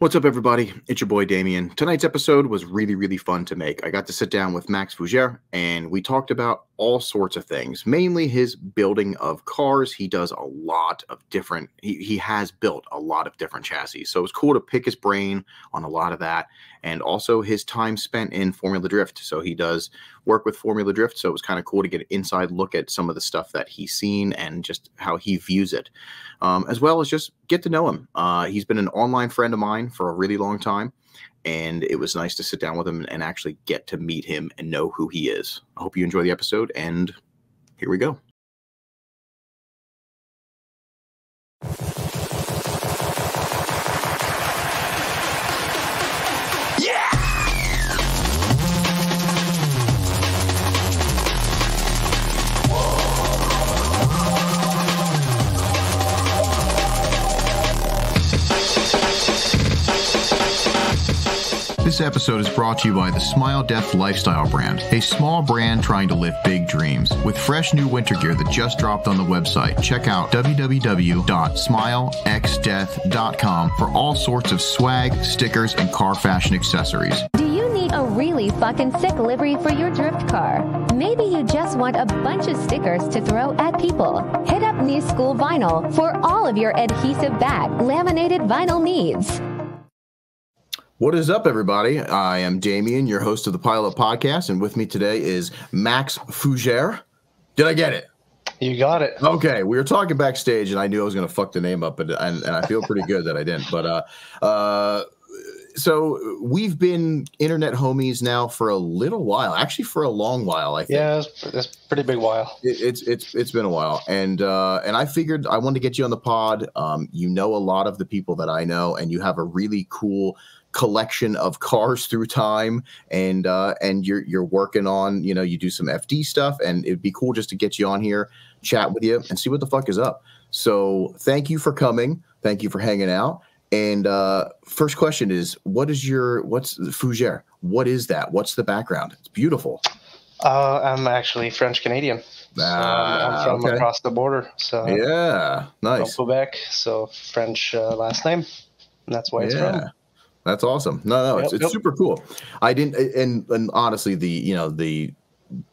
What's up, everybody? It's your boy, Damien. Tonight's episode was really, really fun to make. I got to sit down with Max Fougeres, and we talked about all sorts of things, mainly his building of cars. He does a lot of different, he has built a lot of different chassis. So it was cool to pick his brain on a lot of that, and also his time spent in Formula Drift. So he does work with Formula Drift, so it was kind of cool to get an inside look at some of the stuff that he's seen and just how he views it, as well as just get to know him. He's been an online friend of mine for a really long time, and it was nice to sit down with him and actually get to meet him and know who he is. I hope you enjoy the episode, and here we go. This episode is brought to you by the Smile Death Lifestyle brand, a small brand trying to live big dreams. With fresh new winter gear that just dropped on the website, check out www.smilexdeath.com for all sorts of swag, stickers, and car fashion accessories. Do you need a really fucking sick livery for your drift car? Maybe you just want a bunch of stickers to throw at people. Hit up New School Vinyl for all of your adhesive bag, laminated vinyl needs. What is up, everybody? I am Damien, your host of the Pilot Podcast, and with me today is Max Fougeres. Did I get it? You got it. Okay, we were talking backstage, and I knew I was going to fuck the name up, and I feel pretty good that I didn't. But so we've been internet homies now for a little while, actually for a long while, I think. Yeah, it's a pretty big while. It's been a while, and I figured I wanted to get you on the pod. You know a lot of the people that I know, and you have a really cool collection of cars through time, and you're working on, you do some FD stuff, and it'd be cool just to get you on here, chat with you, and see what the fuck is up. So thank you for coming. Thank you for hanging out. And first question is, what's Fougeres? What is that? What's the background? It's beautiful. I'm actually French Canadian. I'm from across the border. So yeah, nice. From Quebec, so French last name, and that's why it's from. That's awesome. No, it's super cool. I didn't, and honestly, the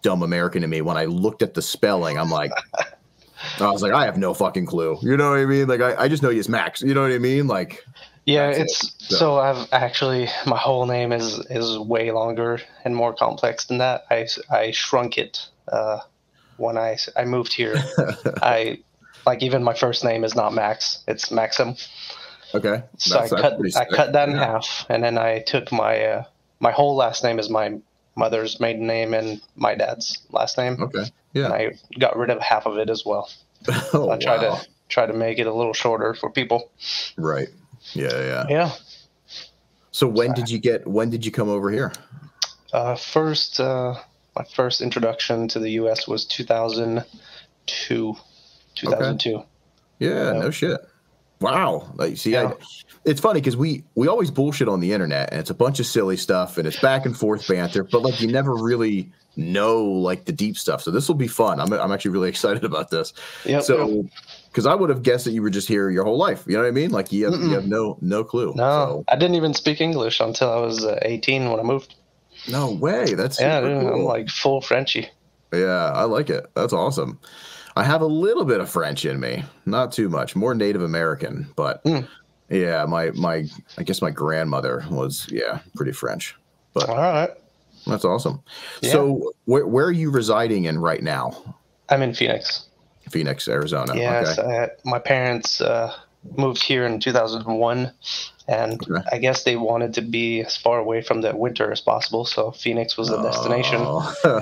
dumb American in me, when I looked at the spelling, I was like, I have no fucking clue. You know what I mean? Like, I just know you as Max. You know what I mean? Like, yeah, so I've actually, my whole name is way longer and more complex than that. I shrunk it when I moved here. Even my first name is not Max, it's Maxim. Okay. So I cut that in half, and then I took my whole last name is my mother's maiden name and my dad's last name. Okay. Yeah. And I got rid of half of it as well. Oh, I try to make it a little shorter for people. Right. Yeah. Yeah. So when did you come over here? My first introduction to the U.S. was 2002. 2002. Okay. Yeah. No shit. Wow. It's funny because we always bullshit on the internet, and it's a bunch of silly stuff, and it's back and forth banter, but you never really know the deep stuff. So this will be fun. I'm actually really excited about this. Yep. So because I would have guessed that you were just here your whole life. You know what I mean? Like you have no clue. No, so. I didn't even speak English until I was 18 when I moved. No way. That's super cool. I'm like full Frenchy. Yeah, I like it. That's awesome. I have a little bit of French in me, not too much, more Native American, but yeah, I guess my grandmother was pretty French. But all right, that's awesome. Yeah. So where are you residing in right now? I'm in Phoenix, Arizona. Yes, okay. My parents moved here in 2001, and I guess they wanted to be as far away from the winter as possible, so Phoenix was the destination.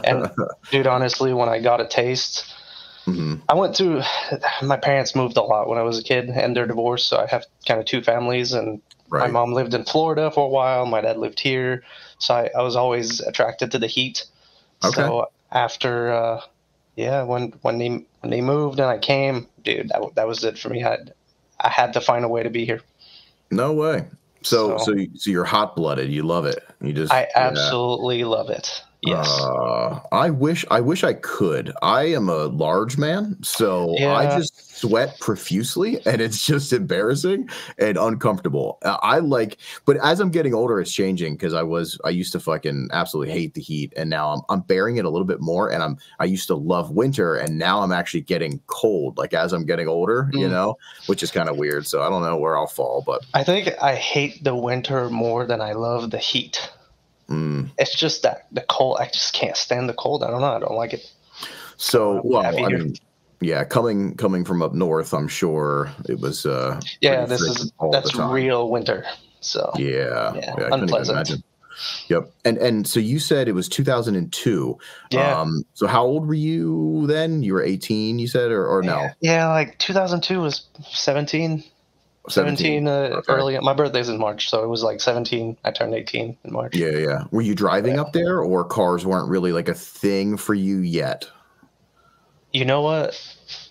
And dude, honestly, when I got a taste. Mm-hmm. My parents moved a lot when I was a kid, and they're divorced, so I have kind of two families, and my mom lived in Florida for a while, my dad lived here, so I was always attracted to the heat. Okay. So after, when they moved and I came, dude, that was it for me. I had to find a way to be here. No way. So you're hot-blooded. You love it. I absolutely love it. Yes. I wish I could. I am a large man, so I Yeah. just sweat profusely, and it's just embarrassing and uncomfortable. But as I'm getting older, it's changing because I used to fucking absolutely hate the heat, and now I'm bearing it a little bit more. And I used to love winter, and now I'm actually getting cold. Like as I'm getting older, which is kind of weird. So I don't know where I'll fall, but I think I hate the winter more than I love the heat. It's just that the cold, I just can't stand the cold. I don't know. I don't like it. So, I'm happy here. mean, yeah, coming from up north, I'm sure it was Yeah, pretty frigid all that's the time. real winter. So Yeah, yeah, I couldn't even unpleasant. imagine. Yep. And so you said it was 2002. Yeah. So how old were you then? You were 18, you said, or no? Yeah, like 2002 was 17. 17 Okay. early. My birthday's in March, so it was like 17. I turned 18 in March. Yeah. Were you driving up there, or cars weren't really like a thing for you yet? You know what?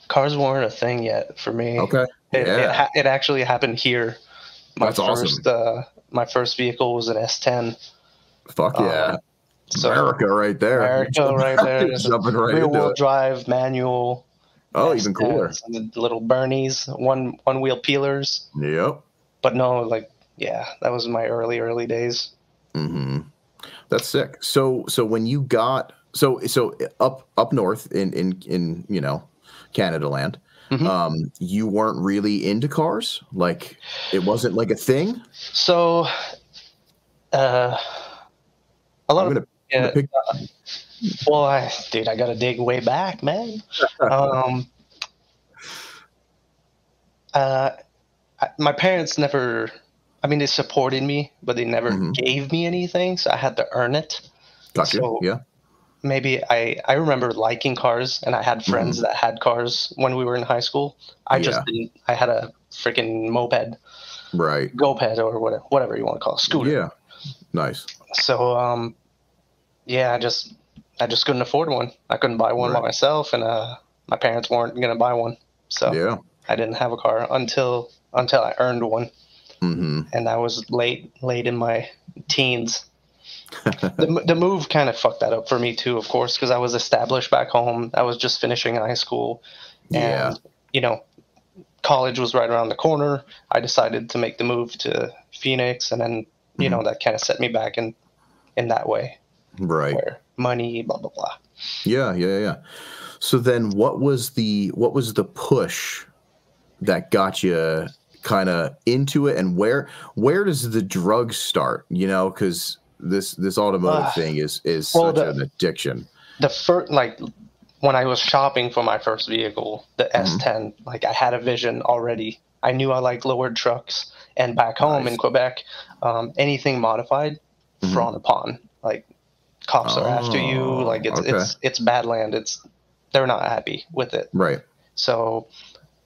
Cars weren't a thing yet for me. Okay. Yeah. It actually happened here. That's awesome. My first vehicle was an S10. Fuck yeah. So America right there. America right there. Jumping right into rear-wheel it. drive, manual. Oh, even cooler. The little Bernies, one-wheel peelers. Yep. But no, like, yeah, that was my early days. Mm-hmm. That's sick. So when you got so up north in Canada land, you weren't really into cars? Like it wasn't like a thing? So a lot I'm of gonna pick well, I gotta dig way back, man. My parents never, I mean, they supported me, but they never gave me anything, so I had to earn it. Gotcha. So yeah. maybe I remember liking cars, and I had friends that had cars when we were in high school. I just didn't. I had a freaking moped, Right. GoPed, or whatever you want to call it, scooter. Yeah. Nice. So yeah, I just couldn't afford one. I couldn't buy one by myself, and my parents weren't gonna buy one. So I didn't have a car until I earned one, and I was late in my teens. The move kind of fucked that up for me too, of course, because I was established back home. I was just finishing high school, and college was right around the corner. I decided to make the move to Phoenix, and then that kind of set me back in that way, right? Where money, blah blah blah. Yeah. So then, what was the push that got you kind of into it, and where does the drug start? Because this automotive thing is such an addiction. The first, like, when I was shopping for my first vehicle, the S10, like, I had a vision already. I knew I liked lowered trucks, and back home in Quebec, anything modified, frowned upon. Like, cops are after you. Like, it's Badland. They're not happy with it. Right. So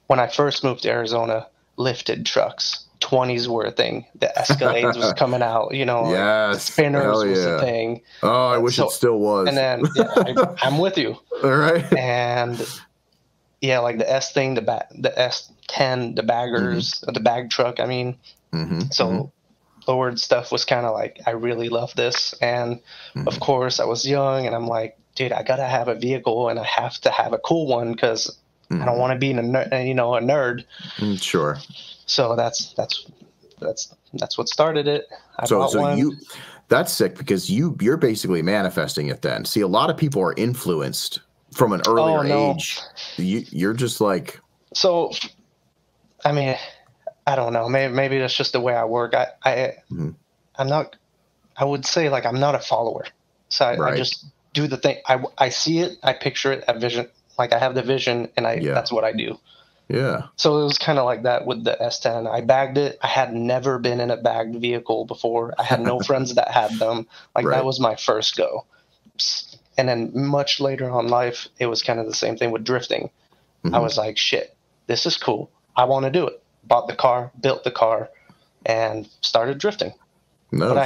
when I first moved to Arizona, lifted trucks, 20s were a thing. The Escalades was coming out, the Spinners was a thing. Oh, I wish it still was. And then I'm with you. All right. And like the S thing, the S10, the baggers, the bag truck. I mean, so lowered stuff was kind of like, I really love this. And of course I was young, and I'm like, dude, I gotta have a vehicle, and I have to have a cool one because I don't want to be a nerd. Sure. So that's what started it. I bought one. That's sick because you're basically manifesting it then. See, a lot of people are influenced from an earlier age. You're just like. So, I mean, I don't know. Maybe that's just the way I work. I'm not. I would say, like, I'm not a follower. So I just do the thing. I see it. I picture it. I vision. Like, I have the vision, and that's what I do. Yeah. So it was kind of like that with the S10. I bagged it. I had never been in a bagged vehicle before. I had no friends that had them. Like, that was my first go. And then much later on in life, it was kind of the same thing with drifting. I was like, shit, this is cool. I want to do it. Bought the car, built the car, and started drifting. But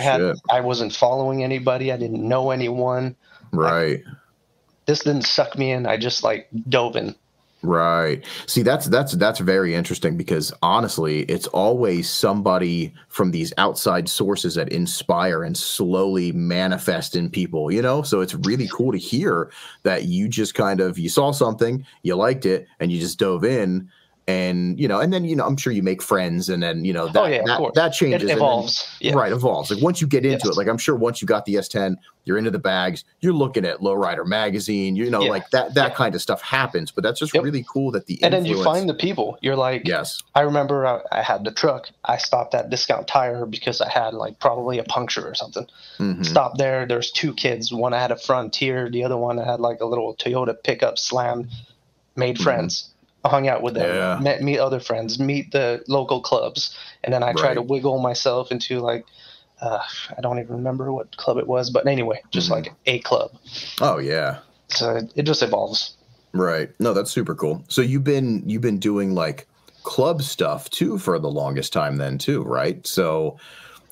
I wasn't following anybody. I didn't know anyone. Right. This didn't suck me in. I just, like, dove in. Right. See, that's very interesting because honestly, it's always somebody from these outside sources that inspire and slowly manifest in people, you know? So it's really cool to hear that you just kind of you saw something, you liked it, and you just dove in. And and then I'm sure you make friends, and then Oh yeah, of course. that changes. It evolves. And then, right, evolves. Like once you get into Yes. it, like I'm sure once you got the S10, you're into the bags, you're looking at Lowrider magazine, like that kind of stuff happens. But that's just really cool that the influence. And then you find the people. You're like, yes. I remember I had the truck. I stopped at Discount Tire because I had like probably a puncture or something. Mm-hmm. Stopped there. There's two kids. One I had a Frontier. The other one I had like a little Toyota pickup slammed. Made friends. Hung out with them, meet other friends, meet the local clubs, and then I try to wiggle myself into like I don't even remember what club it was, but anyway, just like a club. Oh yeah. So it just evolves. Right. No, that's super cool. So you've been doing like club stuff too for the longest time then too, right? So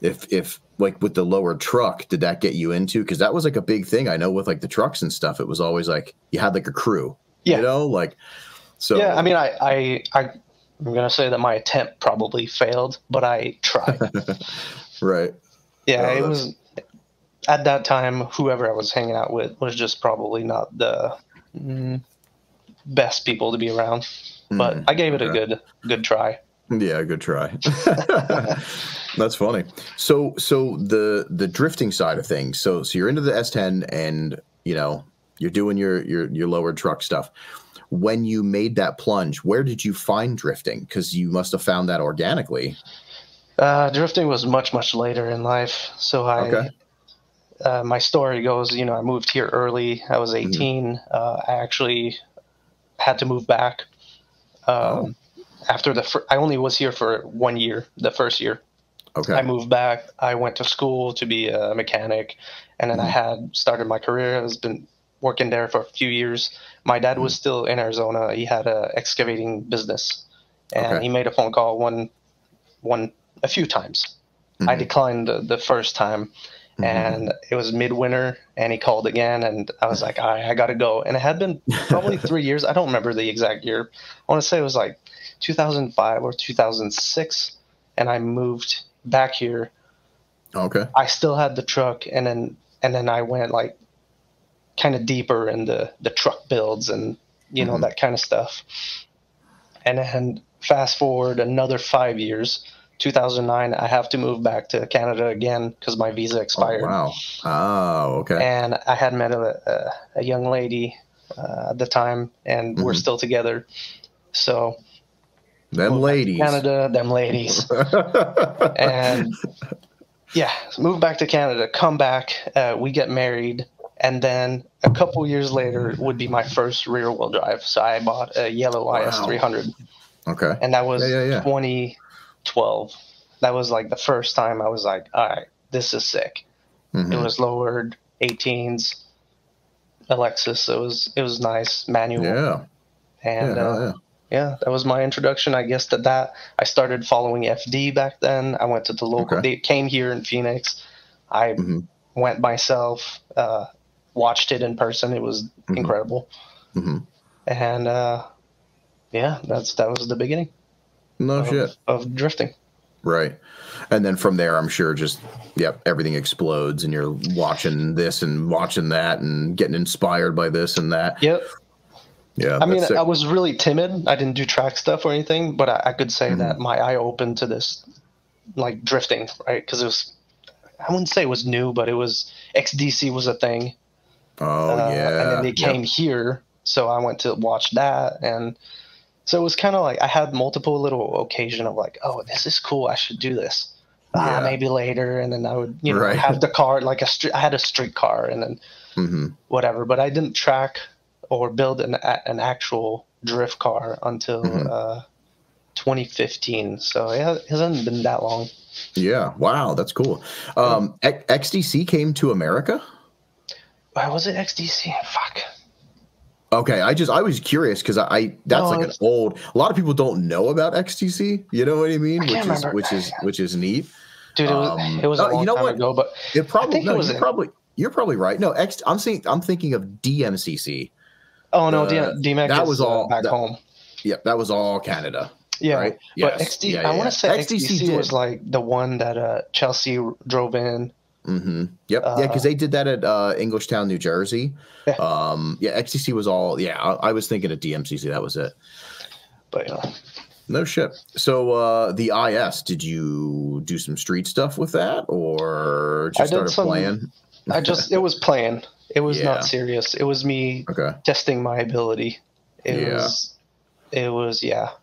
if like with the lower truck, did that get you into? Because that was like a big thing. I know with like the trucks and stuff, it was always like you had like a crew. Yeah. You know, like. So yeah, I mean, I'm gonna say that my attempt probably failed, but I tried. Right. Yeah, it was at that time. Whoever I was hanging out with was just probably not the best people to be around. But I gave it a good try. Yeah, good try. That's funny. So the drifting side of things. So you're into the S10, and you're doing your lower truck stuff. When you made that plunge, where did you find drifting? Because you must have found that organically. Drifting was much, much later in life. So my story goes, I moved here early. I was 18. I actually had to move back. After I only was here for 1 year, the first year. Okay. I moved back. I went to school to be a mechanic, and then I had started my career. I've been working there for a few years. My dad was still in Arizona. He had a excavating business, and he made a phone call a few times. I declined the first time, and it was midwinter, and he called again, and I was like, all right, I got to go. And it had been probably 3 years. I don't remember the exact year. I want to say it was like 2005 or 2006, and I moved back here. Okay. I still had the truck, and then I went like kind of deeper in the truck builds and that kind of stuff. And then fast forward another 5 years, 2009, I have to move back to Canada again because my visa expired. Oh, wow. Oh, okay. And I had met a young lady at the time, and we're still together. So them ladies, Canada, them ladies. And yeah, move back to Canada, come back, we get married. And then a couple years later would be my first rear-wheel drive. So I bought a yellow IS300. Okay. And that was 2012. That was like the first time I was like, all right, this is sick. It was lowered, 18s, Alexis. It was nice, manual. Yeah. And that was my introduction, I guess, to that. I started following FD back then. I went to the local. They came here in Phoenix. I went myself. Watched it in person. It was incredible. And that was the beginning. Of drifting. Right. And then from there, I'm sure just everything explodes, and you're watching this and watching that and getting inspired by this and that. Yep. Yeah. I mean, I was really timid. I didn't do track stuff or anything, but I could say that my eye opened to this, like drifting, right? Because it was, I wouldn't say it was new, but it was XDC was a thing. Oh, yeah. And then they came here, so I went to watch that. And so it was kind of like I had multiple little occasion of like, oh, this is cool. I should do this. Maybe later. And then I would, have the car, like I had a street car and then whatever. But I didn't track or build an actual drift car until 2015. So it hasn't been that long. Yeah. Wow. That's cool. XDC came to America? Was it XDC? Fuck. Okay, I was curious because that's a lot of people don't know about XTC. You know what I mean? Which is neat. Dude, it was a long time ago, but it probably you're probably right. No, I'm thinking of DMCC. Oh no, DMX. That was all back home. Yep, that was all Canada. Yeah, right? but Yes. XD, Yeah, I yeah, want to yeah. say XDC was like the one that Chelsea drove in. Mm-hmm. Yep. Yeah, because they did that at Englishtown, New Jersey. Yeah. Yeah, XTC was all. Yeah, I was thinking of DMCC. That was it. But no shit. So the IS, did you do some street stuff with that, or just started playing? It was playing. It was not serious. It was me testing my ability. It was Yep.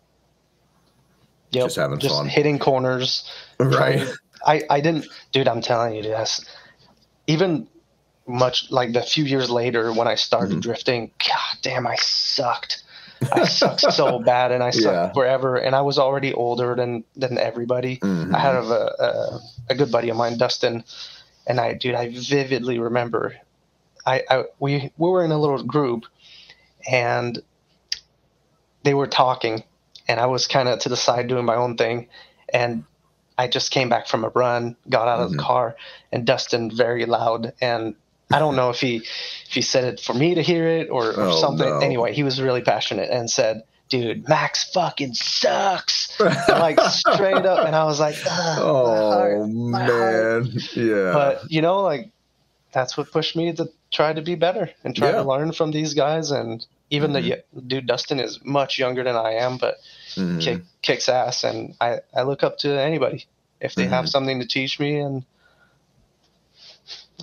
Just having fun. Hitting corners. Right. I didn't, dude, I'm telling you, this. Even much like the few years later when I started drifting, god damn, I sucked. I sucked so bad, and I sucked forever. And I was already older than everybody. I had a good buddy of mine, Dustin, and I vividly remember we were in a little group, and they were talking, and I was kind of to the side doing my own thing, and I just came back from a run, got out of the car, and Dustin very loud, and I don't know if he said it for me to hear it or something. No. Anyway, he was really passionate and said, "Dude, Max fucking sucks," like straight up. And I was like, my heart. Yeah. But like that's what pushed me to try to be better and try to learn from these guys. And even the dude Dustin is much younger than I am, but kicks ass, and I look up to anybody if they have something to teach me, and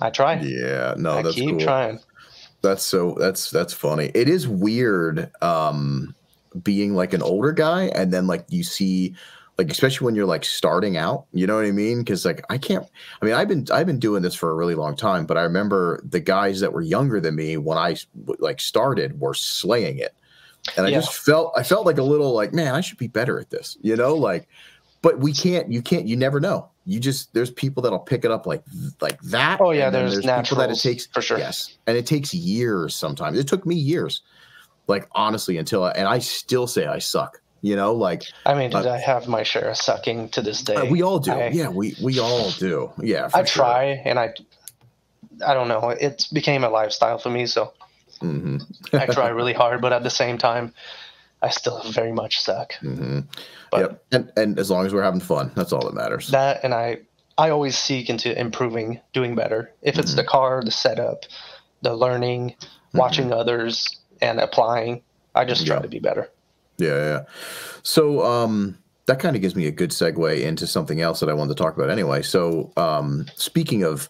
I try. Yeah, no, that's keep cool. Trying. That's funny. It is weird being like an older guy, and then like you see, like especially when you're like starting out, you know what I mean? Because like I've been doing this for a really long time, but I remember the guys that were younger than me when I like started were slaying it. And I felt like a little like, man, I should be better at this, like, but you never know. There's people that'll pick it up like that. Oh yeah. There's people that it takes for sure. Yes. And it takes years. Sometimes it took me years, like honestly, and I still say I suck, like, I mean, I have my share of sucking to this day. We all do. We all do. Yeah. I try, and I don't know. It became a lifestyle for me. So I try really hard, but at the same time, I still very much suck. But and as long as we're having fun, that's all that matters. That, and I always seek into improving, doing better. If it's the car, the setup, the learning, watching others, and applying, I just try to be better. Yeah. So that kind of gives me a good segue into something else that I wanted to talk about anyway. So speaking of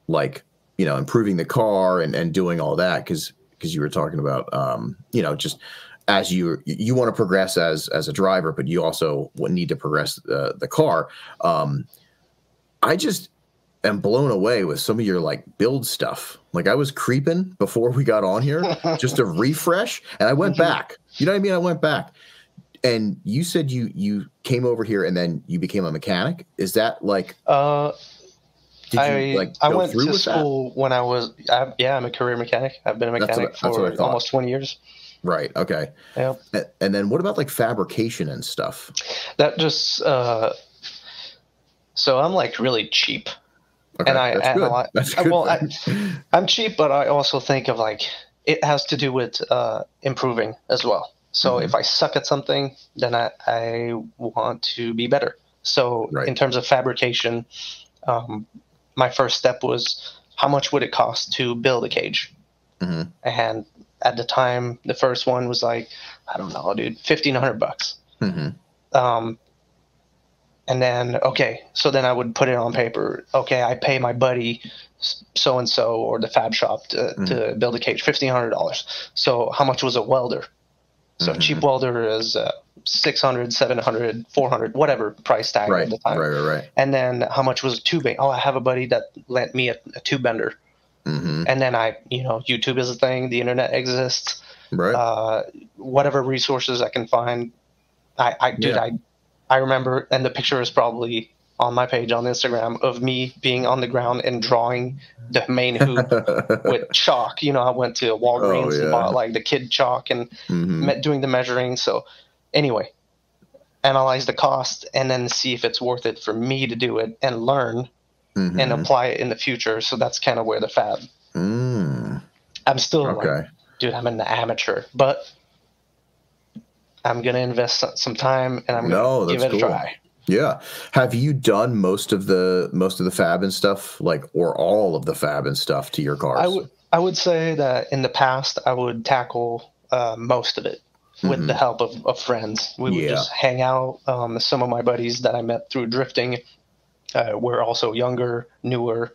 like, improving the car and doing all that, because you were talking about, just as you want to progress as a driver, but you also need to progress the car. I just am blown away with some of your like build stuff. Like I was creeping before we got on here just to refresh, and I went back. You know what I mean? I went back, and you said you came over here and then you became a mechanic. Is that like? I went to school when I was. I'm a career mechanic. I've been a mechanic for almost 20 years. Right. Okay. Yep. And then what about like fabrication and stuff? That just so I'm like really cheap. Okay, and that's good. Well, I'm cheap, but I also think of like it has to do with improving as well. So if I suck at something, then I want to be better. So in terms of fabrication, my first step was how much would it cost to build a cage? And at the time, the first one was like, I don't know, dude, $1,500. And then, so then I would put it on paper. Okay, I pay my buddy so-and-so or the fab shop to build a cage, $1,500. So how much was a welder? So a cheap welder is $600, $700, $400, whatever price tag at the time. Right. And then how much was a tubing? Oh, I have a buddy that lent me a tube bender. And then YouTube is a thing. The internet exists. Right. Whatever resources I can find. I remember, and the picture is probably on my page on Instagram of me being on the ground and drawing the main hoop with chalk. I went to Walgreens and bought like the kid chalk and doing the measuring. So anyway, analyze the cost and then see if it's worth it for me to do it and learn and apply it in the future. So that's kind of where the fab. I'm still like, dude, I'm an amateur, but I'm going to invest some time and I'm going to give it a try. Yeah. Have you done most of the fab and stuff, like, or all of the fab and stuff to your cars? I would say that in the past I would tackle most of it with the help of friends. We would just hang out. Some of my buddies that I met through drifting were also younger, newer.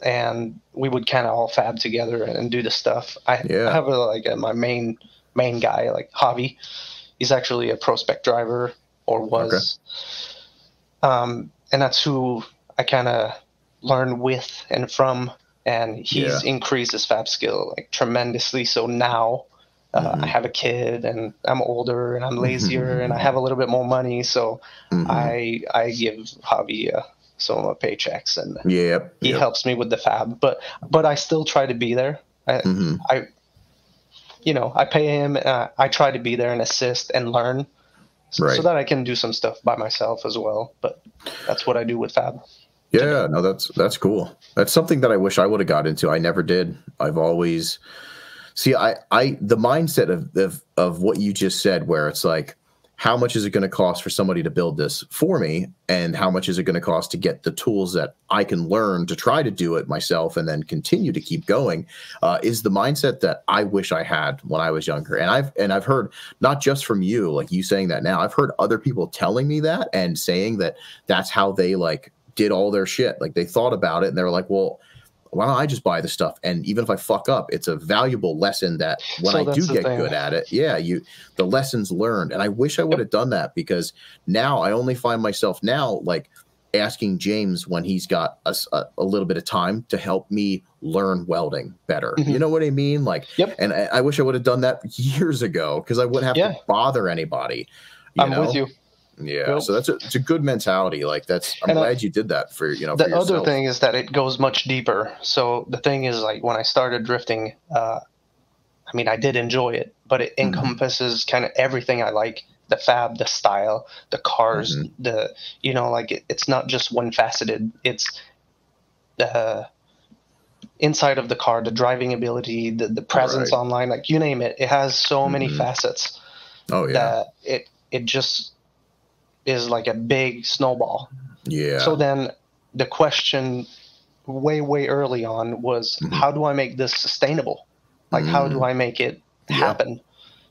And we would kind of all fab together and do the stuff. I have my main guy, like Javi. He's actually a pro spec driver, or was. And that's who I kind of learned with and from. And he's increased his fab skill like tremendously. So now I have a kid and I'm older and I'm lazier and I have a little bit more money. So I give Javi some of my paychecks and he helps me with the fab. But I still try to be there. I pay him. I try to be there and assist and learn so that I can do some stuff by myself as well. But that's what I do with fab. Yeah, no, that's cool. That's something that I wish I would have got into. I never did. I've always the mindset of what you just said, where it's like, how much is it going to cost for somebody to build this for me, and how much is it going to cost to get the tools that I can learn to try to do it myself and then continue to keep going, is the mindset that I wish I had when I was younger. And I've heard, not just from you, like you saying that now, I've heard other people telling me that and saying that that's how they like did all their shit. Like they thought about it and they were like, well, why don't I just buy the stuff? And even if I fuck up, it's a valuable lesson that when I do get good at it, the lessons learned. And I wish I would have done that, because now I only find myself now like asking James when he's got a little bit of time to help me learn welding better. You know what I mean? Like, and I wish I would have done that years ago, because I wouldn't have to bother anybody. I'm with you. Yeah, so it's a good mentality. Like I'm glad you did that for The for yourself. other thing is that it goes much deeper. So the thing is, like when I started drifting, I did enjoy it, but it encompasses kind of everything I like: the fab, the style, the cars, it's not just one faceted. It's the inside of the car, the driving ability, the presence online, like you name it. It has so many facets. Oh yeah, that it just is like a big snowball. Yeah. So then the question way early on was, how do I make this sustainable? Like, how do I make it happen?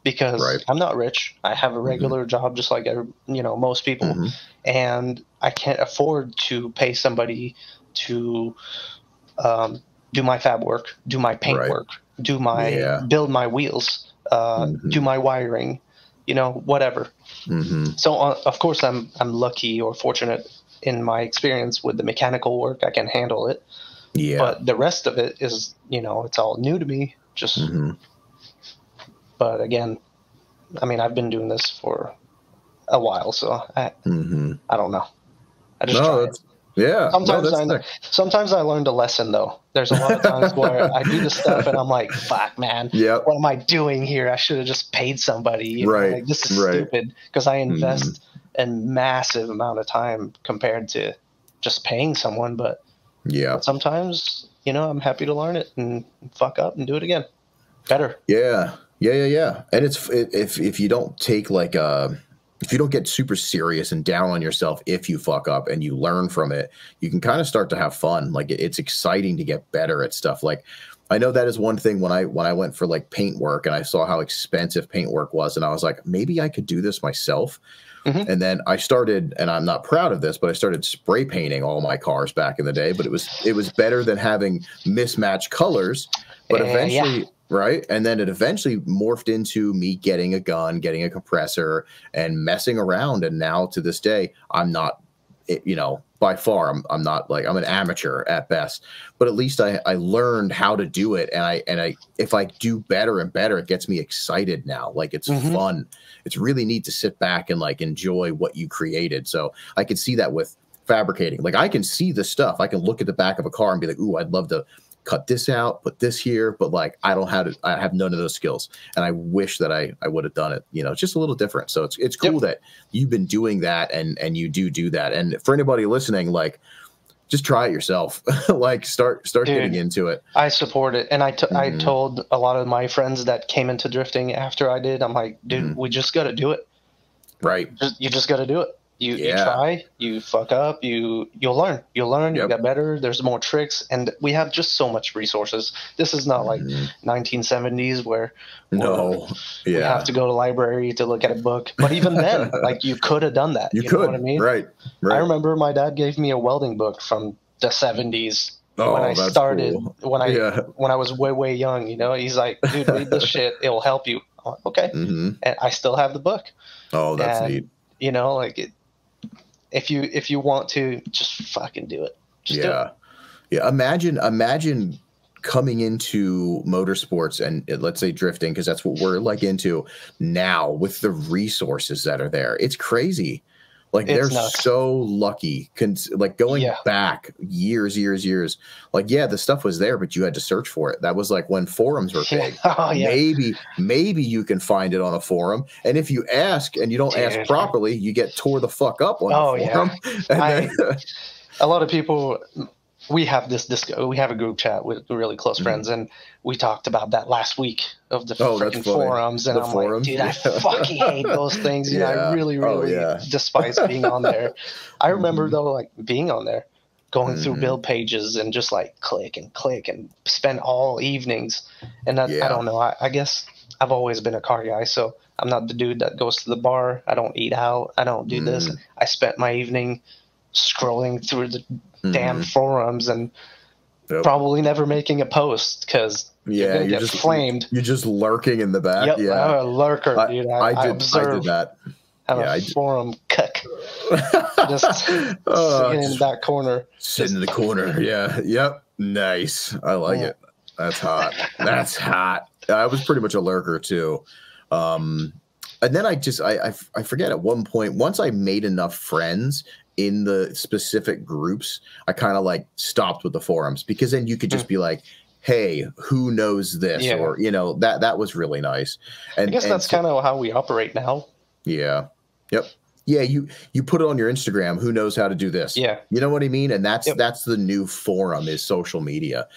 Because I'm not rich. I have a regular job just like most people. And I can't afford to pay somebody to do my fab work, do my paint work, do my build my wheels, do my wiring, whatever. So of course I'm lucky or fortunate in my experience with the mechanical work. I can handle it. But the rest of it is, it's all new to me. Just, but again, I've been doing this for a while, so I don't know. I just try it. Yeah. Sometimes I learned a lesson though. There's a lot of times where I do this stuff and I'm like, fuck man, what am I doing here? I should have just paid somebody. Like, this is stupid, because I invest a massive amount of time compared to just paying someone. But sometimes, I'm happy to learn it and fuck up and do it again. Better. Yeah. And if you don't take like if you don't get super serious and down on yourself if you fuck up and you learn from it, you can kind of start to have fun. Like it's exciting to get better at stuff. Like I know that is one thing when I went for like paint work and I saw how expensive paint work was, and I was like, maybe I could do this myself. And then I started, and I'm not proud of this, but I started spray painting all my cars back in the day. But it was better than having mismatched colors. But eventually, and then it eventually morphed into me getting a gun, getting a compressor, and messing around. And now to this day, I'm not, by far, I'm not like, I'm an amateur at best. But at least I learned how to do it. And I if I do better and better, it gets me excited now. Like it's fun. It's really neat to sit back and like enjoy what you created. So I could see that with fabricating. Like I can see the stuff. I can look at the back of a car and be like, ooh, I'd love to cut this out, put this here, but like I have none of those skills, and I wish that I would have done it. It's just a little different. So it's cool that you've been doing that and you do that. And for anybody listening, like just try it yourself. Like start Dude, getting into it. I support it. And I told a lot of my friends that came into drifting after I did, I'm like, dude, we just got to do it. Right. You just got to do it. You try, you fuck up, you'll learn. You'll learn, you get better. There's more tricks, and we have just so much resources. This is not like 1970s where we have to go to library to look at a book. But even then, like you could have done that. You know what I mean? Right. I remember my dad gave me a welding book from the 70s when I started, cool. when I was way young. You know, he's like, dude, read this shit. It'll help you. I'm like, okay. And I still have the book. Oh, that's neat. You know, like if you want to, just fucking do it. Just do it. Yeah. Imagine coming into motorsports and let's say drifting, because that's what we're like into now with the resources that are there. It's crazy. Like they're so lucky. Like going back years. Like the stuff was there, but you had to search for it. That was like when forums were big. Maybe you can find it on a forum, and if you ask and you don't ask properly, you get tore the fuck up on the forum. And a lot of people. We have we have a group chat with really close friends, and we talked about that last week of the freaking forums. And I'm like, dude, I fucking hate those things. You know, I really despise being on there. I remember though, like being on there, going through build pages and just like click and spend all evenings. And I don't know. I guess I've always been a car guy, so I'm not the dude that goes to the bar. I don't eat out. I don't do this. I spent my evening scrolling through the damn forums and probably never making a post because you're gonna get flamed. You're just lurking in the back. I'm a lurker, dude. I did that. I'm a forum cuck. Just sitting in that corner. Sitting in the corner. Yeah. Yep. Nice. I like it. That's hot. That's hot. I was pretty much a lurker too. And then I forget at one point, once I made enough friends in the specific groups, I kind of like stopped with the forums, because then you could just be like, hey, who knows this? Or, you know, that was really nice. And I guess that's kind of how we operate now. Yeah. Yep. Yeah, you put it on your Instagram. Who knows how to do this? Yeah, you know what I mean. And that's the new forum is social media,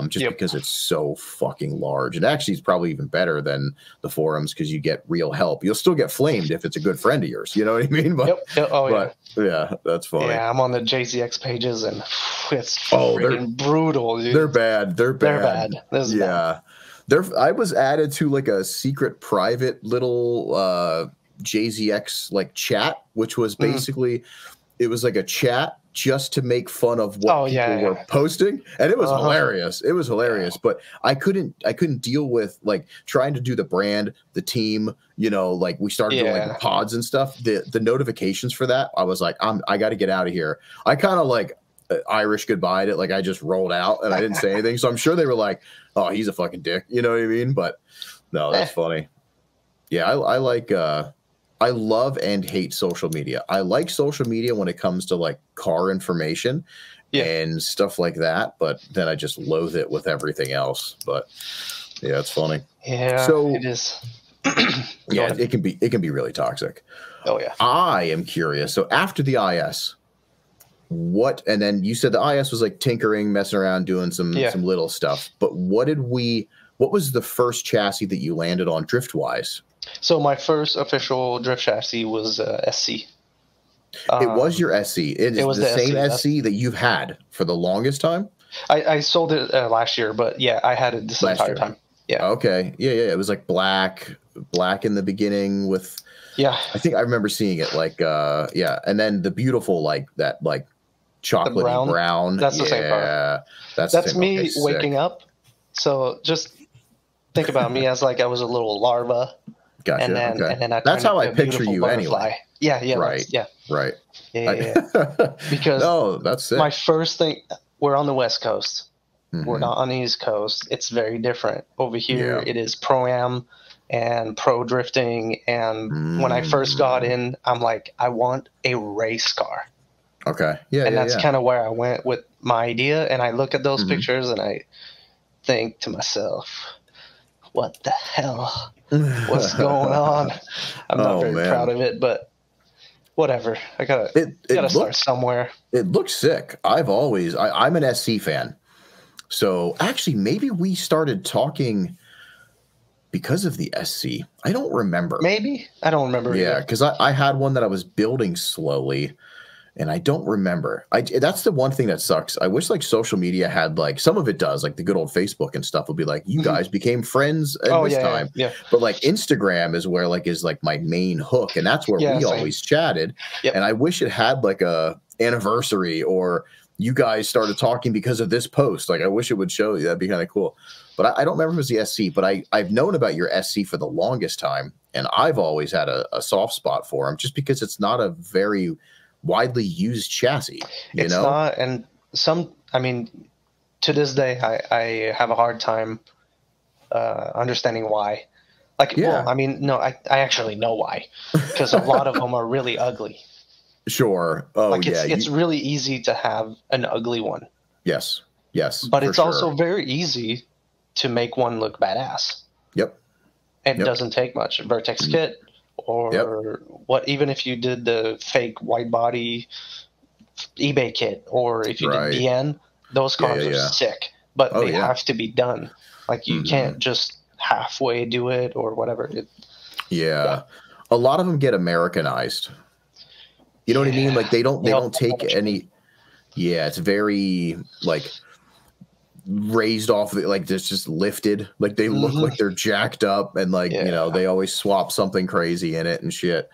just because it's so fucking large. And actually, it's probably even better than the forums because you get real help. You'll still get flamed if it's a good friend of yours. You know what I mean? But yeah, that's funny. Yeah, I'm on the JZX pages and it's freaking brutal. Dude. They're bad. They're bad. This is bad. I was added to like a secret private little JZX like chat, which was basically it was like a chat just to make fun of what people were posting, and it was hilarious. It was hilarious, but I couldn't deal with like trying to do the brand, the team, you know, like we started doing like the pods and stuff. The notifications for that, I was like, I got to get out of here. I kind of like Irish goodbye it. Like I just rolled out and I didn't say anything. So I'm sure they were like, oh, he's a fucking dick. You know what I mean? But no, that's funny. Yeah, I like I love and hate social media. I like social media when it comes to like car information and stuff like that, but then I just loathe it with everything else. But yeah, it's funny. Yeah, so it is. It can be really toxic. Oh yeah. I am curious. So after the IS, and then you said the IS was like tinkering, messing around, doing some little stuff. But what was the first chassis that you landed on drift wise? So my first official drift chassis was SC. It was your SC. It was the same SC that you've had for the longest time? I sold it last year, but yeah, I had it this entire time. Yeah. Okay. Yeah. It was like black in the beginning with. Yeah. I think I remember seeing it like and then the beautiful like that like chocolatey brown. That's the same car. That's me waking up. So just think about me as like I was a little larva. Gotcha. And then that's how I picture you anyway. Yeah. Right. Right. Yeah. Because that's sick. My first thing, we're on the West Coast. We're not on the East Coast. It's very different. Over here, it is Pro-Am and pro drifting. And when I first got in, I'm like, I want a race car. Okay. Yeah. And that's kind of where I went with my idea. And I look at those pictures and I think to myself, what the hell? What's going on? I'm not very proud of it, but whatever. I It gotta start looked somewhere. it looks sick. I'm an SC fan. So actually, maybe we started talking because of the SC. I don't remember. Maybe I don't remember Yeah, either. because I had one that I was building slowly, and I don't remember. That's the one thing that sucks. I wish like social media had like some of it does, like the good old Facebook and stuff will be like, you guys became friends at Oh this yeah, time. yeah, But like Instagram is where like is like my main hook, and that's where yeah. we Same. always chatted. Yep. And I wish it had like a anniversary or you guys started talking because of this post. Like I wish it would show you. That'd be kind of cool. But I don't remember if it was the SC, but I've known about your SC for the longest time, and I've always had a soft spot for him just because it's not a very widely used chassis. It's not, and I mean, to this day, I have a hard time understanding why. Like, Yeah. well, I mean, no, I actually know why, because a lot of them are really ugly. Sure. Oh, like yeah. It's really easy to have an ugly one. Yes. But it's also very easy to make one look badass. Yep. It doesn't take much. A Vertex kit or what, even if you did the fake wide body eBay kit or if you did BN, those cars are sick, but they have to be done. Like you can't just halfway do it or whatever. A lot of them get Americanized. You know what I mean? Like they don't take any. Yeah, it's very like raised off, like it's just lifted. Like they look like they're jacked up, and like you know they always swap something crazy in it and shit.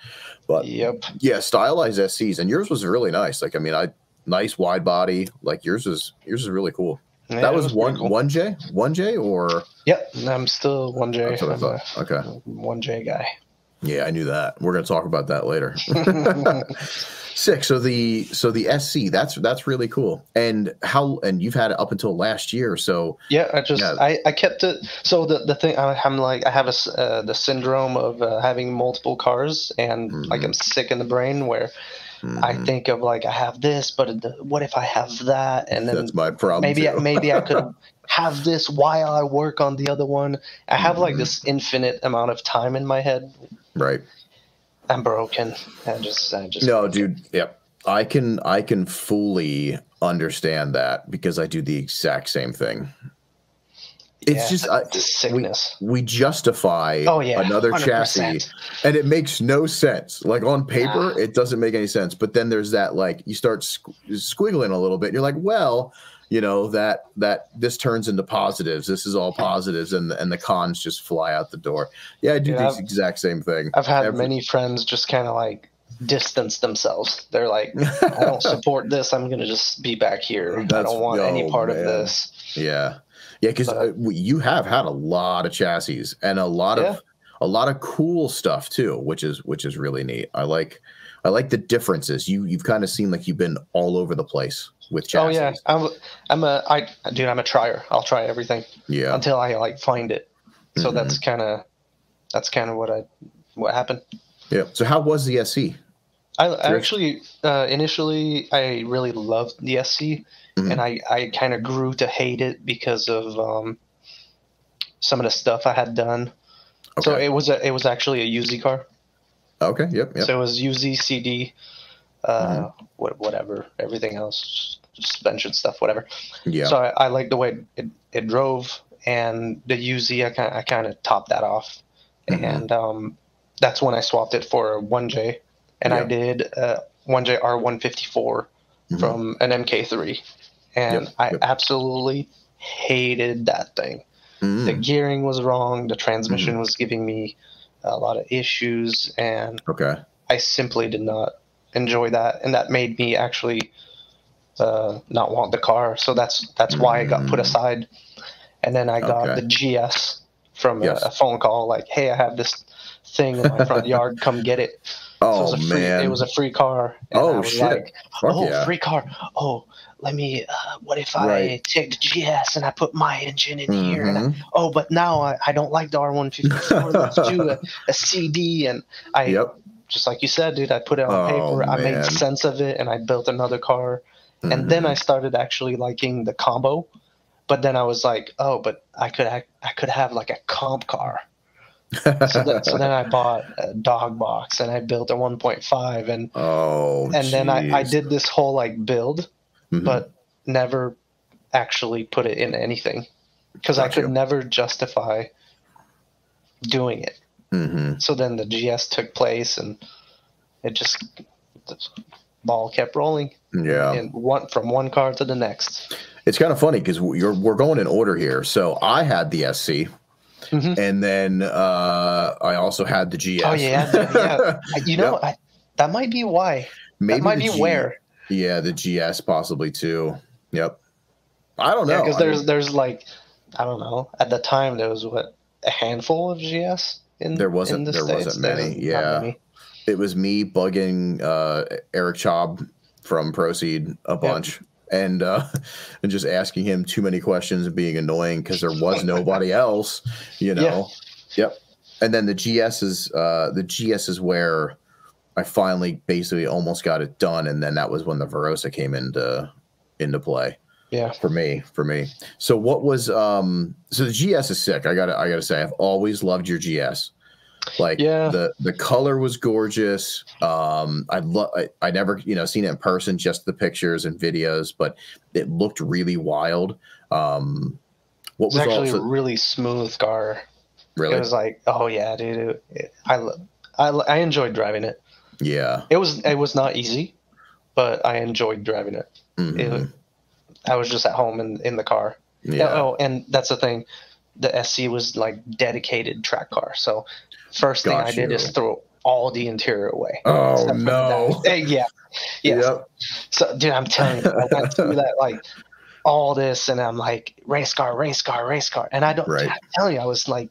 But stylized SCs, and yours was really nice. Like I mean, nice wide body. Like yours is really cool. Yeah, that was cool. 1J or I'm still 1J. That's what I thought. Okay, 1J guy. Yeah, I knew that. We're going to talk about that later. Sick. So the SC, that's really cool. And you've had it up until last year. So I kept it. So the thing I'm like, I have the syndrome of having multiple cars, and like I'm sick in the brain where I think of like I have this, but what if I have that? And then that's my problem. Maybe I could have this while I work on the other one. I have like this infinite amount of time in my head. Right. I'm broken. I just no, dude. Yep. I can fully understand that because I do the exact same thing. It's just sickness. We justify another 100%. Chassis, and it makes no sense. Like on paper, it doesn't make any sense. But then there's that like you start squiggling a little bit. And you're like, well, you know that this turns into positives. This is all positives, and the cons just fly out the door. Yeah, I do the exact same thing. I've had many friends just kind of like distance themselves. They're like, I don't support this. I'm gonna just be back here. I don't want any part of this. Yeah. Yeah, because you have had a lot of chassis and a lot of cool stuff too, which is really neat. I like the differences. You've kind of seemed like you've been all over the place with chassis. Oh yeah, I'm a trier. I'll try everything. Yeah. Until I like find it. So that's kind of what happened. Yeah. So how was the SC? I actually initially I really loved the SC. And I kind of grew to hate it because of some of the stuff I had done. Okay. So it was actually a UZ car. Okay. Yep. So it was UZ CD, whatever, everything else, suspension stuff, whatever. Yeah. So I like the way it drove, and the UZ I kind of topped that off, and that's when I swapped it for a 1J, and I did 1J R154 from an MK3. And I absolutely hated that thing. The gearing was wrong. The transmission was giving me a lot of issues. And I simply did not enjoy that. And that made me actually not want the car. So that's why it got put aside. And then I got the GS from a phone call like, hey, I have this thing in my front yard. Come get it. Oh, so man. It was a free car. And I was shit. Like, free car. Oh, let me, what if I take the GS and I put my engine in here? And but now I don't like the R154. Let's do a CD. And just like you said, dude, I put it on paper. Man. I made sense of it, and I built another car. And then I started actually liking the combo. But then I was like, but I could have like a comp car. So then I bought a dog box and I built a 1.5 and then I did this whole like build, but never actually put it in anything because I could never justify doing it. So then the GS took place and it just the ball kept rolling. Yeah, and from one car to the next. It's kind of funny because we're going in order here. So I had the SC. And then I also had the GS. Oh yeah. You know, that might be why. Maybe that might be where. Yeah, the GS possibly too. Yep. I don't know. Because there's like, I don't know. At the time, there was a handful of GS in there wasn't many. Yeah, many. It was me bugging Eric Chaub from Proceed a bunch. And just asking him too many questions and being annoying because there was nobody else, you know. Yeah. Yep. And then the GS is where I finally basically almost got it done, and then that was when the Verosa came into play. Yeah. For me. So what was so the GS is sick. I gotta say I've always loved your GS. Like the color was gorgeous. I never seen it in person, just the pictures and videos, but it looked really wild. What was actually a really smooth car. Really, it was like, oh yeah, dude. I enjoyed driving it. Yeah, it was not easy, but I enjoyed driving it. I was just at home in the car. Yeah. Oh, and that's the thing. The SC was like dedicated track car, so. First thing I did is throw all the interior away. Oh no! Yeah. Yep. So, dude, I'm telling you, I went through that like all this, and I'm like race car, and I don't. Right. I'm telling you, I was like,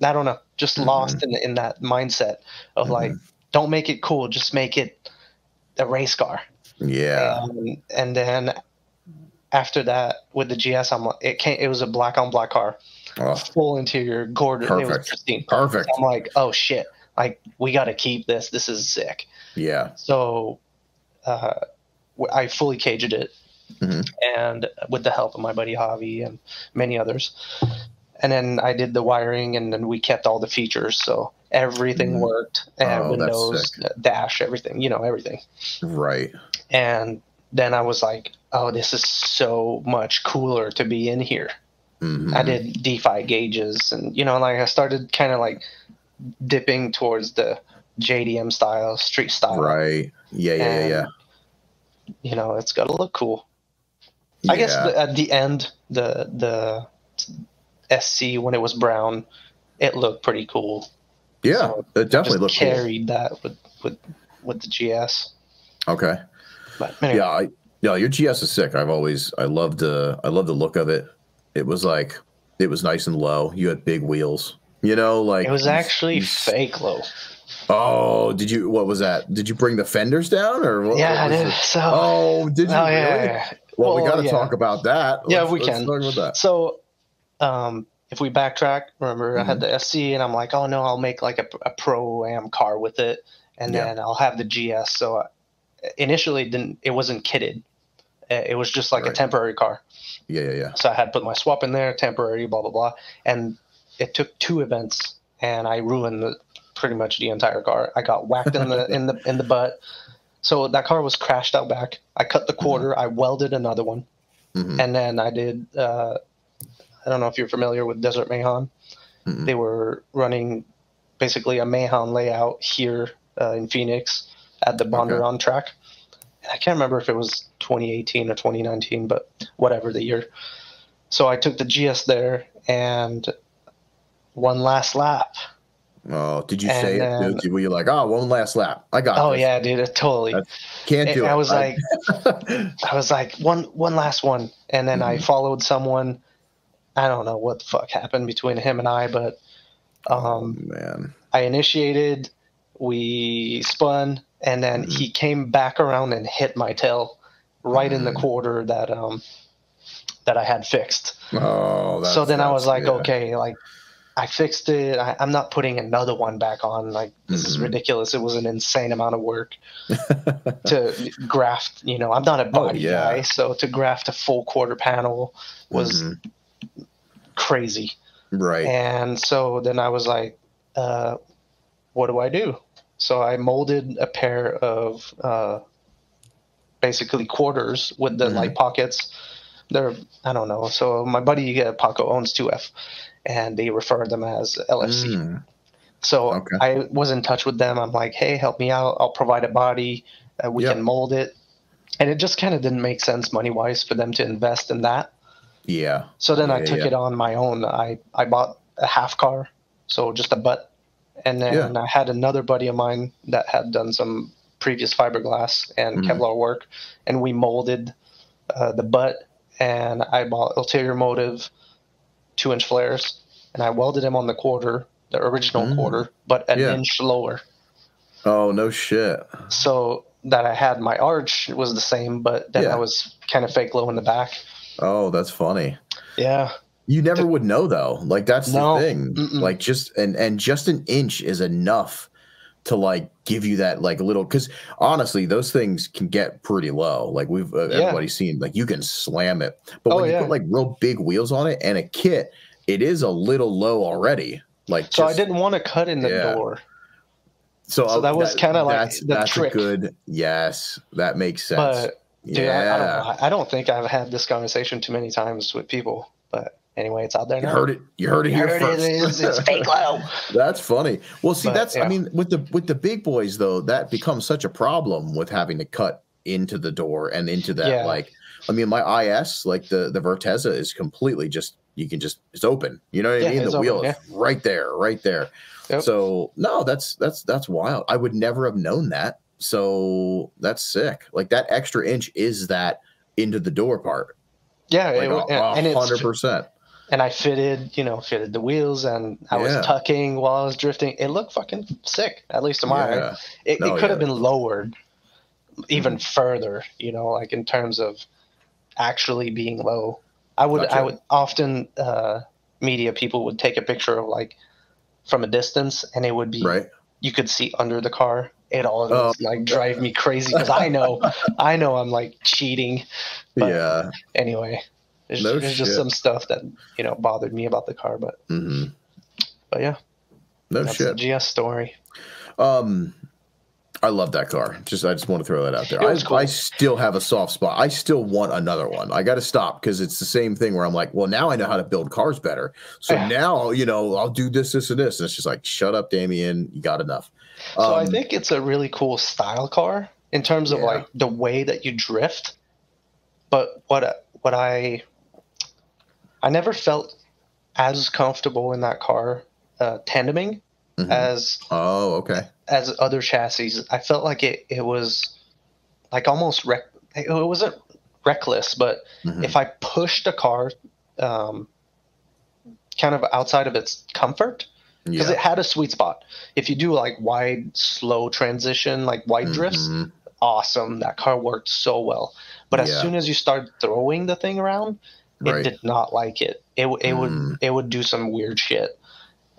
I don't know, just lost in that mindset of like, don't make it cool, just make it a race car. Yeah. And then after that, with the GS, it was a black on black car. Full interior, gorgeous. It was pristine. Perfect. So I'm like, oh shit! Like we got to keep this. This is sick. Yeah. So, I fully caged it, and with the help of my buddy Javi and many others, and then I did the wiring, and then we kept all the features, so everything worked. And Windows, dash, everything. Everything. Right. And then I was like, oh, this is so much cooler to be in here. I did D5 gauges, and like I started kind of like dipping towards the JDM style, street style. Right. Yeah. It's got to look cool. I guess at the end, the SC when it was brown, it looked pretty cool. Yeah, so it definitely looked carried cool. That with the GS. Okay. But anyway. Yeah, your GS is sick. I love the look of it. It was nice and low. You had big wheels. Like it was actually fake low. Oh, what was that? Did you bring the fenders down or what? Yeah, what I did. Did you really? Yeah. Well, we got to talk about that. We can. Let's talk about that. So, if we backtrack, remember I had the SC, and I'm like, oh no, I'll make like a Pro-Am car with it, and then I'll have the GS. So initially, it wasn't kitted. It was just like a temporary car. Yeah. So I had put my swap in there, temporary, blah, blah, blah. And it took 2 events, and I ruined pretty much the entire car. I got whacked in the butt. So that car was crashed out back. I cut the quarter. I welded another one. And then I did, I don't know if you're familiar with Desert Mayhem. They were running basically a Mayhem layout here in Phoenix at the Bondurant track. I can't remember if it was 2018 or 2019, but whatever the year. So I took the GS there and one last lap. Oh, did you say it? Dude? Were you like, oh, one last lap? I got this. Yeah, dude, totally. Can't do it. I was like, one last one. And then I followed someone. I don't know what the fuck happened between him and I, but man. I initiated, we spun, and then he came back around and hit my tail right in the quarter that I had fixed. Oh, so then I was like, okay, like I fixed it. I'm not putting another one back on. Like this is ridiculous. It was an insane amount of work to graft. I'm not a body guy, so to graft a full quarter panel was crazy. Right. And so then I was like, what do I do? So I molded a pair of basically quarters with the light pockets. They're, I don't know. So my buddy Paco owns 2F, and they refer them as LFC. So I was in touch with them. I'm like, hey, help me out. I'll provide a body. We can mold it. And it just kind of didn't make sense money-wise for them to invest in that. Yeah. So then I took it on my own. I bought a half car, so just a butt. And then I had another buddy of mine that had done some previous fiberglass and Kevlar work, and we molded the butt, and I bought ulterior motive 2-inch flares, and I welded them on the quarter, the original quarter, but an inch lower. Oh, no shit. So that I had my arch was the same, but then I was kind of fake low in the back. Oh, that's funny. Yeah. You never would know though. Like that's the thing. Like just and just an inch is enough to like give you that like little, because honestly those things can get pretty low. Like we've everybody's seen, like you can slam it, but when you put like real big wheels on it and a kit, it is a little low already. Like so I didn't want to cut in the door. So that was kind of like the trick. A good, that makes sense. But dude, I don't think I've had this conversation too many times with people. But anyway, it's out there now. You heard it here first. It's fake low. That's funny. Well, see, I mean, with the big boys though, that becomes such a problem with having to cut into the door and into that. Like, I mean, my IS, like the Verteza, is completely just it's open. You know what I mean? The wheel is right there. Yep. So no, that's wild. I would never have known that. So that's sick. Like that extra inch is that into the door part. Yeah, like and 100%. And I fitted the wheels, and I was tucking while I was drifting. It looked fucking sick, at least to my eye. It could have been lowered even further, like in terms of actually being low. I would often media people would take a picture of like from a distance, and it would be you could see under the car. It always like drive me crazy because I know I'm like cheating. But anyway, there's just some stuff that bothered me about the car, but yeah, that's the GS story. I love that car. I just want to throw that out there. Cool. I still have a soft spot. I still want another one. I got to stop because it's the same thing where I'm like, well, now I know how to build cars better. So now, I'll do this, and it's just like, shut up, Damien. You got enough. So I think it's a really cool style car in terms of like the way that you drift. But what I never felt as comfortable in that car tandeming as as other chassis. I felt like it was like almost it wasn't reckless, but if I pushed a car kind of outside of its comfort, because it had a sweet spot. If you do like wide, slow transition, like wide drifts, awesome. That car worked so well. But as soon as you start throwing the thing around, it did not like it. It would do some weird shit.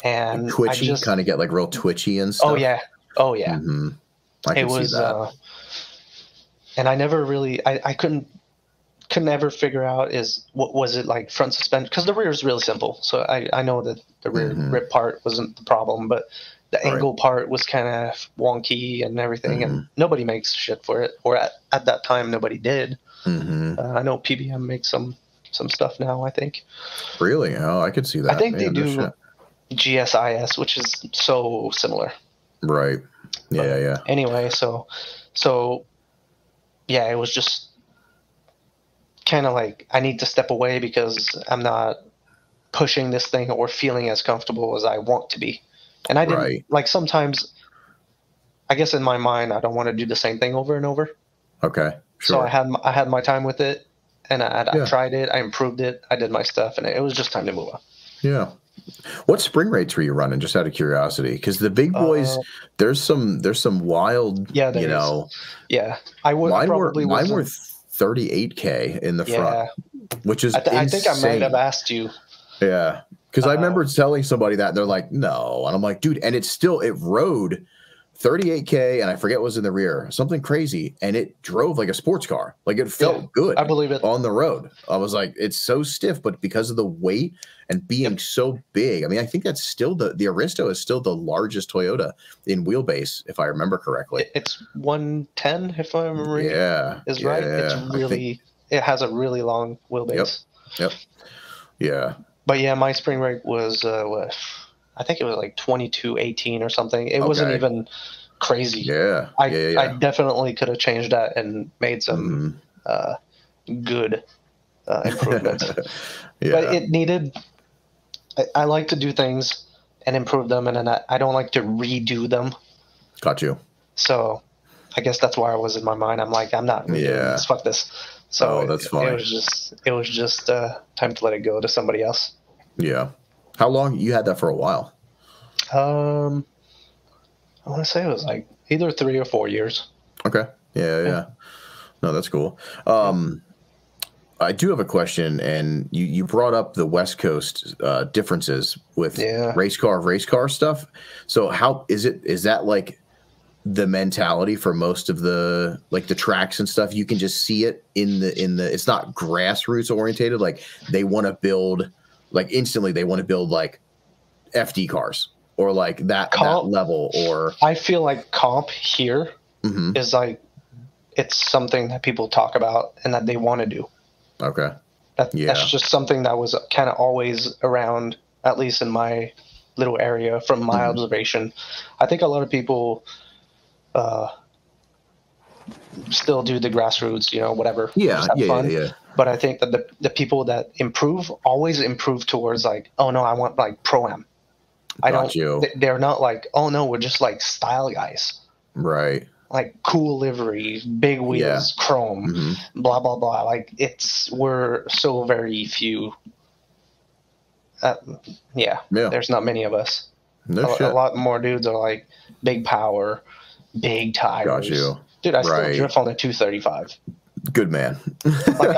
And twitchy, kind of get like real twitchy and stuff. Oh yeah. I can see that. And I never really, I couldn't ever figure out what was it like front suspension, because the rear is really simple. So I know that the rear rip part wasn't the problem, but the angle part was kind of wonky and everything, and nobody makes shit for it, or at that time nobody did. I know PBM makes some stuff now, I think. Really? Oh, I could see that. I think they do GSIS, which is so similar. Right. Yeah. Anyway, so yeah, it was just kind of like I need to step away because I'm not pushing this thing or feeling as comfortable as I want to be. And I didn't like, sometimes I guess in my mind I don't want to do the same thing over and over. Okay. Sure. So I had my time with it, and I tried it, I improved it, I did my stuff, and it was just time to move on. Yeah. What spring rates were you running, just out of curiosity? Because the big boys, there's some wild, Yeah. I would mine were 38K in the front, which is I think I might have asked you. Yeah. Because I remember telling somebody that, and they're like, no. And I'm like, dude, and it rode 38K, and I forget what was in the rear, something crazy, and it drove like a sports car. Like it felt good. I believe it. On the road. I was like, it's so stiff, but because of the weight and being so big, I mean, I think that's still the Aristo is still the largest Toyota in wheelbase, if I remember correctly. It's 110, if I remember. Is right. right. It's really it has a really long wheelbase. Yep. Yeah. But yeah, my spring rate was what? I think it was like 22.18 or something. It wasn't even crazy. Yeah. I definitely could have changed that and made some good improvements. But it needed. I like to do things and improve them, and then I don't like to redo them. Got you. So I guess that's why I was in my mind. I'm like, I'm not redoing this. Fuck this. So that's fine. It was just time to let it go to somebody else. Yeah. How long? You had that for a while. I want to say it was like either 3 or 4 years. Okay. Yeah. No, that's cool. I do have a question, and you brought up the West Coast differences with race car stuff. So how is it? Is that like the mentality for most of the tracks and stuff? You can just see it in the. It's not grassroots orientated. Like they want to build, like instantly they want to build like FD cars or like that level. Or I feel like comp here is like it's something that people talk about and that they want to do. Okay. That's just something that was kind of always around, at least in my little area from my observation. I think a lot of people still do the grassroots, whatever. Yeah. But I think that the people that always improve towards like, oh no, I want like Pro-Am. They're not like, oh no, we're just like style guys. Right. Like cool livery, big wheels, chrome, blah blah blah. Like we're so very few. There's not many of us. A lot more dudes are like big power, big tires. Got you. Dude, I still drift on the 235. Good man. Like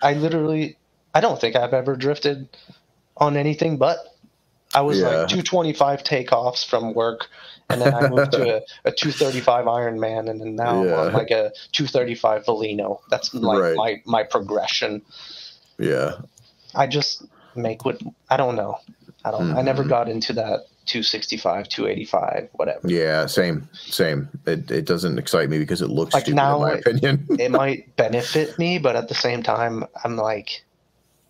I literally, I don't think I've ever drifted on anything but. I was like 225 takeoffs from work, and then I moved to a 235 Ironman, and then now I'm like a 235 Volino. That's like my progression. Yeah. I just make what I don't know. I never got into that 265, 285, whatever. Yeah, same. It doesn't excite me because it looks stupid in my opinion. It might benefit me, but at the same time, I'm like,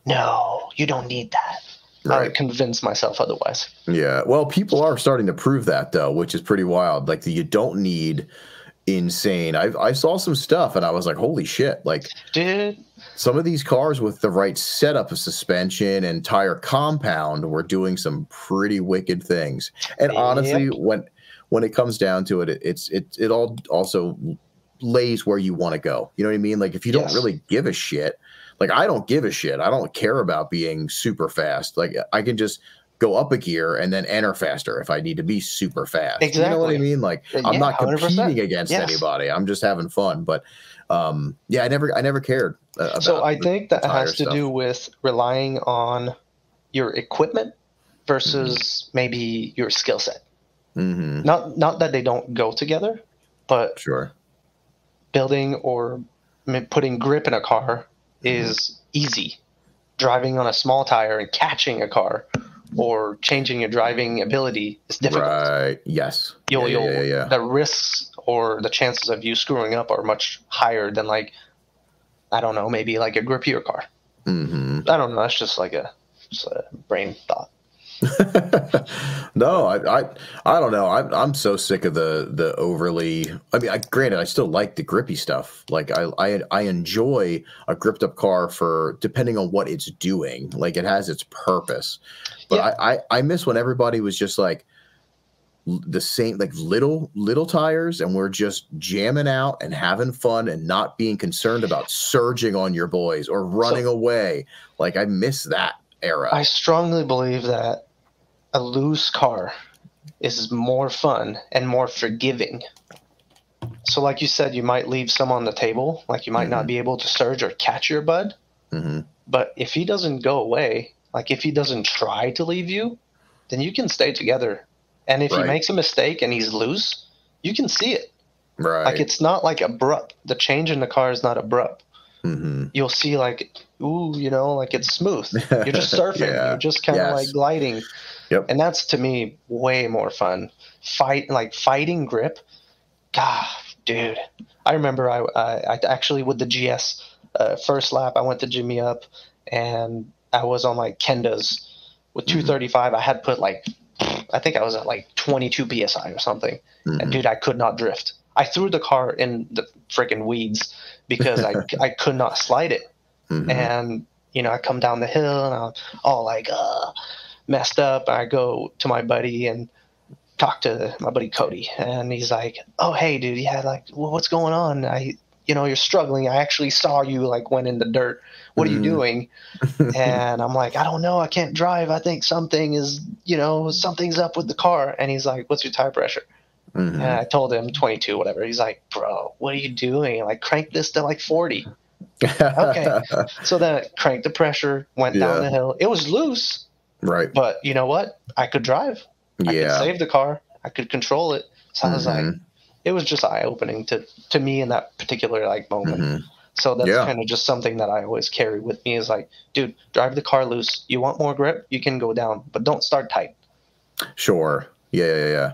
no, you don't need that. I convince myself otherwise. Yeah. Well, people are starting to prove that though, which is pretty wild. Like you don't need insane. I saw some stuff and I was like, holy shit. Like dude, some of these cars with the right setup of suspension and tire compound were doing some pretty wicked things. And honestly, when it comes down to it, it all also lays where you want to go. You know what I mean? Like if you don't really give a shit, like I don't give a shit. I don't care about being super fast. Like I can just go up a gear and then enter faster if I need to be super fast. Exactly. You know what I mean? Like I'm not competing 100%. against anybody. I'm just having fun. But I never cared about. So I think that has to do with relying on your equipment versus maybe your skill set. Not that they don't go together, but building or putting grip in a car is easy. Driving on a small tire and catching a car or changing your driving ability is difficult. Right. Yes. The risks or the chances of you screwing up are much higher than like, I don't know, maybe like a grippier car. I don't know. That's just like a brain thought. No, I don't know. I'm so sick of the overly. I mean, granted, I still like the grippy stuff. Like I enjoy a gripped up car for depending on what it's doing. Like it has its purpose. But I miss when everybody was just like the same, like little tires, and we're just jamming out and having fun and not being concerned about surging on your boys or running away. Like I miss that era. I strongly believe that a loose car is more fun and more forgiving. So like you said, you might leave some on the table, like you might not be able to surge or catch your bud. But if he doesn't go away, like if he doesn't try to leave you, then you can stay together. And if he makes a mistake and he's loose, you can see it. Right. Like, it's not like abrupt. The change in the car is not abrupt. Mm-hmm. You'll see like, ooh, like it's smooth. You're just surfing. Yeah. You're just kind of like gliding. Yep. And that's, to me, way more fun. Fighting grip. God, dude. I remember I actually, with the GS, first lap, I went to Jimmy up, and I was on like Kenda's with 235. I had put I think I was at like 22 PSI or something. And dude, I could not drift. I threw the car in the freaking weeds because I could not slide it. And, I come down the hill and I'm all like, messed up. I go to my buddy and talk to my buddy Cody, and he's like, "Oh, hey, dude, yeah, like, well, what's going on? You're struggling. I actually saw you like went in the dirt. What are you doing?" And I'm like, "I don't know. I can't drive. I think something's up with the car." And he's like, "What's your tire pressure?" And I told him 22, whatever. He's like, "Bro, what are you doing? Like, crank this to like 40." Okay. So then I cranked the pressure, went down the hill. It was loose. Right. But you know what? I could drive. I could save the car. I could control it. So I was like, it was just eye-opening to me in that particular like moment. So that's kind of just something that I always carry with me is like, dude, drive the car loose. You want more grip? You can go down, but don't start tight. Sure. Yeah.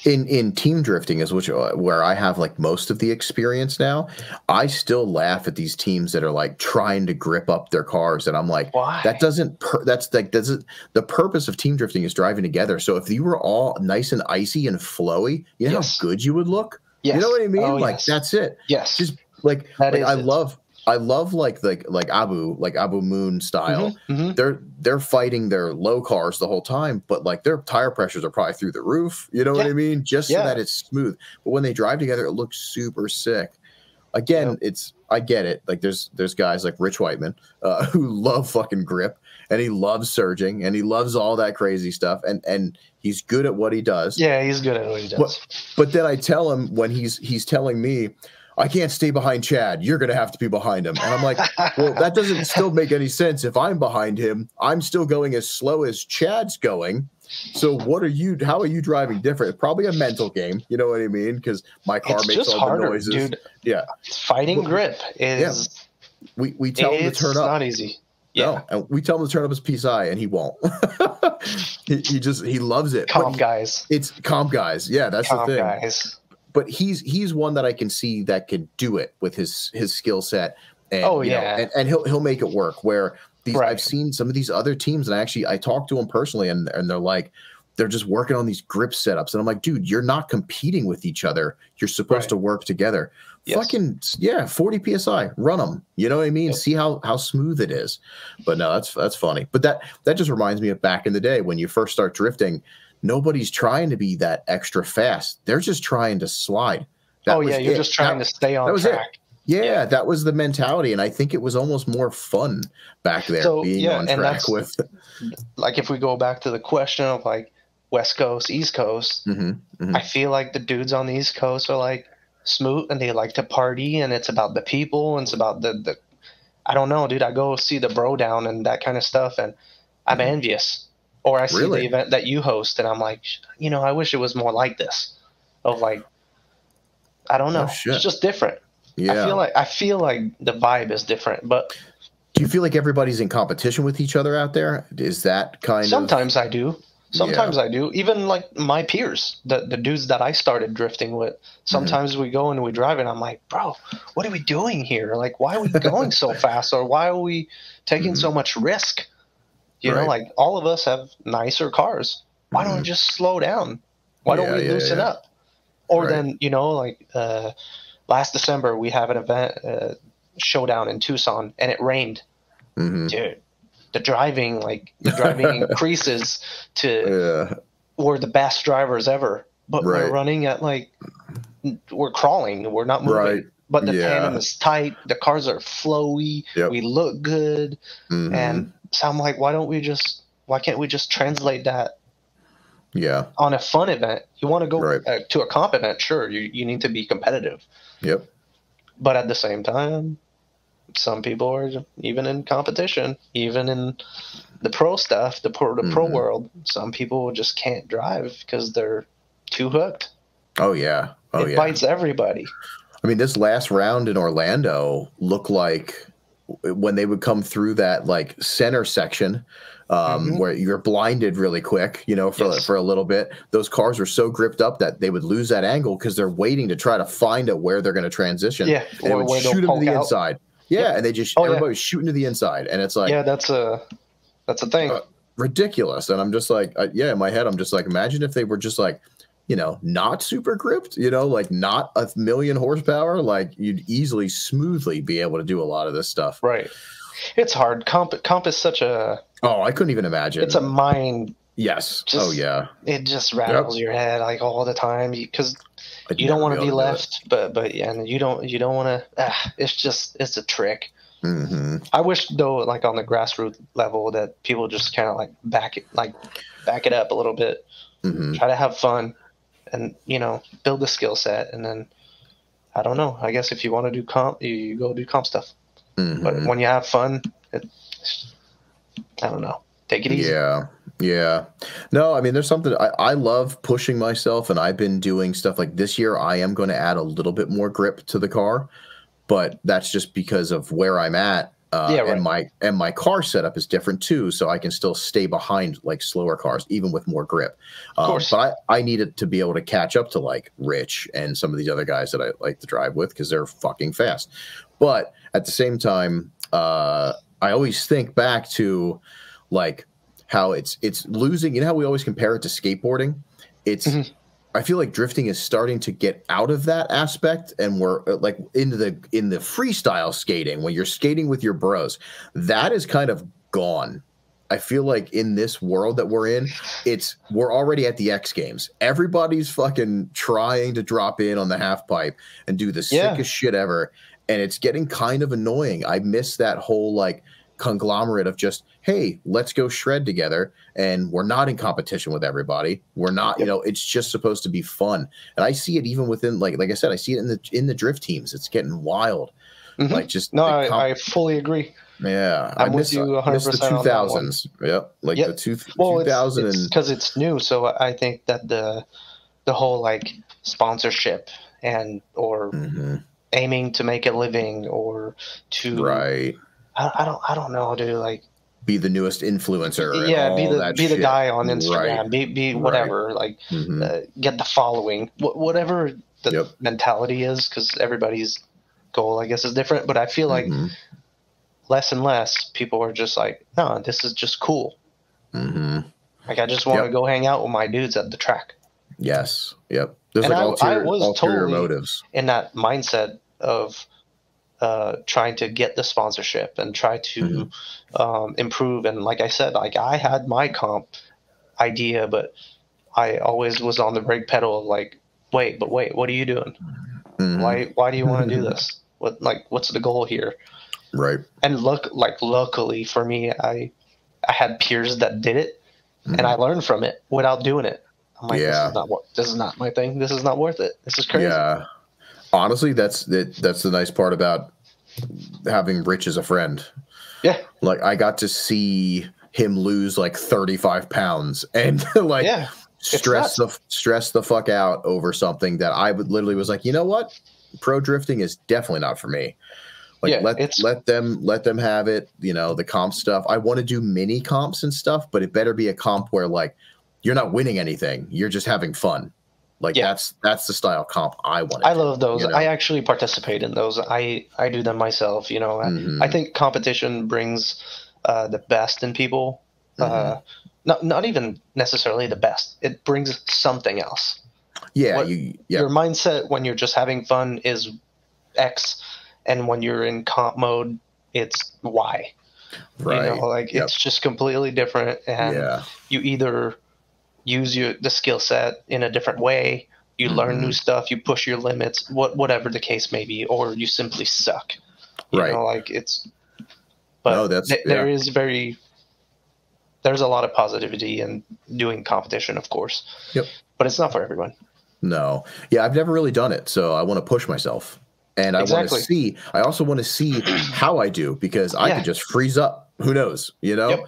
In team drifting is where I have like most of the experience now. I still laugh at these teams that are like trying to grip up their cars, and I'm like, why? The purpose of team drifting is driving together. So if you were all nice and icy and flowy, you know how good you would look. Yes. You know what I mean? Oh, like that's it. Yes. Just like I love like Abu Moon style. They're fighting their low cars the whole time, but like their tire pressures are probably through the roof. You know what I mean? Just so that it's smooth. But when they drive together, it looks super sick. Again, I get it. Like there's guys like Rich Whiteman who love fucking grip, and he loves surging, and he loves all that crazy stuff, and he's good at what he does. Yeah, he's good at what he does. But then I tell him when he's telling me, I can't stay behind Chad. You're going to have to be behind him. And I'm like, well, that doesn't still make any sense. If I'm behind him, I'm still going as slow as Chad's going. So how are you driving different? It's probably a mental game. You know what I mean? Because my car makes all the noises. Dude. Yeah. Fighting grip is. Yeah. We tell him to turn up. It's not easy. Yeah. No, and we tell him to turn up his PSI, and he won't. he loves it. Comp guys. It's comp guys. Yeah, that's the thing. Guys. But he's one that I can see that could do it with his skill set, and and he'll make it work. Where I've seen some of these other teams, and I talked to them personally, and they're like, they're just working on these grip setups, and I'm like, dude, you're not competing with each other. You're supposed to work together. Yes. Fucking 40 psi, run them. You know what I mean? Yep. See how smooth it is. But no, that's funny. But that just reminds me of back in the day when you first start drifting. Nobody's trying to be that extra fast. They're just trying to slide. You're just trying to stay on track. Yeah, that was the mentality, and I think it was almost more fun back there being on track with. Like if we go back to the question of like West Coast, East Coast, I feel like the dudes on the East Coast are like smooth and they like to party, and it's about the people and it's about the I don't know, dude. I go see the bro down and that kind of stuff, and I'm envious. Or I see the event that you host, and I'm like, I wish it was more like this. Of like, I don't know, it's just different. Yeah, I feel like the vibe is different. But do you feel like everybody's in competition with each other out there? Is that kind of? Sometimes I do. Sometimes I do. Even like my peers, the dudes that I started drifting with. Sometimes we go and we drive, and I'm like, bro, what are we doing here? Like, why are we going so fast, or why are we taking so much risk? You know, like all of us have nicer cars. Why don't we just slow down? Why don't we loosen up? Or then, like last December, we have an event, showdown in Tucson, and it rained. Dude, the driving increases to we're the best drivers ever. But we're running at we're crawling. We're not moving. Right. But the tandem is tight. The cars are flowy. Yep. We look good. And so I'm like, why can't we just translate that on a fun event? You want to go to a comp event, sure, you need to be competitive. Yep. But at the same time, some people are even in competition, even in the pro stuff, the pro world, some people just can't drive because they're too hooked. Oh yeah. Oh it yeah. bites everybody. I mean, this last round in Orlando looked like when they would come through that like center section, where you're blinded really quick, you know, for a little bit. Those cars were so gripped up that they would lose that angle because they're waiting to try to find out where they're going to transition. Yeah, And it or would where shoot they'll them to the poke out. inside. Yeah, and they just everybody was shooting to the inside, and it's like that's a thing. Ridiculous. And I'm just like, in my head, I'm just like, imagine if they were just like, you know, not super gripped, you know, like not 1,000,000 horsepower, like you'd easily, smoothly be able to do a lot of this stuff. Right. It's hard. Comp is such a... Oh, I couldn't even imagine. It's a mind... Yes. Oh, yeah. It just rattles your head like all the time because you don't want to be left, but and you don't want to... it's a trick. Mm-hmm. I wish, though, like on the grassroots level, that people just kind of like back it up a little bit, try to have fun, and you know, build the skill set, and then I don't know. I guess if you want to do comp, you go do comp stuff. But when you have fun, I don't know. Take it easy. Yeah. No, I mean, there's something I love pushing myself, and I've been doing stuff like this year. I am going to add a little bit more grip to the car. But that's just because of where I'm at, and my car setup is different too, so I can still stay behind like slower cars, even with more grip. Of course. But I needed to be able to catch up to like Rich and some of these other guys that I like to drive with because they're fucking fast. But at the same time, I always think back to like how it's losing. You know how we always compare it to skateboarding? It's I feel like drifting is starting to get out of that aspect, and we're like in the freestyle skating when you're skating with your bros. That is kind of gone. I feel like in this world that we're in, we're already at the X Games. Everybody's fucking trying to drop in on the half pipe and do the sickest shit ever, and it's getting kind of annoying. I miss that whole like conglomerate of just, hey, let's go shred together, and we're not in competition with everybody. We're not, you know, it's just supposed to be fun. And I see it even within like I said, I see it in the drift teams. It's getting wild. Like just I fully agree. Yeah, I'm with you 100% I miss the 2000s. Yep, like the 2000 it's because it's new. So I think that the whole like sponsorship and or aiming to make a living or to I don't know, dude. Like, be the newest influencer. Yeah, and be the guy on Instagram. Be whatever. Like, get the following. Whatever the mentality is, because everybody's goal, I guess, is different. But I feel like less and less people are just like, no, this is just cool. Like, I just want to go hang out with my dudes at the track. Yes. Yep. There's and like I was ulterior totally motives in that mindset of trying to get the sponsorship and try to improve. And like I said, like I had my comp idea, but I always was on the brake pedal. Like, wait, what are you doing? Why do you want to do this? What's the goal here? Right. And luckily for me, I had peers that did it, and I learned from it without doing it. I'm like, this is not my thing. This is not worth it. This is crazy. Yeah. Honestly, that's the nice part about having Rich as a friend. Yeah. Like, I got to see him lose like 35 pounds and like stress the fuck out over something that I would literally was like, you know what? Pro drifting is definitely not for me. Like, let them have it, you know, the comp stuff. I want to do mini comps and stuff, but it better be a comp where like you're not winning anything. You're just having fun. Like that's the style comp I want. I love those. You know? I actually participate in those. I do them myself. You know, I think competition brings the best in people. Not even necessarily the best. It brings something else. Yeah, your mindset when you're just having fun is X, and when you're in comp mode, it's Y. Right. You know, like it's just completely different, and you either use the skill set in a different way, you learn new stuff, you push your limits, whatever the case may be, or you simply suck. You know, like it's. But there's a lot of positivity in doing competition, of course. Yep. But it's not for everyone. No. Yeah, I've never really done it, so I want to push myself. And I also want to see how I do, because I could just freeze up. Who knows? You know? Yep.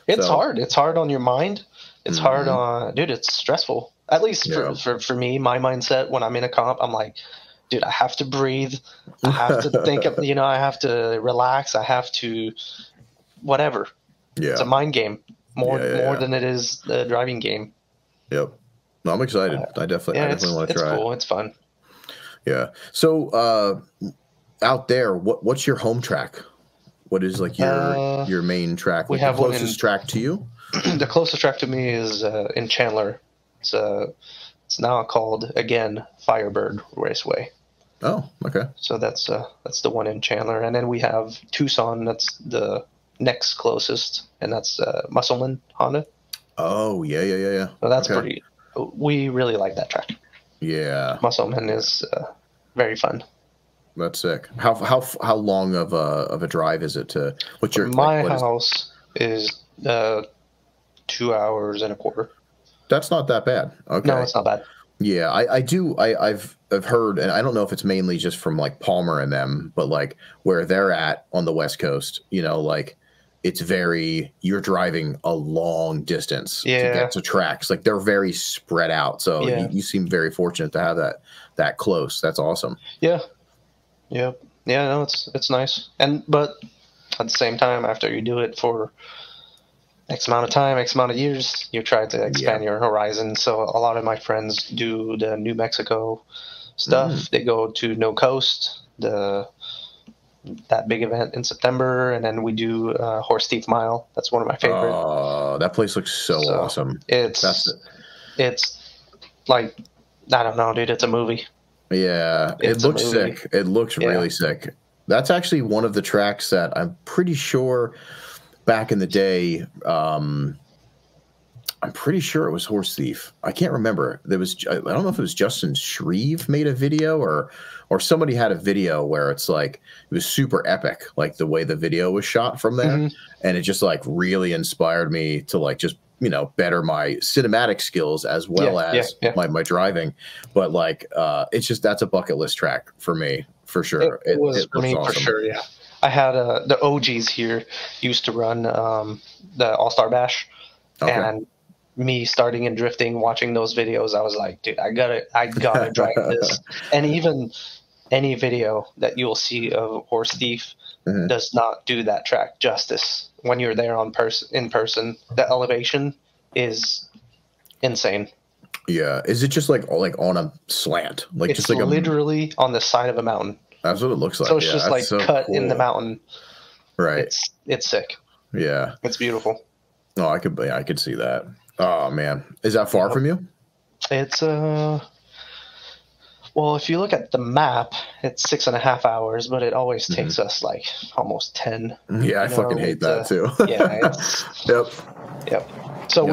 It's hard. It's hard on your mind. It's hard on, dude, it's stressful. At least for me, my mindset when I'm in a comp, I'm like, dude, I have to breathe. I have to think of, I have to relax. I have to whatever. Yeah. It's a mind game more than it is the driving game. Yep. No, I'm excited. I definitely want to try it. It's cool. It's fun. Yeah. So out there, what's your home track? What is like your main track? We have the closest track to you? The closest track to me is in Chandler. It's now called, again, Firebird Raceway. Oh, okay. So that's the one in Chandler. And then we have Tucson. That's the next closest, and that's Musselman Honda. Oh, yeah. So that's pretty. We really like that track. Yeah. Musselman is very fun. That's sick. How long of a drive is it to? What's your house is 2 hours and a quarter. That's not that bad. Okay. No, it's not bad. Yeah, I've heard, and I don't know if it's mainly just from like Palmer and them, but like where they're at on the West Coast, like it's you're driving a long distance to get to tracks. Like they're very spread out. So you seem very fortunate to have that close. That's awesome. Yeah. Yeah. Yeah, no, it's nice. But at the same time, after you do it for X amount of time, X amount of years, you try to expand your horizon. So a lot of my friends do the New Mexico stuff. They go to No Coast, that big event in September, and then we do Horse Thief Mile. That's one of my favorite. Oh, that place looks so awesome. It's like, I don't know, dude. It's a movie. Yeah, it looks sick. It looks really sick. That's actually one of the tracks that I'm pretty sure back in the day, I'm pretty sure it was Horse Thief. I can't remember. I don't know if it was Justin Shreve made a video or somebody had a video where it's like it was super epic, like the way the video was shot from there, and it just like really inspired me to like just better my cinematic skills as well as my driving. But like it's just that's a bucket list track for me for sure. It was for me awesome. For sure. Yeah. I had the OGs here used to run the All-Star Bash, and me starting in drifting, watching those videos, I was like, dude, I gotta drive this. And even any video that you'll see of Horse Thief does not do that track justice. When you're there in person, the elevation is insane. Yeah, is it just like on a slant? Like it's just like literally on the side of a mountain. That's what it looks like. So it's just like cut in the mountain. Right. It's sick. Yeah. It's beautiful. Oh, I could see that. Oh man. Is that far from you? It's well, if you look at the map, it's 6.5 hours, but it always takes us like almost 10. Yeah, I fucking hate that too. Yep. So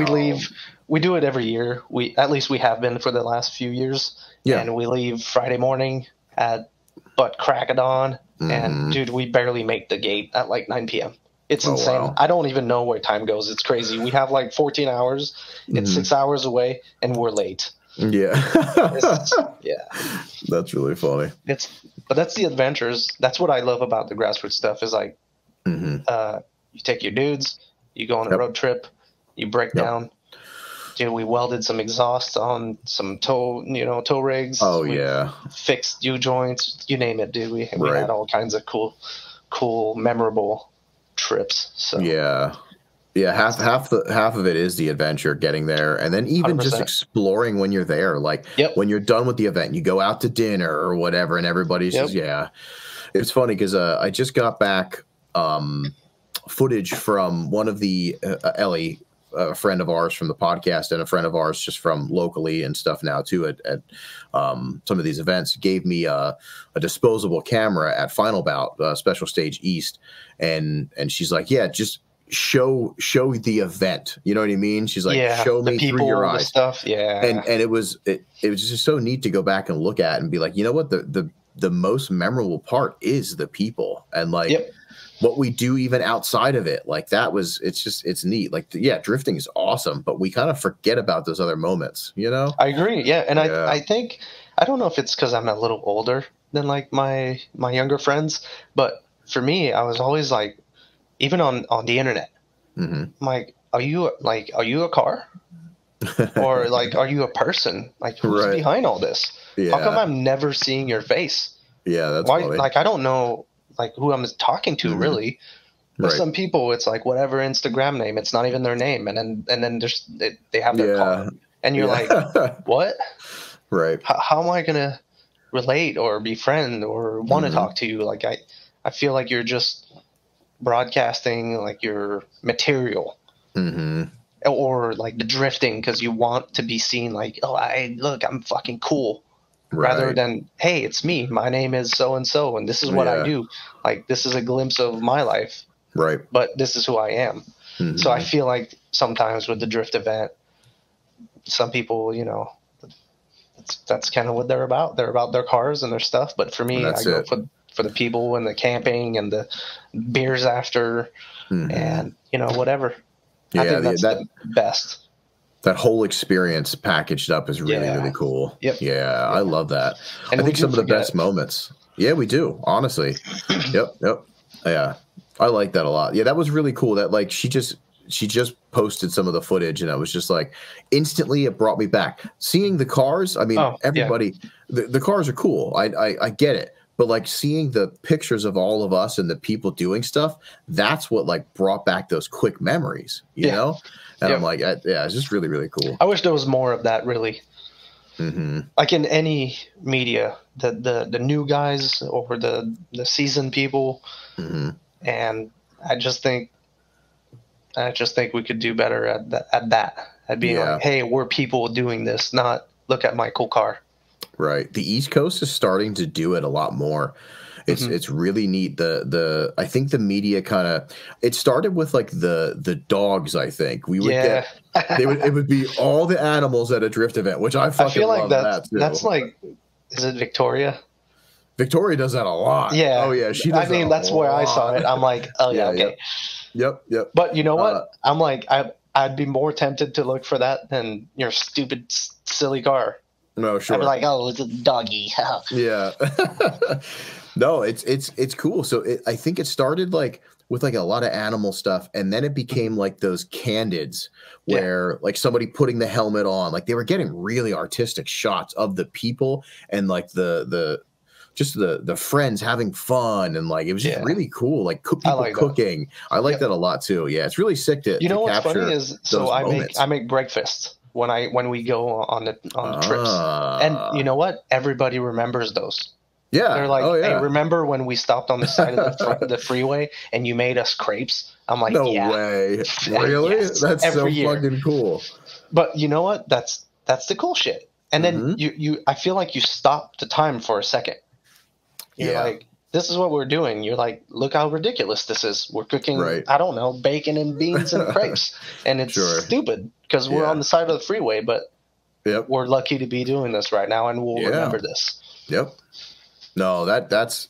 we do it every year. At least we have been for the last few years. Yeah. And we leave Friday morning at butt crack of dawn, and dude, we barely make the gate at like 9 p.m. It's insane. Wow. I don't even know where time goes. It's crazy. We have like 14 hours. It's 6 hours away, and we're late. Yeah. Yeah. That's really funny. But that's the adventures. That's what I love about the grassroots stuff is like, you take your dudes, you go on a road trip, you break down. Dude, we welded some exhaust on some tow rigs. Oh, we fixed U-joints, you name it, dude. We had all kinds of cool, memorable trips. So yeah, half of it is the adventure, getting there, and then even 100%. Just exploring when you're there. Like when you're done with the event, you go out to dinner or whatever, and everybody's just It's funny because I just got back footage from one of the Ellie. A friend of ours from the podcast and a friend of ours just from locally and stuff now too at some of these events gave me a disposable camera at Final Bout Special Stage East, and she's like, just show the event, you know what I mean? She's like, show me people, through your eyes, stuff, and it was just so neat to go back and look at and be like, you know what, the most memorable part is the people and like. What we do even outside of it, like it's neat. Like, drifting is awesome, but we kind of forget about those other moments, I agree. Yeah. And I think, I don't know if it's because I'm a little older than like my younger friends, but for me, I was always like, even on the internet, I'm like, are you a car? Or like, are you a person? Like, who's Right. behind all this? How come I'm never seeing your face? Yeah, that's Why? funny. Like, I don't know like who I'm talking to really. But Right. some people, it's like whatever Instagram name, it's not even their name, and then there's they have their car, and you're like, what? Right. How am I gonna relate or befriend or want to talk to you? Like I feel like you're just broadcasting like your material, or like the drifting because you want to be seen. Like, oh, I'm fucking cool. Rather than, hey, it's me. My name is so and so, and this is what I do. Like, this is a glimpse of my life. Right. But this is who I am. So I feel like sometimes with the drift event, some people, that's kind of what they're about. They're about their cars and their stuff. But for me, I go for the people and the camping and the beers after and, whatever. I think that's the best. That whole experience packaged up is really, really cool. Yep. Yeah, I love that. And I think some of the best moments. Yeah, we do, honestly. Yep. Yeah. I like that a lot. Yeah, that was really cool. That like she just posted some of the footage, and I was just like, instantly it brought me back. Seeing the cars, I mean, everybody, the cars are cool. I get it, but like seeing the pictures of all of us and the people doing stuff, that's what like brought back those quick memories, you know. And I'm like, it's just really, really cool. I wish there was more of that, really. Like in any media, the new guys or the seasoned people. And I just think we could do better at that. At being like, hey, we're people doing this, not look at my cool car. Right. The East Coast is starting to do it a lot more. It's really neat. I think the media kind of, it started with like the dogs. I think we would get it would be all the animals at a drift event, which I feel like that too. That's like, is it Victoria? Victoria does that a lot. Yeah. Oh yeah, she does. I mean, that's where I saw it. I'm like, oh yeah, okay. Yep. But you know what? I'm like, I'd be more tempted to look for that than your stupid, silly car. No, sure. I'd be like, oh, it's a doggy. Yeah. No, it's cool. So I think it started like with like a lot of animal stuff, and then it became like those candids where like somebody putting the helmet on, like they were getting really artistic shots of the people and like the friends having fun, and like it was just really cool. Like people cooking. I like that a lot too. Yeah, it's really sick to what's capture funny is I make breakfast when we go on the trips, and you know what? Everybody remembers those. Yeah, they're like, hey, remember when we stopped on the side of the freeway and you made us crepes? I'm like, no way, really? Yes, that's so fucking cool. But you know what? That's the cool shit. And then I feel like you stop the time for a second. You're like, this is what we're doing. You're like, look how ridiculous this is. We're cooking, I don't know, bacon and beans and crepes. And it's stupid because we're on the side of the freeway, but we're lucky to be doing this right now, and we'll remember this. Yep. No, that's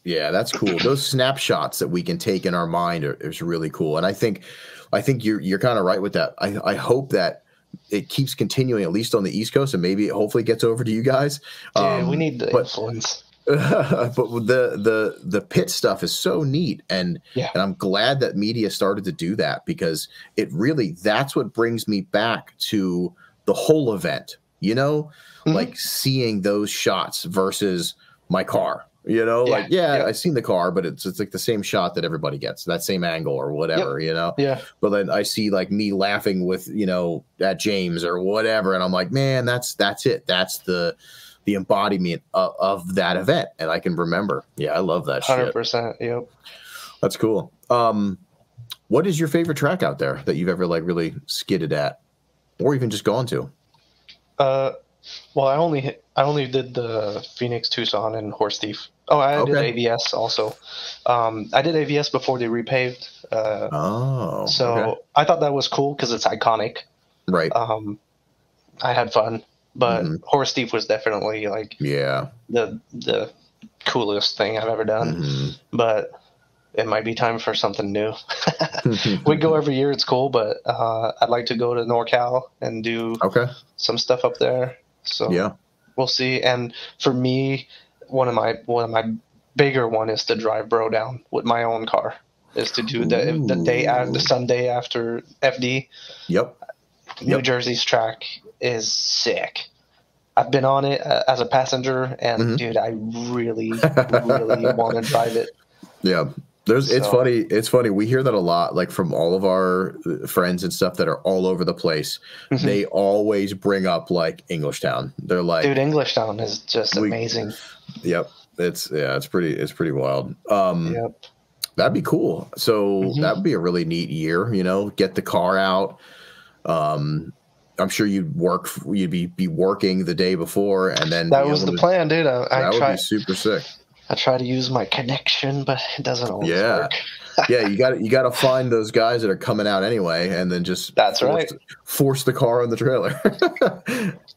cool. Those snapshots that we can take in our mind is really cool. And I think you're kind of right with that. I hope that it keeps continuing, at least on the East Coast, and maybe it hopefully gets over to you guys. We need the influence. But the pit stuff is so neat, and I'm glad that media started to do that, because that's what brings me back to the whole event, like seeing those shots versus my car, I've seen the car, but it's like the same shot that everybody gets, that same angle or whatever, but then I see like me laughing with at James or whatever, and I'm like, man, that's it, that's the embodiment of that event, and I can remember. I love that 100%. Yep. That's cool. What is your favorite track out there that you've ever like really skidded at, or even just gone to? Well, I only did the Phoenix, Tucson, and Horse Thief. Oh, I did AVS also. I did AVS before they repaved. I thought that was cool because it's iconic. Right. I had fun. But Horse Thief was definitely like the coolest thing I've ever done. But it might be time for something new. We go every year; it's cool. But I'd like to go to NorCal and do some stuff up there. So we'll see. And for me, one of my bigger one is to drive Bro down with my own car. Is to do the Sunday after FD. Yep. New Jersey's track is sick. I've been on it as a passenger, and dude, I really, really want to drive it. Yeah. It's funny. It's funny. We hear that a lot, like from all of our friends and stuff that are all over the place. They always bring up like Englishtown. They're like, dude, Englishtown is just amazing. Yep. It's pretty wild. That'd be cool. So that would be a really neat year, you know, get the car out. I'm sure you'd be working the day before, and then that was the plan, dude. That would be super sick. I try to use my connection, but it doesn't always work. Yeah, you got to find those guys that are coming out anyway, and then just force the car on the trailer.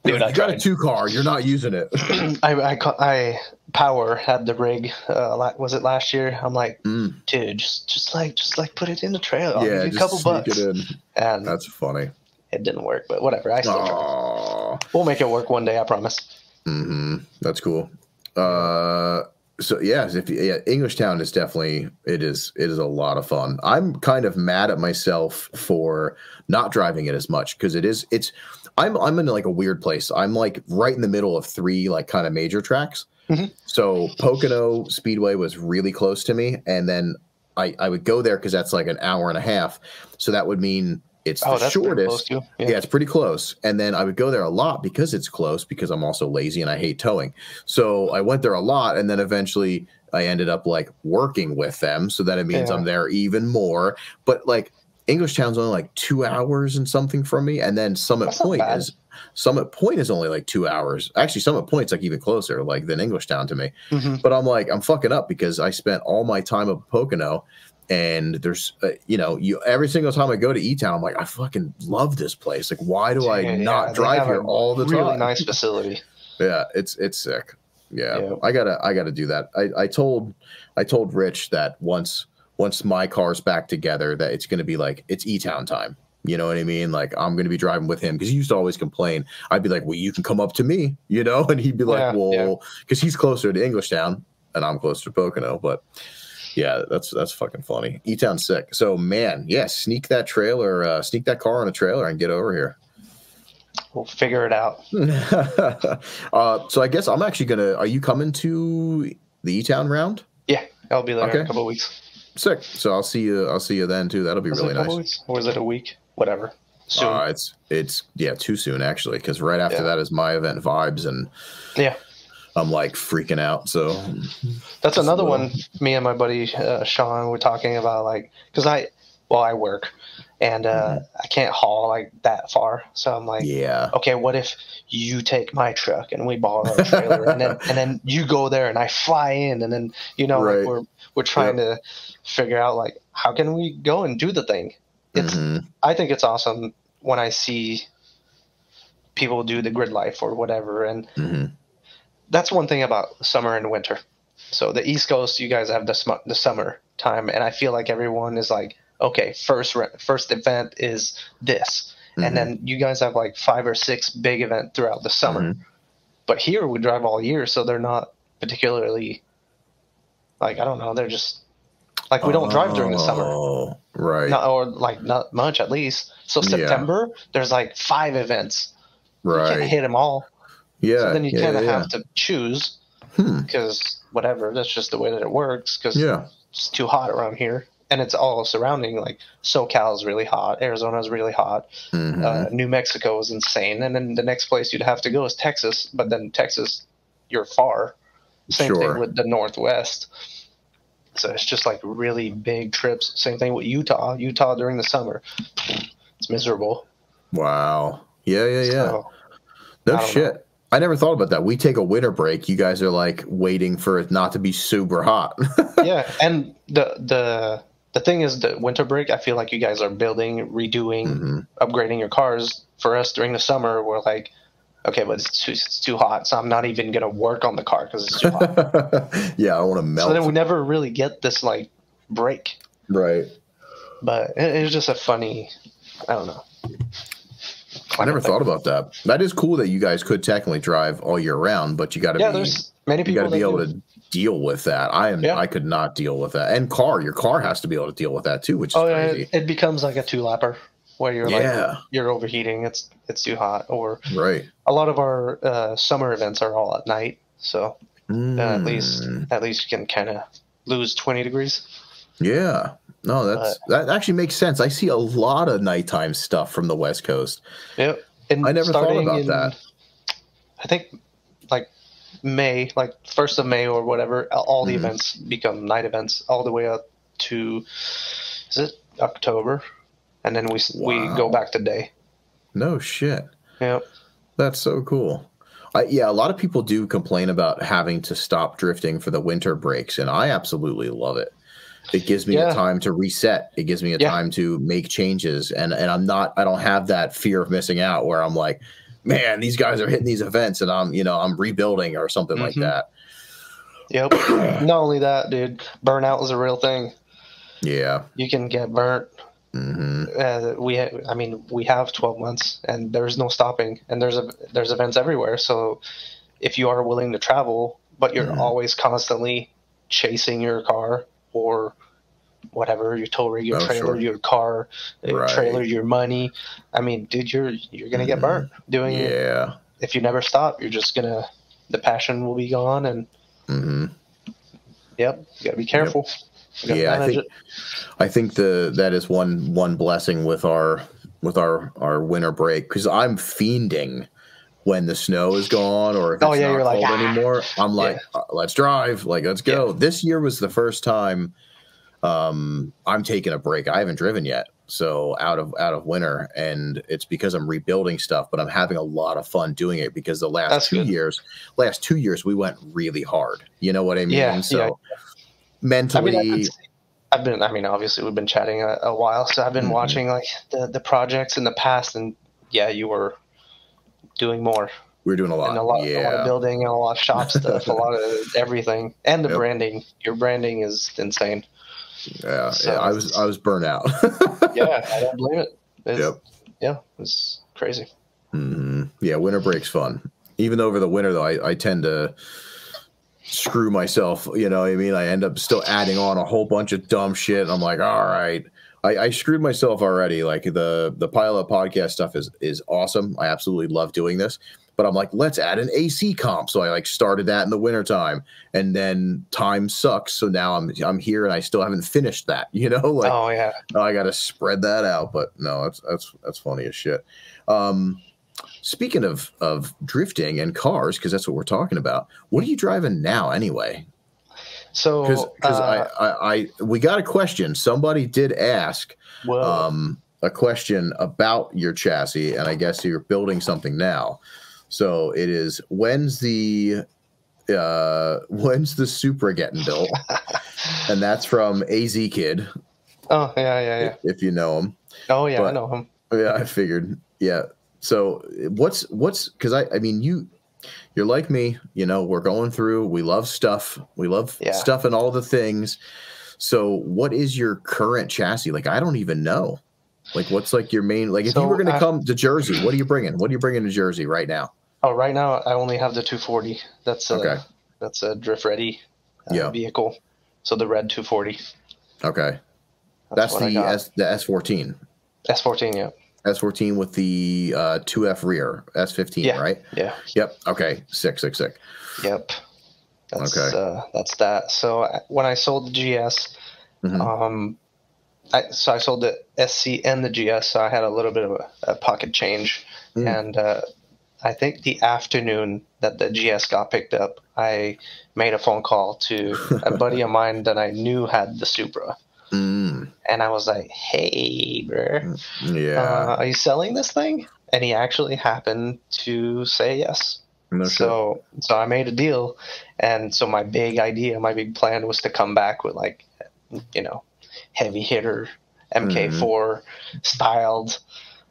Dude, you got a 2-car, you're not using it. I Power had the rig. Was it last year? I'm like, dude, just put it in the trailer. I'll give you a couple bucks. It in. And that's funny. It didn't work, but whatever. I still tried. We'll make it work one day, I promise. That's cool. So Englishtown is definitely it is a lot of fun. I'm kind of mad at myself for not driving it as much because I'm in like a weird place. I'm like right in the middle of 3 like kind of major tracks. So Pocono Speedway was really close to me, and then I would go there because that's like an hour and a half. So that would mean it's the shortest. Yeah, it's pretty close. And then I would go there a lot because it's close, because I'm also lazy and I hate towing. So I went there a lot, and then eventually I ended up like working with them. So that it means I'm there even more. But like Englishtown's only like 2 hours and something from me. And then Summit Point is only like 2 hours. Actually, Summit Point's like even closer like than Englishtown to me. But I'm like, I'm fucking up because I spent all my time at Pocono. And there's, every single time I go to E-Town, I'm like, I fucking love this place. Like, why do I not drive here all the time? Really nice facility. Yeah, it's sick. Yeah, I gotta do that. I told Rich that once my car's back together, that it's gonna be like it's E-Town time. You know what I mean? Like I'm gonna be driving with him because he used to always complain. I'd be like, well, you can come up to me, and he'd be like, because he's closer to Englishtown and I'm closer to Pocono, but. Yeah, that's fucking funny. E-Town's sick. So, man, sneak that car on a trailer and get over here. We'll figure it out. So I guess I'm actually are you coming to the E-Town round? Yeah, I'll be there in a couple of weeks. Sick. So I'll see you then too. That'll be really nice. Weeks? Or is it a week? Whatever. Soon. It's too soon actually, because right after that is my event Vibes, and I'm like freaking out. So that's another one. Me and my buddy Sean were talking about, like, because I work and I can't haul like that far. So I'm like, okay, what if you take my truck and we borrow a trailer and then you go there and I fly in, and then like we're trying to figure out like how can we go and do the thing. I think it's awesome when I see people do the grid life or whatever, and that's one thing about summer and winter. So the East Coast, you guys have the summer time, and I feel like everyone is like, okay, first event is this, and then you guys have like 5 or 6 big events throughout the summer. But here we drive all year, so they're not particularly like, I don't know, they're just like, we don't drive during the summer, right? Not much at least. So September, there's like 5 events, right? You can't hit them all. Yeah. So then you kind of have to choose because whatever, that's just the way that it works, because it's too hot around here. And it's all surrounding, like SoCal is really hot, Arizona is really hot, New Mexico is insane. And then the next place you'd have to go is Texas, but then Texas, you're far. Same thing with the Northwest. So it's just like really big trips. Same thing with Utah. Utah during the summer, it's miserable. Wow. Yeah. So, no shit. Know. I never thought about that. We take a winter break. You guys are like waiting for it not to be super hot. Yeah, and the thing is, the winter break, I feel like you guys are building, redoing, upgrading your cars. For us during the summer, we're like, okay, but it's too hot, so I'm not even gonna work on the car because it's too hot. Yeah, I want to melt. So then we never really get this like break. Right. But it's just a funny, I don't know. I never thought about that. That is cool that you guys could technically drive all year round, but you got to there's many people. You got to be able to deal with that. I could not deal with that. And your car has to be able to deal with that too, which is crazy. It becomes like a 2-lapper. where you're like you're overheating. It's too hot. Or right. A lot of our summer events are all at night, so at least you can kind of lose 20 degrees. Yeah. No, that actually makes sense. I see a lot of nighttime stuff from the West Coast. Yep. I never thought about that. I think like May, like 1st of May or whatever, all the events become night events all the way up to, is it October? And then we go back to day. No shit. Yep. That's so cool. A lot of people do complain about having to stop drifting for the winter breaks, and I absolutely love it. It gives me a time to reset. It gives me a time to make changes, and I don't have that fear of missing out where I'm like, man, these guys are hitting these events and I'm rebuilding or something like that. Yep. Not only that, dude, burnout is a real thing. Yeah. You can get burnt. We have 12 months and there's no stopping, and there's events everywhere. So if you are willing to travel, but you're always constantly chasing your car or whatever, your tow rig, your trailer, your car, trailer, your money. I mean, dude, you're gonna get burnt doing it. If you never stop, you're just the passion will be gone, and you gotta be careful. I think that is one blessing with our winter break, because I'm fiending when the snow is gone or if it's not cold anymore. I'm like, let's drive, like let's go. This year was the first time I'm taking a break. I haven't driven yet, so out of winter, and it's because I'm rebuilding stuff, but I'm having a lot of fun doing it because the last 2 years we went really hard. You know what I mean? Mentally, obviously we've been chatting a while, so I've been watching like the projects in the past, and you were doing more. We're doing a lot. And a lot of building and a lot of shop stuff, a lot of everything, and the branding. Your branding is insane. Yeah, I was burnt out. I don't blame it. It's crazy. Yeah, winter break's fun. Even over the winter, though, I tend to screw myself. You know what I mean? I end up still adding on a whole bunch of dumb shit. And I'm like, all right, I screwed myself already. Like the pilot podcast stuff is awesome. I absolutely love doing this. But I'm like, let's add an AC comp. So I started that in the wintertime, and then time sucks. So now I'm here and I still haven't finished that, I got to spread that out. But no, that's funny as shit. Speaking of drifting and cars, because that's what we're talking about. What are you driving now anyway? So because we got a question. Somebody did ask a question about your chassis, and I guess you're building something now. So it is, when's the Supra getting built? And that's from AZ Kid. Oh yeah. If you know him. Oh yeah, I know him. Yeah, I figured. Yeah. So what's because I mean you're like me. We're going through. We love stuff. We love stuff and all the things. So what is your current chassis? Like, I don't even know. Like, what's like your main, like if you were going to come to Jersey, what are you bringing? What are you bringing to Jersey right now? Oh, right now I only have the 240. That's a drift ready vehicle. So the red 240. Okay. That's the S14. S14, yeah. S14 with the 2F rear, S15, right? Yeah. Yep. Okay. Sick. Yep. That's that. So when I sold the GS, I sold the SC and the GS, so I had a little bit of a pocket change. And I think the afternoon that the GS got picked up, I made a phone call to a buddy of mine that I knew had the Supra. And I was like, hey, bro, are you selling this thing? And he actually happened to say yes. So I made a deal. And so my big plan was to come back with heavy hitter MK4 styled,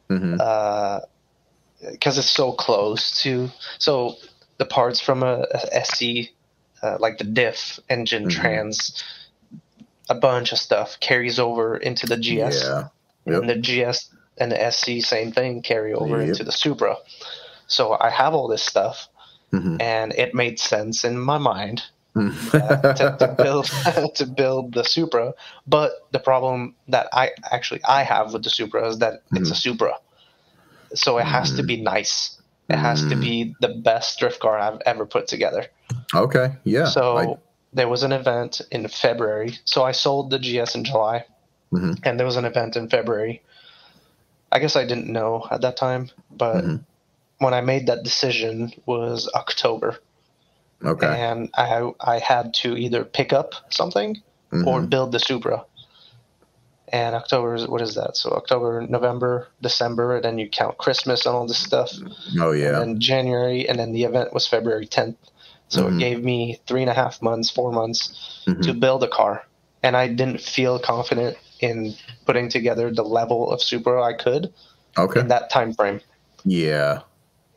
because it's so close to, so the parts from a SC, like the diff, engine, trans, a bunch of stuff carries over into the GS, and the GS and the SC, same thing, carry over into the Supra. So I have all this stuff, and it made sense in my mind to build to build the Supra. But the problem that I have with the Supra is that it's a Supra, so it has to be nice. It has to be the best drift car I've ever put together. Okay, yeah. So there was an event in February. So I sold the GS in July, and there was an event in February. I guess I didn't know at that time, but when I made that decision was October. Okay. And I had to either pick up something or build the Supra. And October is, what is that? So October, November, December, and then you count Christmas and all this stuff. Oh, yeah. And then January, and then the event was February 10th. So it gave me 3.5 months, 4 months to build a car. And I didn't feel confident in putting together the level of Supra I could in that time frame. Yeah.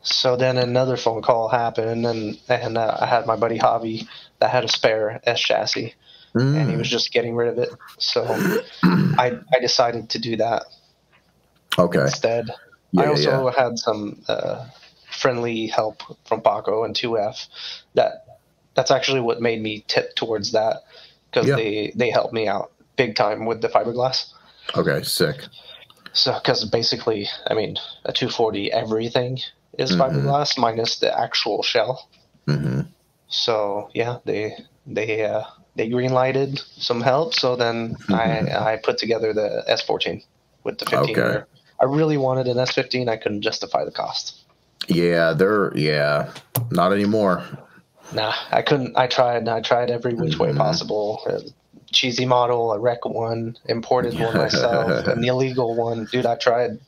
So then another phone call happened, and I had my buddy Javi that had a spare S chassis, and he was just getting rid of it. So I decided to do that instead. I also had some friendly help from Paco and 2F. That's actually what made me tip towards that, because they helped me out big time with the fiberglass. Okay, sick. So because basically, I mean, a 240 everything is fiberglass minus the actual shell. So yeah, they green lighted some help. So then I put together the S14 with the 15. Okay. I really wanted an S15. I couldn't justify the cost. Yeah, not anymore. Nah, I couldn't. I tried every which way possible. Cheesy model, a wreck one, imported one myself, an illegal one. Dude, I tried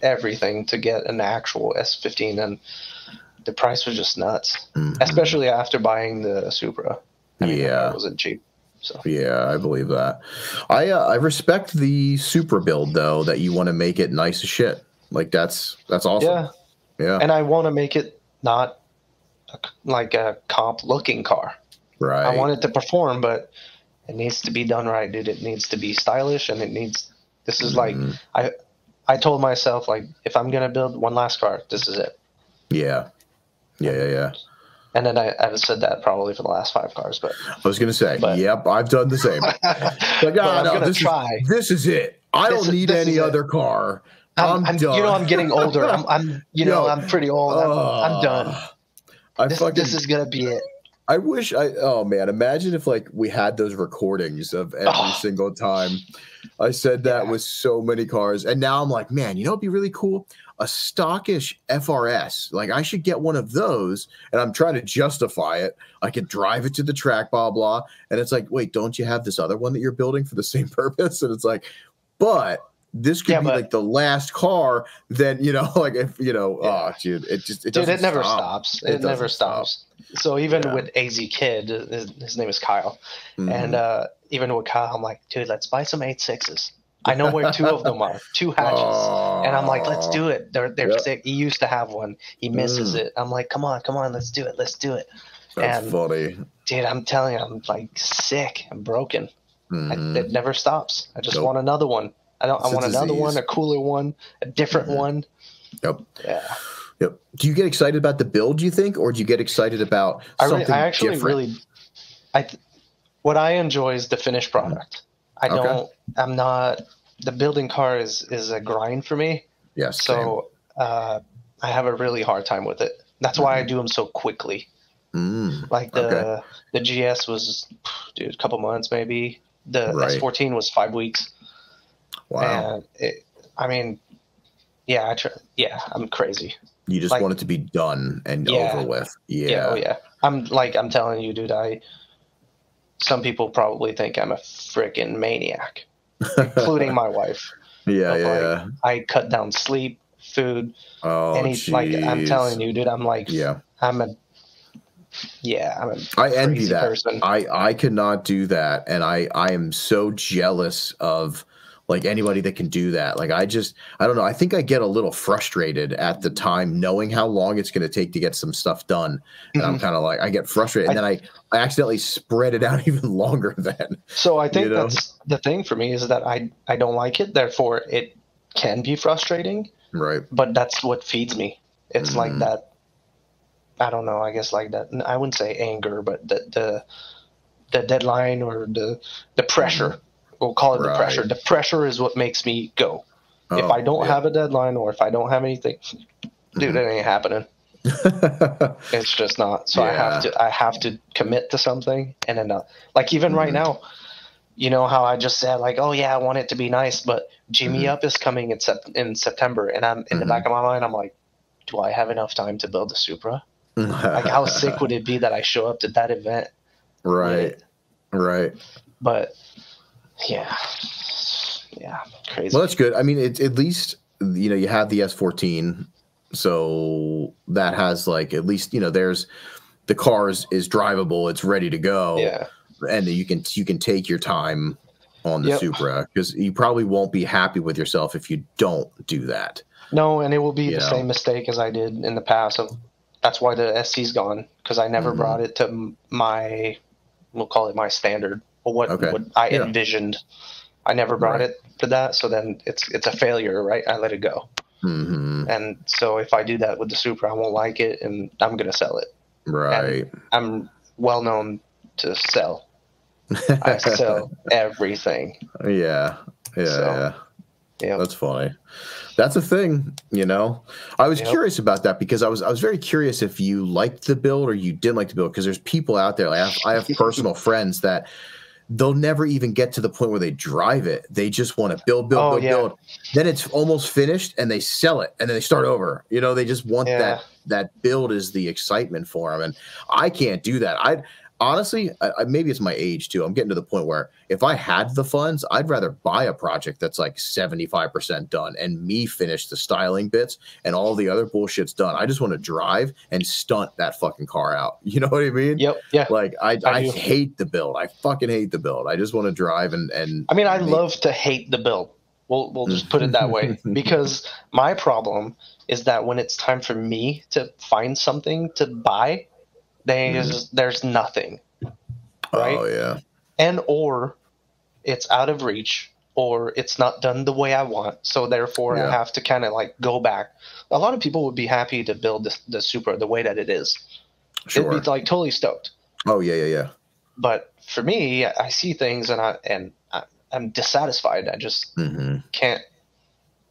everything to get an actual S15, and the price was just nuts, especially after buying the Supra. I mean, it wasn't cheap. So yeah, I believe that. I respect the Supra build though, that you want to make it nice as shit. Like that's awesome. Yeah. And I want to make it not like a comp looking car. Right. I want it to perform, but it needs to be done right, dude. It needs to be stylish, and this is like I told myself, like, if I'm gonna build one last car, this is it. Yeah. And then I've said that probably for the last 5 cars, but I was gonna say, yep, I've done the same. Like, this is it. I don't need any other car. I'm done. You know, I'm getting older. I'm pretty old. I'm done. This is gonna be it. I wish imagine if like we had those recordings of every single time I said that with so many cars. And now I'm like, man, you know, it'd be really cool. A stockish FRS. Like I should get one of those, and I'm trying to justify it. I could drive it to the track, blah, blah. And it's like, wait, don't you have this other one that you're building for the same purpose? And it's like, but this could be like the last car. Then, you know, like if, you know, dude, it never stops. It never stops. So even with AZ Kid, his name is Kyle, and even with Kyle, I'm like, dude, let's buy some 8.6s. I know where 2 of them are, 2 hatches, and I'm like, let's do it. They're sick. He used to have one. He misses it. I'm like, come on, let's do it. That's funny, dude. I'm telling you, I'm like sick. I'm broken. It never stops. I just want another one. I want another one, a cooler one, a different one. Yep. Yeah. Yep. Do you get excited about the build, you think, or do you get excited about something I actually different? What I enjoy is the finished product. I'm not, the building car is a grind for me. Yes. So I have a really hard time with it. That's why I do them so quickly. Like the GS was, dude, a couple months maybe. The S14 was 5 weeks. Wow. And I'm crazy. You just want it to be done and over with. Yeah. I'm telling you, dude, some people probably think I'm a freaking maniac, including my wife. I cut down sleep, food, I'm telling you, dude, I'm like, I'm a I envy that person. I cannot do that, and I am so jealous of like anybody that can do that. Like I don't know. I think I get a little frustrated at the time knowing how long it's going to take to get some stuff done. And I'm kind of like, I get frustrated. And then I accidentally spread it out even longer then. So I think that's the thing for me is that I don't like it. Therefore it can be frustrating. Right. But that's what feeds me. It's like I don't know, I guess like that. I wouldn't say anger, but the deadline or the pressure. We'll call it the pressure. Right. The pressure is what makes me go. If I Oh, don't yeah. have a deadline or if I don't have anything, dude, it ain't happening. It's just not. So Yeah. I have to commit to something and then like even right now, you know how I just said like, oh yeah, I want it to be nice, but Jimmy Up is coming in September, and I'm in the back of my mind, I'm like, do I have enough time to build a Supra? Like, how sick would it be that I show up to that event? Right. Right. But yeah, crazy. Well, that's good. I mean, it's at least, you know, you have the S14, so that has like at least, you know, there's the car is drivable, it's ready to go. Yeah. And you can take your time on the Supra, because you probably won't be happy with yourself if you don't do that. No, and it will be the same mistake as I did in the past. That's why the SC's gone, because I never brought it to my, we'll call it my standard, or what I envisioned. I never brought it to that, so then it's a failure, right? I let it go. And so if I do that with the Supra, I won't like it, and I'm going to sell it. Right. And I'm well known to sell. I sell everything. Yeah. That's funny. That's a thing, you know. I was curious about that, because I was very curious if you liked the build or you didn't like the build, because there's people out there. Like I have personal friends that they'll never even get to the point where they drive it. They just want to build. Then it's almost finished and they sell it and then they start over. You know, they just want that build is the excitement for them. And I can't do that. Honestly, maybe it's my age too. I'm getting to the point where if I had the funds, I'd rather buy a project that's like 75% done and me finish the styling bits and all the other bullshit's done. I just want to drive and stunt that fucking car out. You know what I mean? Yep. Yeah. Like I hate the build. I fucking hate the build. I just want to drive and I mean, I love to hate the build. We'll just put it that way, because my problem is that when it's time for me to find something to buy, there's nothing, right? Oh yeah. And or it's out of reach, or it's not done the way I want, so therefore I have to kind of like go back. A lot of people would be happy to build the Supra the way that it is. Sure. It'd be like totally stoked. Oh yeah. But for me, I see things and I'm dissatisfied. I just can't.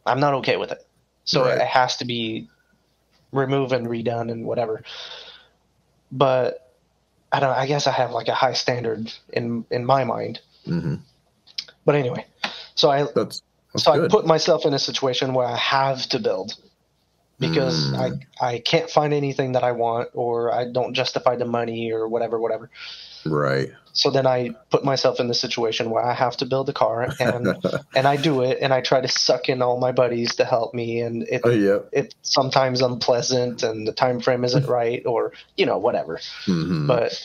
I'm not okay with it. So it has to be removed and redone and whatever. But I guess I have like a high standard in my mind. But anyway, so I put myself in a situation where I have to build, because I can't find anything that I want, or I don't justify the money or whatever. Right. So then I put myself in the situation where I have to build a car, and and I do it, and I try to suck in all my buddies to help me, and it's sometimes unpleasant, and the time frame isn't right, or whatever. But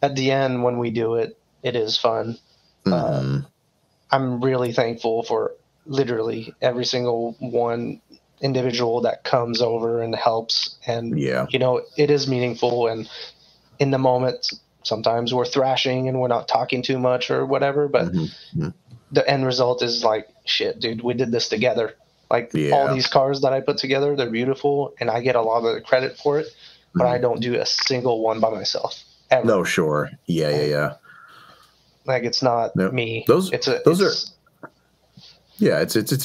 at the end, when we do it, it is fun. I'm really thankful for literally every single one individual that comes over and helps, and it is meaningful. And in the moment, sometimes we're thrashing and we're not talking too much or whatever, but the end result is like, shit, dude, we did this together. Like all these cars that I put together, they're beautiful, and I get a lot of the credit for it, but I don't do a single one by myself ever. No, sure. Yeah. Like, it's not me. It's a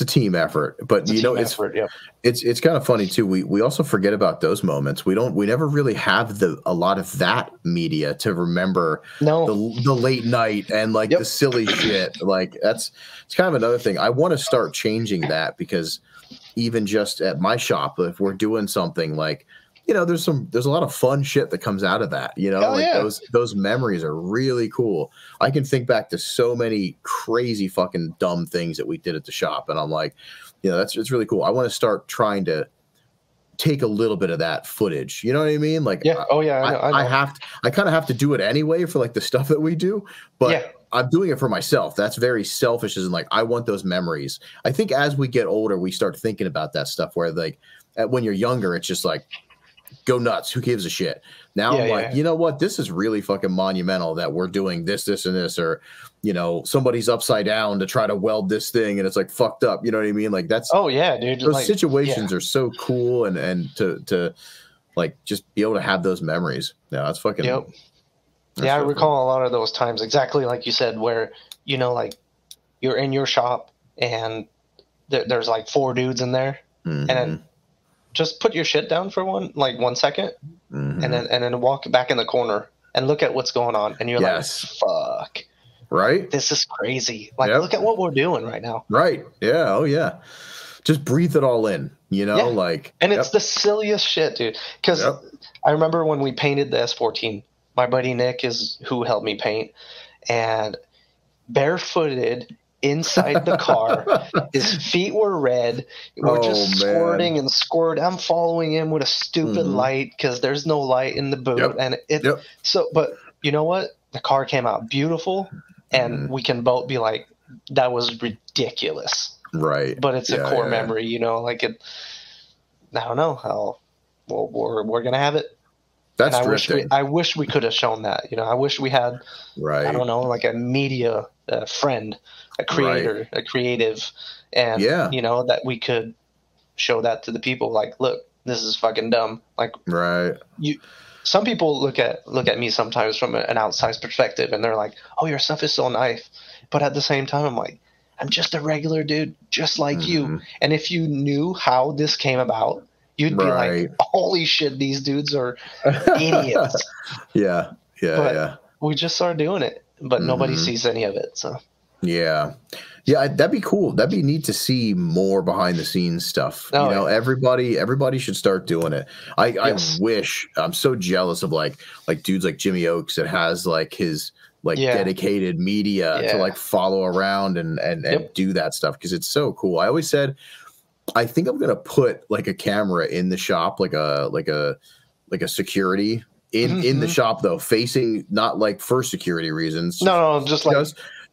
team effort, but it's kind of funny too. We also forget about those moments. We never really have a lot of that media to remember the late night and like the silly shit. Like it's kind of another thing. I want to start changing that, because even just at my shop, if we're doing something like, there's a lot of fun shit that comes out of that, those memories are really cool. I can think back to so many crazy fucking dumb things that we did at the shop. And I'm like, it's really cool. I want to start trying to take a little bit of that footage. You know what I mean? Like, I kind of have to do it anyway for like the stuff that we do, but I'm doing it for myself. That's very selfish. As in, like, I want those memories. I think as we get older, we start thinking about that stuff where like when you're younger, it's just like, go nuts. Who gives a shit? Now I'm like, you know what? This is really fucking monumental that we're doing this, and this, or, somebody's upside down to try to weld this thing and it's like fucked up. You know what I mean? Like that's, dude. Those situations are so cool. And to like just be able to have those memories. Yeah, that's fucking. Yep. That's Yeah, I so recall a lot of those times, exactly like you said, where, you know, like you're in your shop and there's like 4 dudes in there, and then just put your shit down for 1 second, and then walk back in the corner and look at what's going on, and you're like, fuck. Right? This is crazy. Like, look at what we're doing right now. Right. Yeah. Oh, yeah. Just breathe it all in, you know? Like, and it's the silliest shit, dude. Because I remember when we painted the S14, my buddy Nick is who helped me paint, and barefooted inside the car, his feet were red. We're just squirting and squirting. I'm following him with a stupid light because there's no light in the boot. And so, but you know what? The car came out beautiful, and we can both be like, that was ridiculous. Right. But it's a core memory, you know, like it. I don't know how. Well, we're gonna have it. That's and I wish we could have shown that. You know, I wish we had. Right. I don't know, like a media friend, a creator, a creative, and you know, that we could show that to the people. Like, look, this is fucking dumb. Like, some people look at me sometimes from an outside perspective, and they're like, "Oh, your stuff is so nice," but at the same time, I'm like, I'm just a regular dude, just like you. And if you knew how this came about, you'd be like, holy shit, these dudes are idiots. But we just started doing it, but nobody sees any of it. So yeah, that'd be cool. That'd be neat to see more behind the scenes stuff. You know, everybody should start doing it. I wish. I'm so jealous of like dudes like Jimmy Oaks that has like his dedicated media to like follow around and do that stuff, because it's so cool. I always said, I think I'm gonna put like a camera in the shop, like a security in the shop, though, facing not like for security reasons. No, just like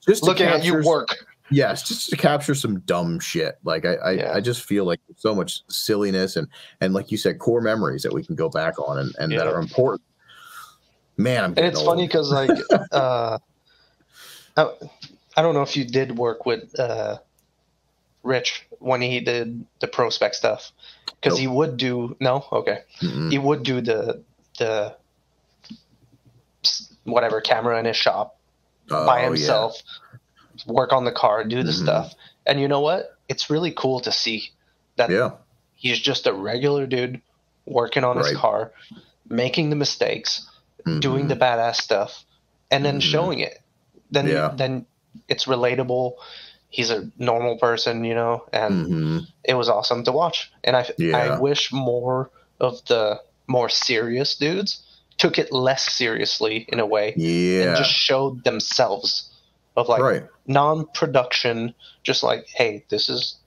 just looking at you work. Yes, just to capture some dumb shit. Like I just feel like so much silliness and like you said, core memories that we can go back on and that are important. Man, and it's funny because like I don't know if you did work with Rich when he did the pro spec stuff, because he would do he would do the whatever camera in his shop by himself, work on the car, do the stuff, and you know what? It's really cool to see that he's just a regular dude working on his car, making the mistakes. Doing the badass stuff, and then showing it. Then it's relatable. He's a normal person, you know, and it was awesome to watch. And I wish more of the more serious dudes took it less seriously in a way, and just showed themselves of like non-production, just like, hey, this is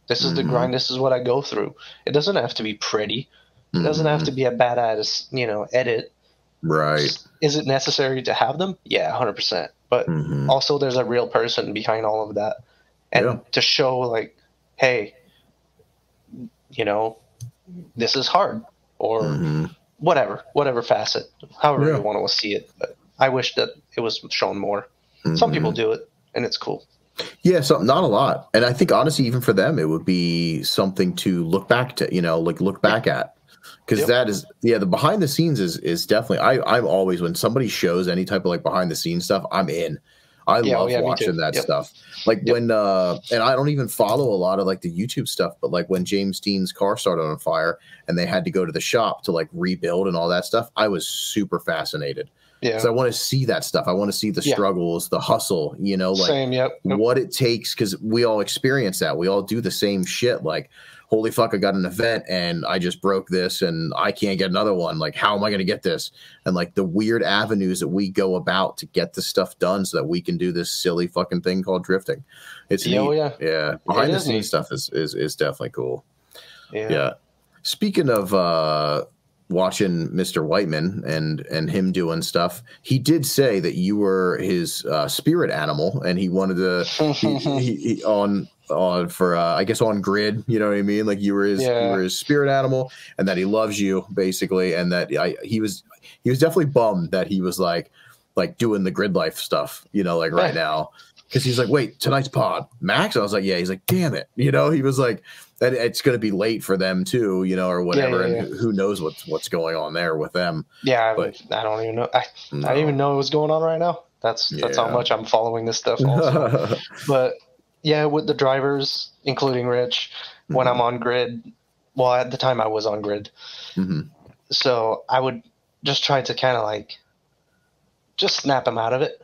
the grind. This is what I go through. It doesn't have to be pretty. It doesn't have to be a badass, you know, edit. Right. Is it necessary to have them? Yeah, 100%. But also there's a real person behind all of that. And to show like, hey, you know, this is hard, or whatever facet, however you want to see it. But I wish that it was shown more. Some people do it, and it's cool. Yeah, so not a lot. And I think honestly, even for them, it would be something to look back to, you know, like look back at. Because that is, the behind the scenes is definitely, I'm always, when somebody shows any type of like behind the scenes stuff, I'm in. I love watching that stuff. Like when, and I don't even follow a lot of like the YouTube stuff, but like when James Dean's car started on fire and they had to go to the shop to like rebuild and all that stuff, I was super fascinated. Because I want to see that stuff. I want to see the struggles, the hustle, you know, like what it takes, because we all experience that. We all do the same shit. Like, holy fuck, I got an event and I just broke this and I can't get another one. Like, how am I going to get this? And like the weird avenues that we go about to get this stuff done so that we can do this silly fucking thing called drifting. It's neat. Yeah. Behind the scenes stuff is definitely cool. Yeah. Speaking of watching Mr. Whiteman and him doing stuff, he did say that you were his spirit animal, and he wanted to he on for I guess on grid, you know what I mean? Like you were his spirit animal, and that he loves you basically, and that he was definitely bummed that he was like doing the grid life stuff, you know, like right now. because he's like, wait, tonight's pod, Max. I was like, yeah. He's like, damn it, he was like, that it's going to be late for them too, or whatever, Yeah. and who knows what's going on there with them. Yeah, but I don't even know. I didn't even know what's going on right now. That's how much I'm following this stuff also. But yeah, with the drivers, including Rich, when I'm on grid, well, at the time I was on grid, so I would just try to kind of like just snap him out of it.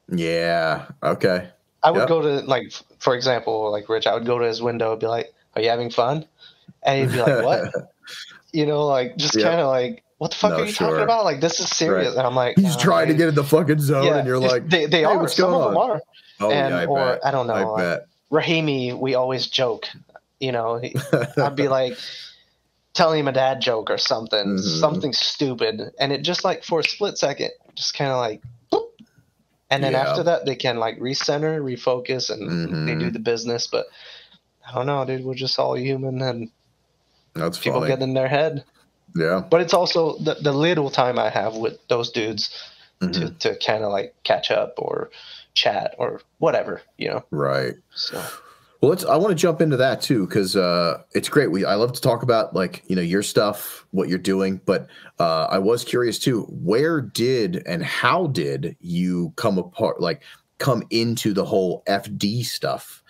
Yeah. Okay. I would go to, like, for example, like Rich, I would go to his window and be like, "Are you having fun?" And he'd be like, "What?" Like just kind of like, "What the fuck are you talking about? Like, this is serious." Right. And I'm like, he's trying to get in the fucking zone, and you're like, they hey, are. What's Some going of them on? are. Oh, yeah, or I don't know. I bet. Rahimi, we always joke. I'd be like telling him a dad joke or something, something stupid, and it just like for a split second, just kind of like, boop. And then after that, they can like recenter, refocus, and they do the business. But I don't know, dude. We're just all human, and that's people funny. get in their head. Yeah. But it's also the little time I have with those dudes to kind of like catch up or chat or whatever, Right. So. Well, I want to jump into that too, because it's great. I love to talk about like, your stuff, what you're doing, but I was curious too, where did and how did you come into the whole FD stuff?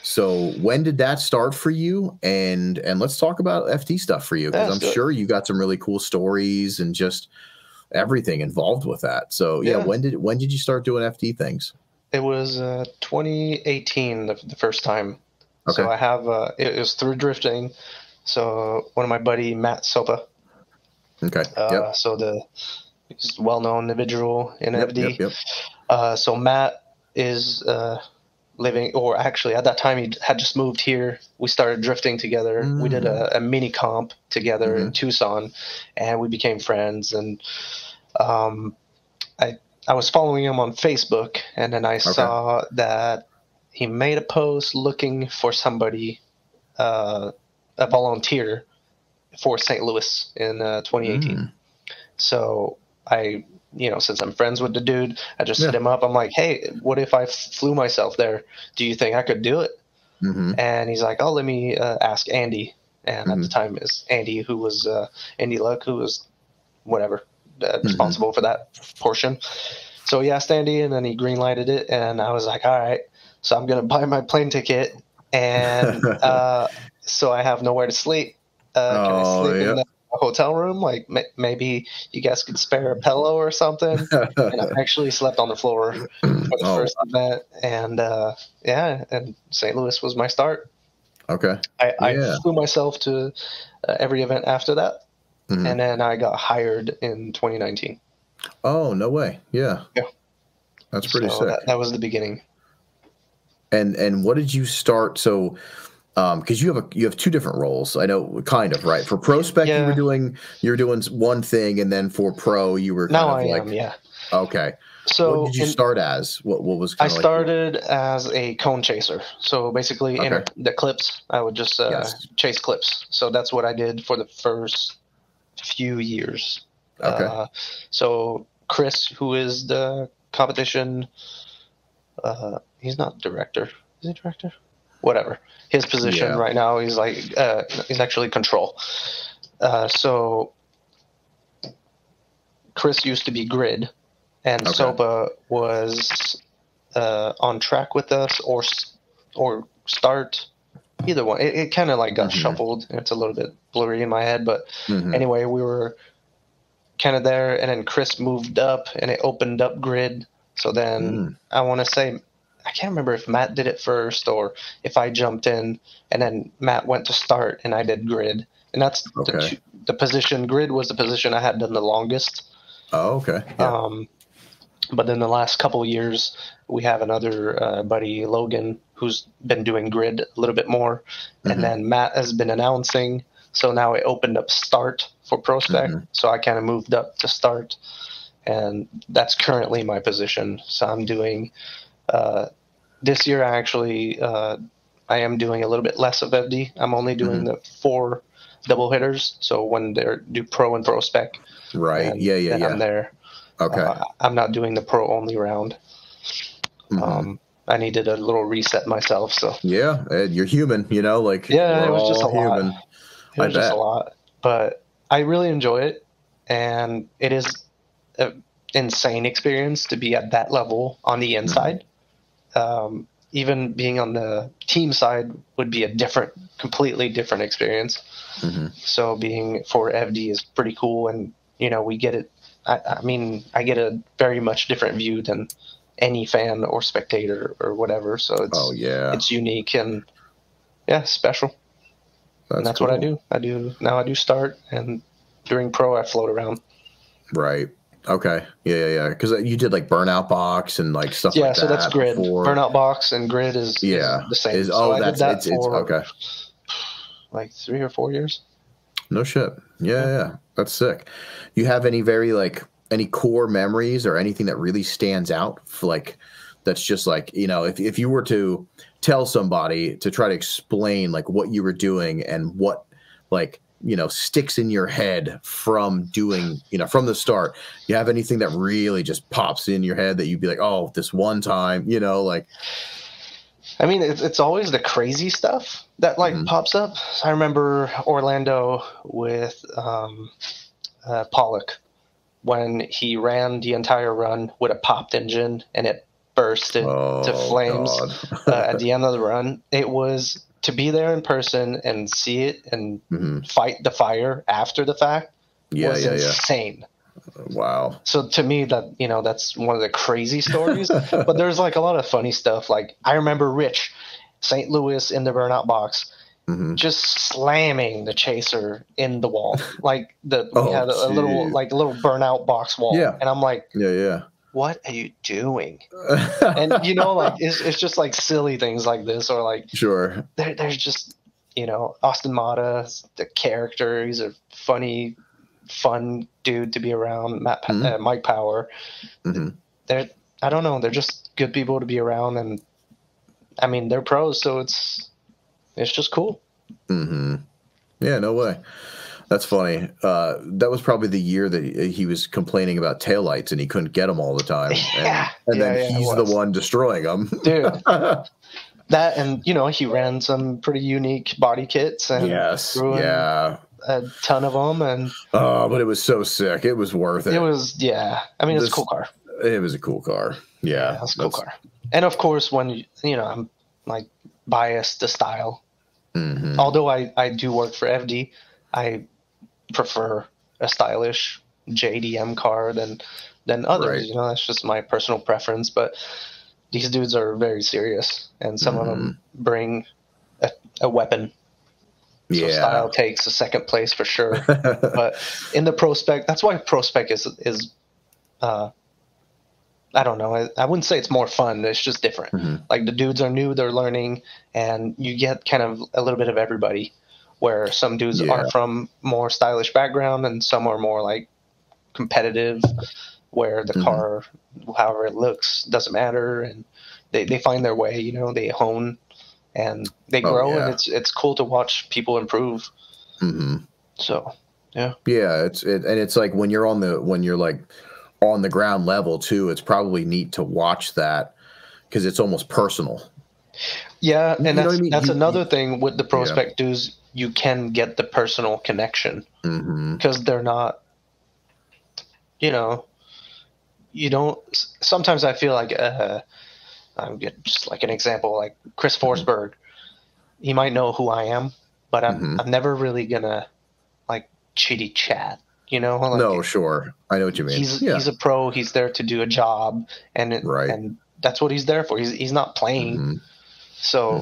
So when did that start for you? And let's talk about FD stuff for you, because I'm sure you got some really cool stories and just everything involved with that. So when did you start doing FD things? It was 2018, the first time. Okay. So I have it was through drifting. So one of my buddy Matt Sopa. Okay. So he's a well-known individual in FD. Yep. So Matt is living, or actually at that time he had just moved here. We started drifting together. We did a mini comp together in Tucson, and we became friends. And I was following him on Facebook, and then I saw that he made a post looking for somebody, a volunteer for St. Louis in 2018. So I, since I'm friends with the dude, I just hit him up. I'm like, hey, what if I flew myself there? Do you think I could do it? And he's like, oh, let me ask Andy. And at the time is Andy, who was Andy Luck, who was whatever, responsible for that portion. So he asked Andy, and then he green-lighted it, and I was like, all right, so I'm going to buy my plane ticket, and so I have nowhere to sleep. Can I sleep in the hotel room? Like, maybe you guys could spare a pillow or something? And I actually slept on the floor for the first event, and and St. Louis was my start. Okay. I flew myself to every event after that, and then I got hired in 2019. Oh, no way. Yeah. That's pretty sick. That was the beginning. And what did you start? So, because you have two different roles. I know, kind of, right? For pro spec, you were doing one thing, and then for pro, you were Okay. So what did you start as? What was kind of started as a cone chaser. So basically, in the clips, I would just chase clips. So that's what I did for the first few years. Okay. So Chris, who is the competition, he's not director. Is he director? Whatever. His position right now, he's like he's actually control. So Chris used to be grid, and Sopa was on track with us, or start. Either one. It kind of like got shuffled. It's a little bit blurry in my head, but anyway, we were kind of there, and then Chris moved up, and it opened up grid. So then I want to say, I can't remember if Matt did it first or if I jumped in, and then Matt went to start, and I did grid. And that's the position. Grid was the position I had done the longest. Oh, okay. Yeah. But then the last couple of years, we have another buddy, Logan, who's been doing grid a little bit more. And then Matt has been announcing. So now it opened up start for prospect. So I kind of moved up to start. And that's currently my position. So I'm doing this year, I am doing a little bit less of FD. I'm only doing the 4 double hitters. So when they do pro and prospect. Right. I'm there. Okay. I'm not doing the pro only round. I needed a little reset myself. So yeah, you're human, like yeah, it we're was just all a lot. human. It I was just a bet. lot, but I really enjoy it, and it is an insane experience to be at that level on the inside. Even being on the team side would be a completely different experience. So being for FD is pretty cool, and we get it. I mean, I get a very much different view than any fan or spectator or whatever. So it's unique and special. And that's cool. what I do. I do start, and during pro I float around. Right. Okay. Yeah. Because you did like burnout box and like stuff like that. So that's grid. Before. Burnout box and grid is the same. So I did that for okay. like 3 or 4 years. No shit. Yeah. That's sick. You have any any core memories or anything that really stands out for like that's just like, if you were to tell somebody to try to explain like what you were doing and what like sticks in your head from doing, from the start, you have anything that really just pops in your head that you'd be like, oh, this one time, like. I mean, it's always the crazy stuff that pops up. I remember Orlando with Pollock when he ran the entire run with a popped engine and it bursted to flames at the end of the run. It was to be there in person and see it and fight the fire after the fact was insane. Wow. So to me that's one of the crazy stories, but there's like a lot of funny stuff. Like I remember Rich, St. Louis in the burnout box, just slamming the chaser in the wall. Like we had a little burnout box wall. Yeah. And I'm like, yeah. What are you doing? And it's just like silly things like this, or like sure. There's just Austin Mata, the character. He's a funny, fun dude to be around. Mike Power. They're I don't know. They're just good people to be around, and I mean they're pros, so it's just cool. Yeah, no way. That's funny. That was probably the year that he was complaining about taillights and he couldn't get them all the time. And then he's the one destroying them. Dude. That, and he ran some pretty unique body kits and a ton of them. And but it was so sick. It was worth it. It was, I mean, it's a cool car. It was a cool car. Yeah, it's a cool car. And of course, when I'm like biased to style. Although I do work for FD, I prefer a stylish JDM car than others. Right. That's just my personal preference. But these dudes are very serious, and some of them bring a weapon. So style takes a second place for sure. But in the pro spec, that's why pro spec is I don't know. I wouldn't say it's more fun. It's just different. Like the dudes are new, they're learning, and you get kind of a little bit of everybody. Where some dudes are from more stylish background and some are more like competitive, where the car, however it looks, doesn't matter, and they find their way. They hone and they grow, and it's cool to watch people improve. So it's like when you're like on the ground level too, it's probably neat to watch that because it's almost personal. Yeah, and that's another thing with the prospect dudes. You can get the personal connection because they're not, you don't. Sometimes I feel like I'm just like an example, like Chris Forsberg. He might know who I am, but I'm never really gonna like chitty chat. Like, no, sure, I know what you mean. He's a pro. He's there to do a job, and that's what he's there for. He's not playing. So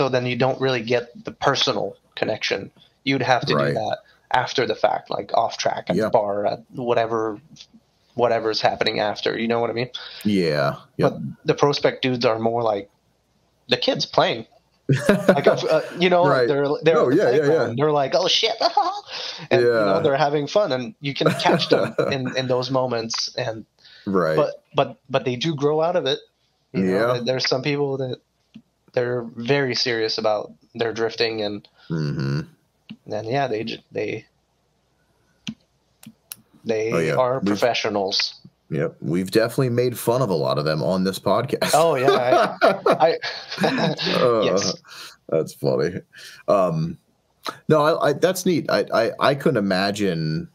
then you don't really get the personal connection. You'd have to do that after the fact, like off track at the bar, at whatever's happening after. You know what I mean? Yeah. But the prospect dudes are more like the kids playing. Like they're they're like, oh shit, and they're having fun, and you can catch them in those moments. And but they do grow out of it. There's some people that they're very serious about their drifting, and they are professionals. Yep, we've definitely made fun of a lot of them on this podcast. Oh yeah, yes, that's funny. No, I that's neat. I couldn't imagine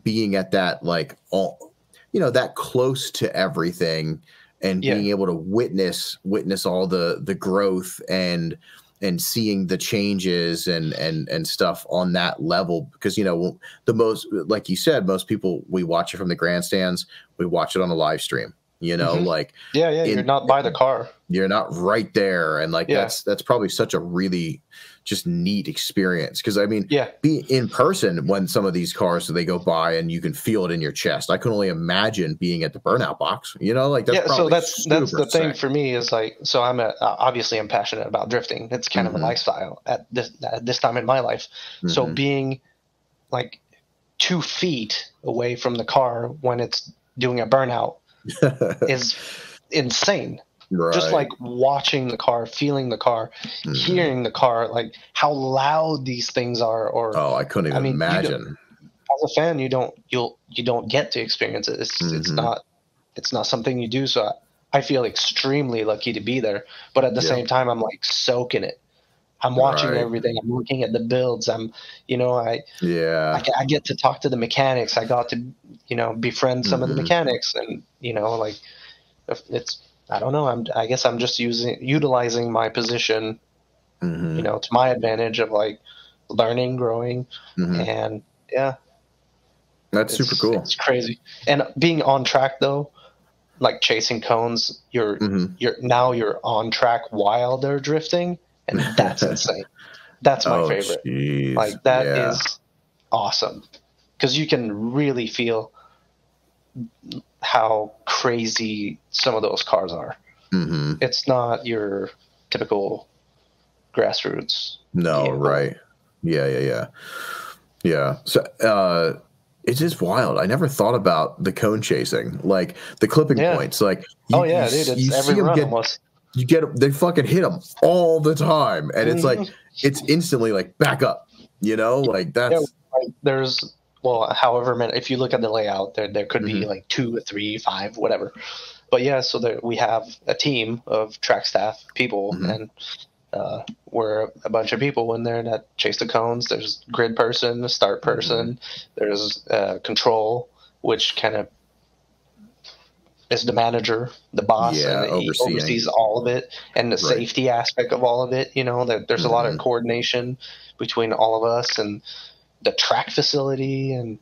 being at that like all, that close to everything and yeah, being able to witness all the growth and seeing the changes and stuff on that level, because the most, like you said, most people, we watch it from the grandstands, we watch it on a live stream, like yeah. You're not by the car. you're not right there, and like Yeah. that's probably such a really just neat experience, because I mean, Yeah. be in person when some of these cars, so they go by and you can feel it in your chest. I can only imagine being at the burnout box, like that's So that's the thing for me is like, so obviously I'm passionate about drifting. It's kind of a lifestyle at this time in my life. So being like 2 feet away from the car when it's doing a burnout is insane. Right. Just like watching the car, feeling the car, hearing the car, like how loud these things are. Or I couldn't even imagine. As a fan, you don't get to experience it. It's not something you do. So I feel extremely lucky to be there. But at the same time, I'm like soaking it. I'm watching everything. I'm looking at the builds. I get to talk to the mechanics. I got to befriend some of the mechanics, and like it's. I don't know. I guess I'm just utilizing my position, to my advantage of like learning, growing, and that's super cool. It's crazy. And being on track though, like chasing cones, you're on track while they're drifting, and that's insane. That's my favorite. Geez. Like that is awesome, because you can really feel how crazy some of those cars are. It's not your typical grassroots. No, vehicle. Right. Yeah. So it's just wild. I never thought about the cone chasing, like the clipping points. Like, dude, it's every run almost. They fucking hit them all the time, and it's like it's instantly like back up. Like that's there's. Well, however many, if you look at the layout, there could be like 2 or 3, 5, whatever. But so we have a team of track staff people, and we're a bunch of people in there that chase the cones. There's grid person, a start person. There's control, which kind of is the manager, the boss, and he oversees all of it, and the safety aspect of all of it. There's a lot of coordination between all of us and the track facility, and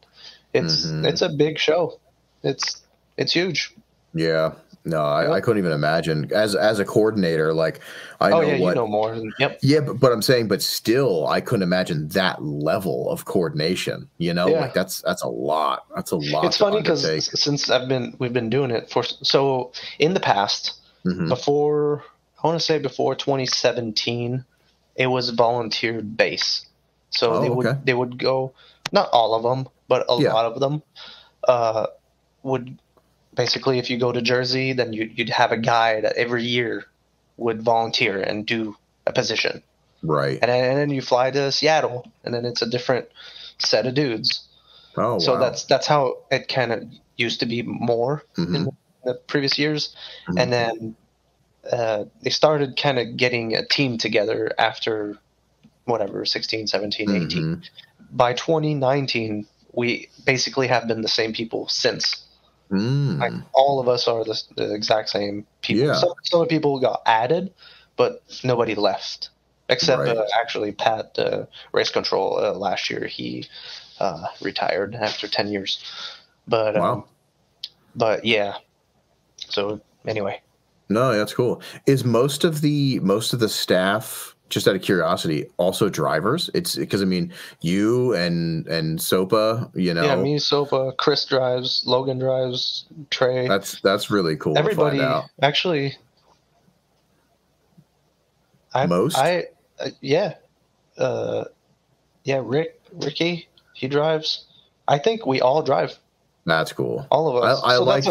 it's a big show. It's huge. Yeah. No, I couldn't even imagine as a coordinator. Like I know you know more. Yeah, but I'm saying, but still, I couldn't imagine that level of coordination. Like that's a lot. That's a lot. It's funny because since we've been doing it so in the past, before 2017, it was volunteer base. So they would go, not all of them, but a lot of them would basically, if you go to Jersey, then you'd have a guy that every year would volunteer and do a position. Right. And then you fly to Seattle, and then it's a different set of dudes. Oh, so wow. that's how it kind of used to be more in the previous years. And then they started kind of getting a team together after whatever, 16, 17, 18. By 2019, we basically have been the same people since. Like all of us are the exact same people. Yeah. Some people got added, but nobody left. Except actually Pat, race control, last year he retired after 10 years. But wow. But yeah. So anyway. No, that's cool. Is most of the staff, just out of curiosity, also drivers? It's because I mean, you and Sopa, Yeah, me, Sopa, Chris drives, Logan drives, Trey. That's really cool. Everybody, to find out. Actually, Ricky, he drives. I think we all drive. That's cool. All of us. I like.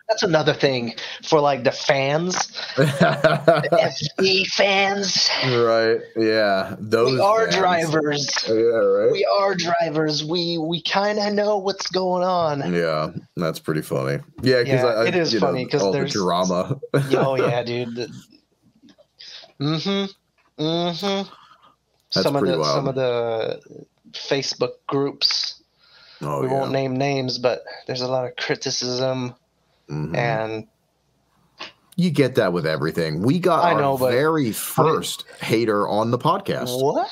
That's another thing for like the fans, the FE fans. Right? Yeah, those We are fans. drivers. Yeah, right. We are drivers. We kind of know what's going on. Yeah, that's pretty funny. Yeah, because it is funny because all there's the drama. oh yeah, dude. That's Some pretty of wild. the Facebook groups. Oh, We yeah. won't name names, but there's a lot of criticism, and you get that with everything. We got our very first hater on the podcast. What?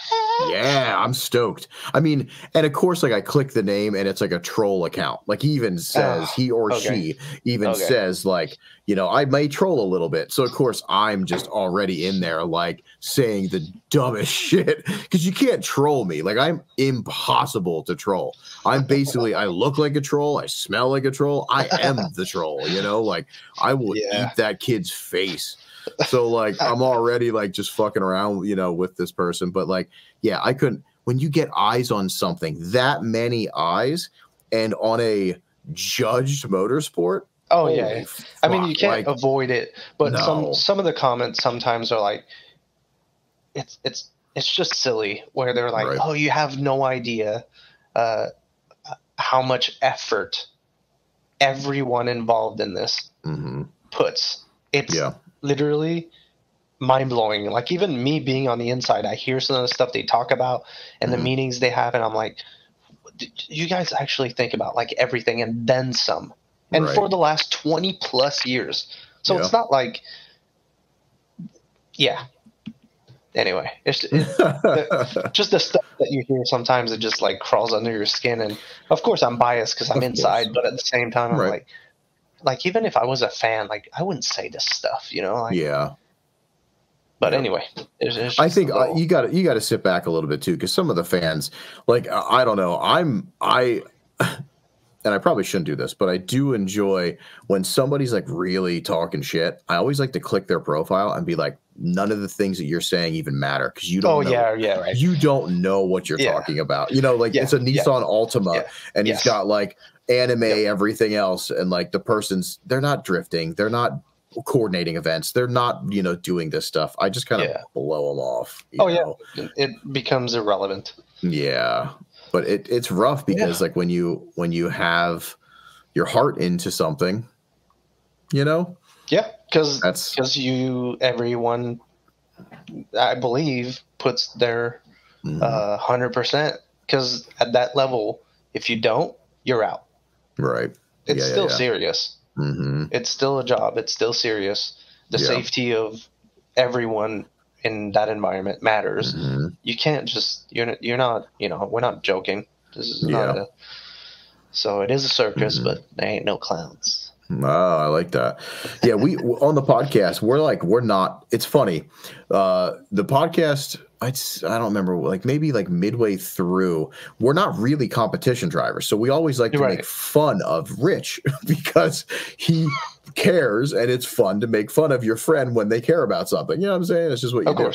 Yeah, I'm stoked. I mean, and of course, like I click the name and it's like a troll account. Like he even says, he or she even says like, I may troll a little bit. So of course I'm just already in there like saying the dumbest shit because you can't troll me. Like I'm impossible to troll. I'm basically, I look like a troll. I smell like a troll. I am the troll, like I will eat that kid's face. So like I'm already like just fucking around, with this person. But like, yeah, I couldn't. When you get eyes on something, that many eyes, and on a judged motorsport. Oh yeah, fuck, I mean you can't avoid it. But some of the comments sometimes are like, it's just silly. Where they're like, oh, you have no idea how much effort everyone involved in this puts. It's literally mind-blowing. Like even me being on the inside, I hear some of the stuff they talk about and the meetings they have, and I'm like, you guys actually think about like everything and then some. And for the last 20 plus years. So it's not like anyway, it's just the stuff that you hear sometimes, it just like crawls under your skin. And of course I'm biased because I'm inside, but at the same time I'm like even if I was a fan, like I wouldn't say this stuff, But anyway, it's I think you got to sit back a little bit too, because some of the fans, like I don't know, and I probably shouldn't do this, but I do enjoy when somebody's like really talking shit. I always like to click their profile and be like, none of the things that you're saying even matter because you don't know. You don't know what you're talking about. It's a Nissan Altima and he's got like anime, everything else, and like the person's, they're not drifting, they're not coordinating events, they're not doing this stuff. I just kind of blow them off. It becomes irrelevant. But it's rough because like when you have your heart into something, because everyone I believe puts their 100%, because at that level if you don't, you're out. It's still serious. It's still a job. It's still serious. The safety of everyone in that environment matters. You can't just you're not we're not joking. This is not so it is a circus, but there ain't no clowns. Oh, I like that. Yeah, we on the podcast we're not. It's funny. The podcast, I don't remember, like maybe like midway through, we're not really competition drivers, so we always like to make fun of Rich because he cares, and it's fun to make fun of your friend when they care about something. You know what I'm saying? It's just what you do.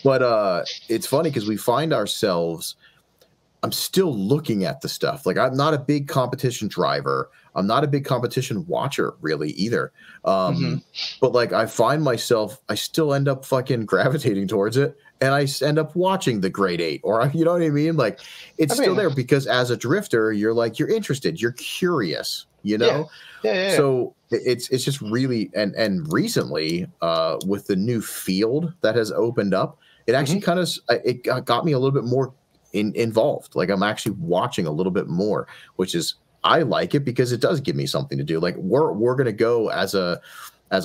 But it's funny because we find ourselves. I'm still looking at the stuff. Like I'm not a big competition driver. I'm not a big competition watcher really either. But like I find myself, I still end up fucking gravitating towards it. And I end up watching the Grade 8, or you know what I mean? Like it's still there because as a drifter, you're like, you're interested, you're curious, So it's just really, and recently with the new field that has opened up, it actually kind of, it got me a little bit more involved. Like I'm actually watching a little bit more, which is, I like it because it does give me something to do. Like we're going to go as a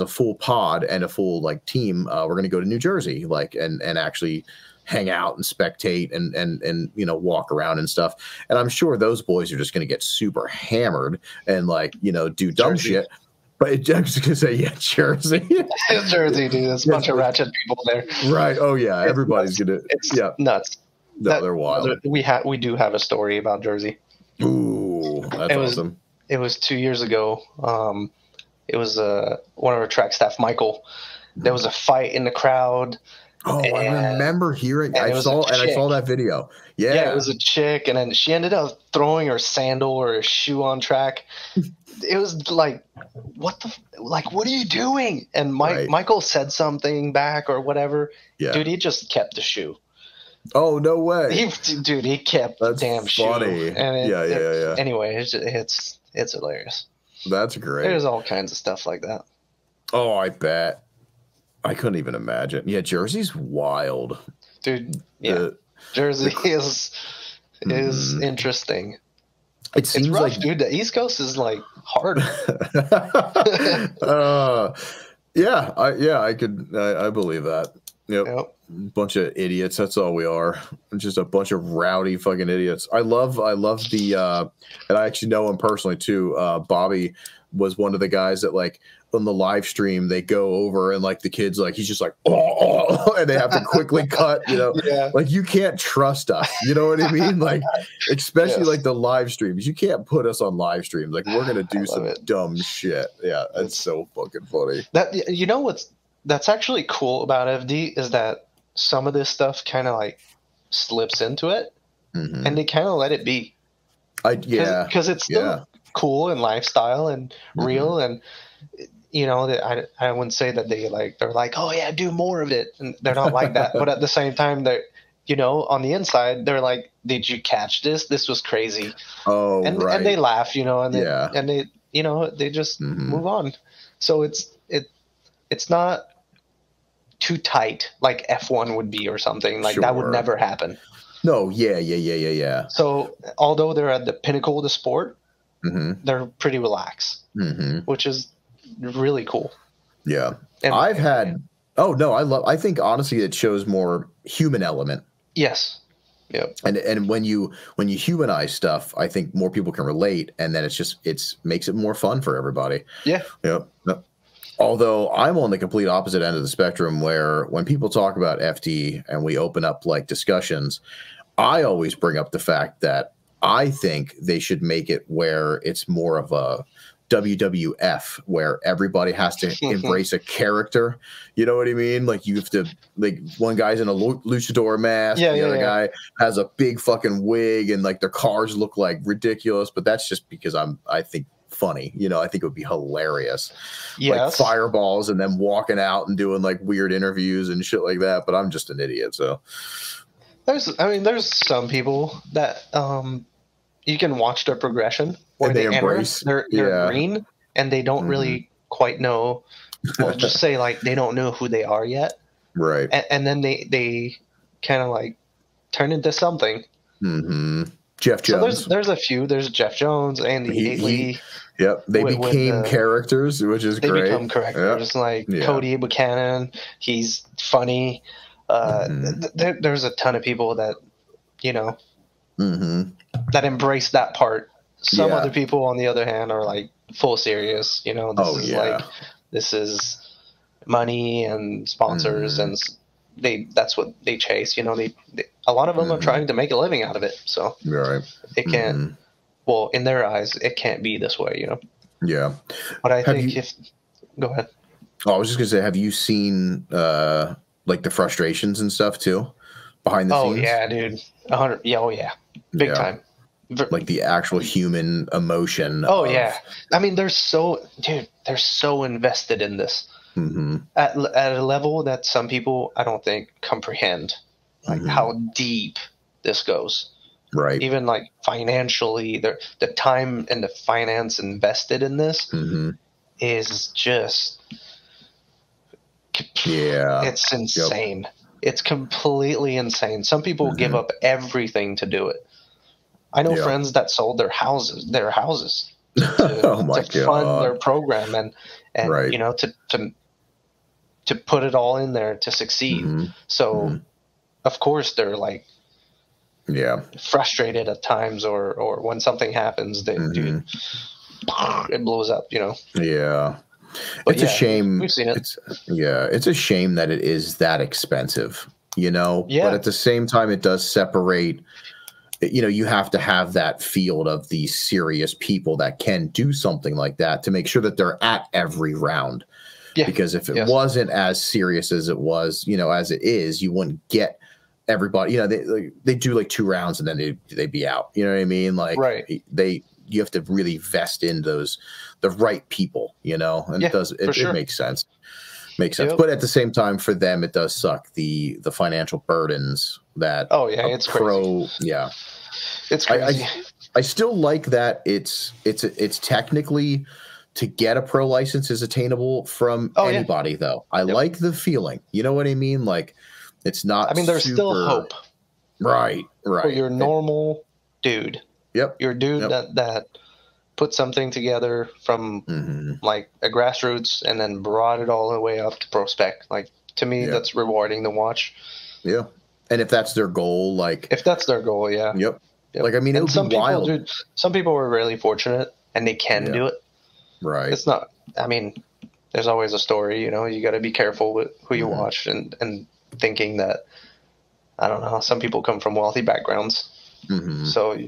full pod and a full like team. We're going to go to New Jersey, like, and actually hang out and spectate and walk around and stuff. And I'm sure those boys are just going to get super hammered and like, do dumb shit. But I'm just going to say, Jersey. Jersey, dude. There's a bunch of ratchet people there. Right. Oh yeah. Everybody's going to, it's nuts. No, they're wild. We do have a story about Jersey. Ooh, that's awesome. It was 2 years ago. It was one of our track staff, Michael. There was a fight in the crowd, Oh, I remember hearing. I saw that video. Yeah. Yeah, it was a chick, and then she ended up throwing her sandal or her shoe on track. It was like, what are you doing? And Michael said something back or whatever. Yeah. Dude, he just kept the shoe. Oh, no way. He kept the damn shoe. And yeah. Anyway, it's hilarious. That's great. There's all kinds of stuff like that. Oh, I bet. I couldn't even imagine. Yeah, Jersey's wild. Dude, yeah. Jersey is interesting. It seems rough, like, dude. The East Coast is like hard. I believe that. Yep. Bunch of idiots. That's all we are. Just a bunch of rowdy fucking idiots. I love the and I actually know him personally too. Bobby was one of the guys that, like, on the live stream, they go over and, like, the kids, like, he's just like, oh, and they have to quickly cut, like, you can't trust us, you know what I mean? Like, especially like the live streams, you can't put us on live streams. Like, we're gonna do some dumb shit. Yeah, that's so fucking funny. That's actually cool about FD is that some of this stuff kind of like slips into it, and they kind of let it be. Because it's still cool and lifestyle and real, and I wouldn't say that they're like, oh yeah, do more of it, and they're not like that. But at the same time, they're on the inside, they're like, did you catch this? This was crazy. Oh, and they laugh, and they just move on. So it's not too tight like F1 would be or something like that would never happen. No, yeah. So although they're at the pinnacle of the sport, they're pretty relaxed, which is really cool. Yeah. I think honestly it shows more human element. Yes. Yep. And when you humanize stuff, I think more people can relate, and then it makes it more fun for everybody. Yeah. Yep. Although I'm on the complete opposite end of the spectrum, where when people talk about FD and we open up like discussions, I always bring up the fact that I think they should make it where it's more of a WWF, where everybody has to embrace a character. You know what I mean? Like, you have to, like, one guy's in a luchador mask, the other guy has a big fucking wig, and like their cars look like ridiculous. But that's just because I think funny. I think it would be hilarious. Yes. Like fireballs and them walking out and doing like weird interviews and shit like that. But I'm just an idiot, so. There's some people that you can watch their progression where they embrace. They're green and they don't really quite know. Well, just say like they don't know who they are yet, right? And then they kind of like turn into something. Jeff Jones. So there's a few. There's Jeff Jones, Andy Lee. Yep, they became characters, which is great. They become characters like Cody Buchanan. He's funny. There's a ton of people that that embrace that part. Some other people, on the other hand, are like full serious. This is money and sponsors, and that's what they chase. A lot of them are trying to make a living out of it. So it can't. Well, in their eyes, it can't be this way. Yeah. But I think go ahead. Oh, I was just gonna say, have you seen like the frustrations and stuff too behind the scenes? Oh yeah, dude. 100. Yeah. Oh yeah. Big time. Like the actual human emotion. Oh yeah. I mean, they're so invested in this at a level that some people, I don't think, comprehend like how deep this goes. Right. Even like financially, the time and the finance invested in this is just it's insane. Yep. It's completely insane. Some people give up everything to do it. I know friends that sold their houses to fund their program and to put it all in there to succeed. So of course they're like frustrated at times, or when something happens, dude, it blows up. But it's a shame. We've seen it. It's a shame that it is that expensive. But at the same time, it does separate. You have to have that field of these serious people that can do something like that to make sure that they're at every round. Yeah. Because if it wasn't as serious as it was, as it is, you wouldn't get everybody. They do like 2 rounds and then they'd be out. You know what I mean? Like you have to really vest in the right people. And it makes sense. Makes sense. Yep. But at the same time, for them, it does suck the financial burdens that. Oh yeah, it's crazy. Yeah, it's crazy. I still like that it's technically to get a pro license is attainable from anybody though. I like the feeling. You know what I mean? Like it's not. I mean, there's still hope. Right. For your normal dude. Yep. Your dude that put something together from like a grassroots and then brought it all the way up to pro spec. Like to me, that's rewarding to watch. Yeah. And if that's their goal, if that's their goal, yeah. Yep. Like, I mean, it would be wild. Some people are really fortunate and they can do it. Right. It's not, I mean, there's always a story, you got to be careful with who you watch and thinking that, I don't know, some people come from wealthy backgrounds. So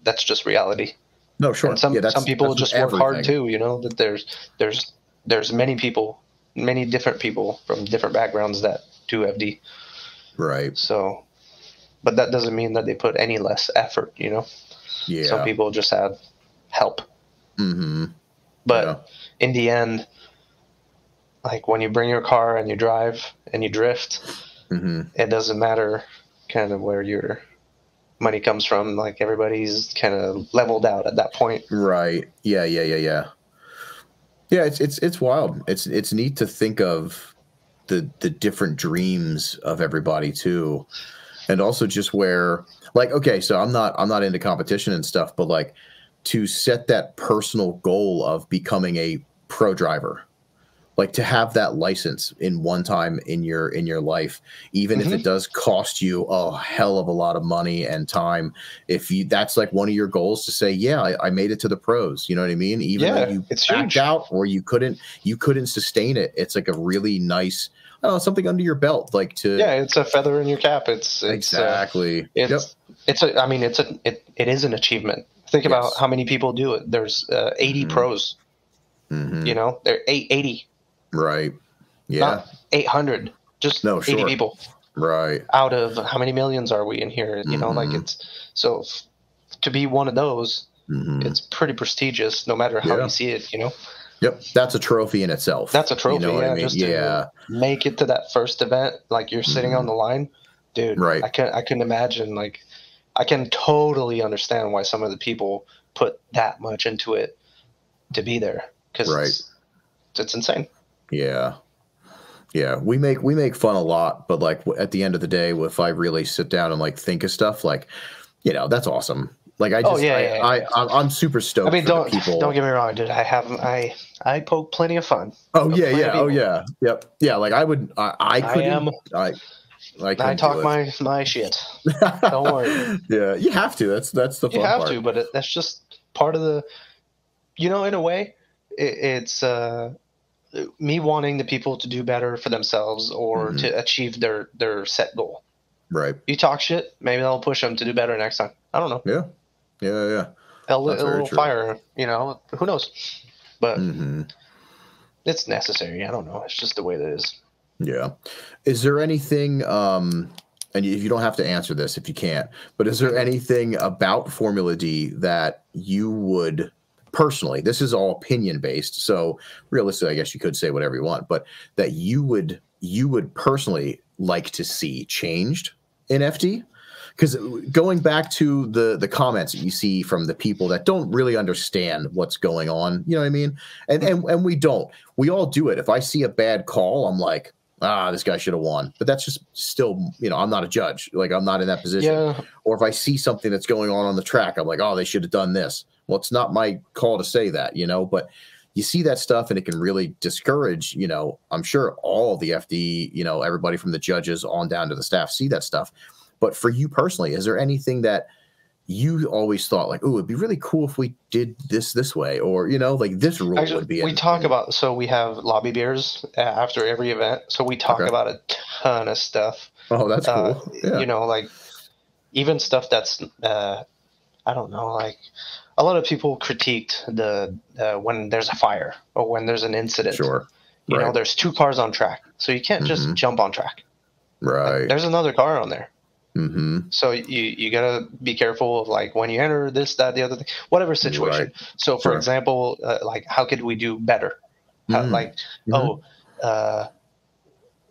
that's just reality. No, sure. And some people just work hard too, that there's many people, many different people from different backgrounds that do FD. Right. So, but that doesn't mean that they put any less effort, Yeah. Some people just have help. But in the end, like when you bring your car and you drive and you drift, it doesn't matter kind of where your money comes from. Like everybody's kind of leveled out at that point. Right. Yeah. Yeah, it's wild. It's neat to think of the different dreams of everybody too. And also just where like, okay, so I'm not into competition and stuff, but like to set that personal goal of becoming a pro driver, like to have that license in one time in your life, even if it does cost you a hell of a lot of money and time, that's like one of your goals to say, I made it to the pros. You know what I mean? Even though you backed out or you couldn't sustain it. It's like a really nice, something under your belt, like to. Yeah. It's a feather in your cap. It's exactly. It is an achievement. Think about how many people do it. There's 80 pros, they're 80. Right. Yeah. Not 800, just 80 people. Right. Out of how many millions are we in here? Like it's so to be one of those, it's pretty prestigious no matter how you see it, Yep. That's a trophy in itself. That's a trophy. You know what I mean? Just to make it to that first event, like you're sitting on the line, dude. Right. I couldn't imagine. Like I can totally understand why some of the people put that much into it to be there because it's insane. Yeah. We make fun a lot, but like at the end of the day, if I really sit down and like think of stuff, like, that's awesome. Like I'm super stoked. I mean, don't get me wrong, dude. I poke plenty of fun. Oh yeah. Oh yeah. Yep. Yeah. Like I talk my shit. Don't worry. Yeah, you have to. That's the fun part. You have to, but that's just part of the. In a way, it's me wanting the people to do better for themselves or to achieve their set goal. Right. You talk shit, maybe that'll push them to do better next time. I don't know. Yeah. A little fire, who knows? But it's necessary. I don't know. It's just the way that it is. Yeah. Is there anything, and if you don't have to answer this if you can't, but is there anything about Formula D that you would personally, this is all opinion based, so realistically, I guess you could say whatever you want, but that you would personally like to see changed in FD? Because going back to the comments that you see from the people that don't really understand what's going on, you know what I mean? And we don't. We all do it. If I see a bad call, I'm like, this guy should have won. But that's just still, I'm not a judge. Like, I'm not in that position. Yeah. Or if I see something that's going on the track, I'm like, they should have done this. Well, it's not my call to say that, but you see that stuff and it can really discourage, I'm sure all of the FD, everybody from the judges on down to the staff see that stuff. But for you personally, is there anything that you always thought like, it'd be really cool if we did this way, or, like this rule would be. We talk about, so we have lobby beers after every event. So we talk about a ton of stuff. Oh, that's cool. Yeah. Like even stuff that's, I don't know, like a lot of people critiqued the when there's a fire or when there's an incident. Sure. You know, there's 2 cars on track, so you can't just jump on track. Right. Like, there's another car on there. Mm-hmm. So you gotta be careful of like when you enter this, that, the other thing, whatever situation. Right. So for example, like how could we do better? How, like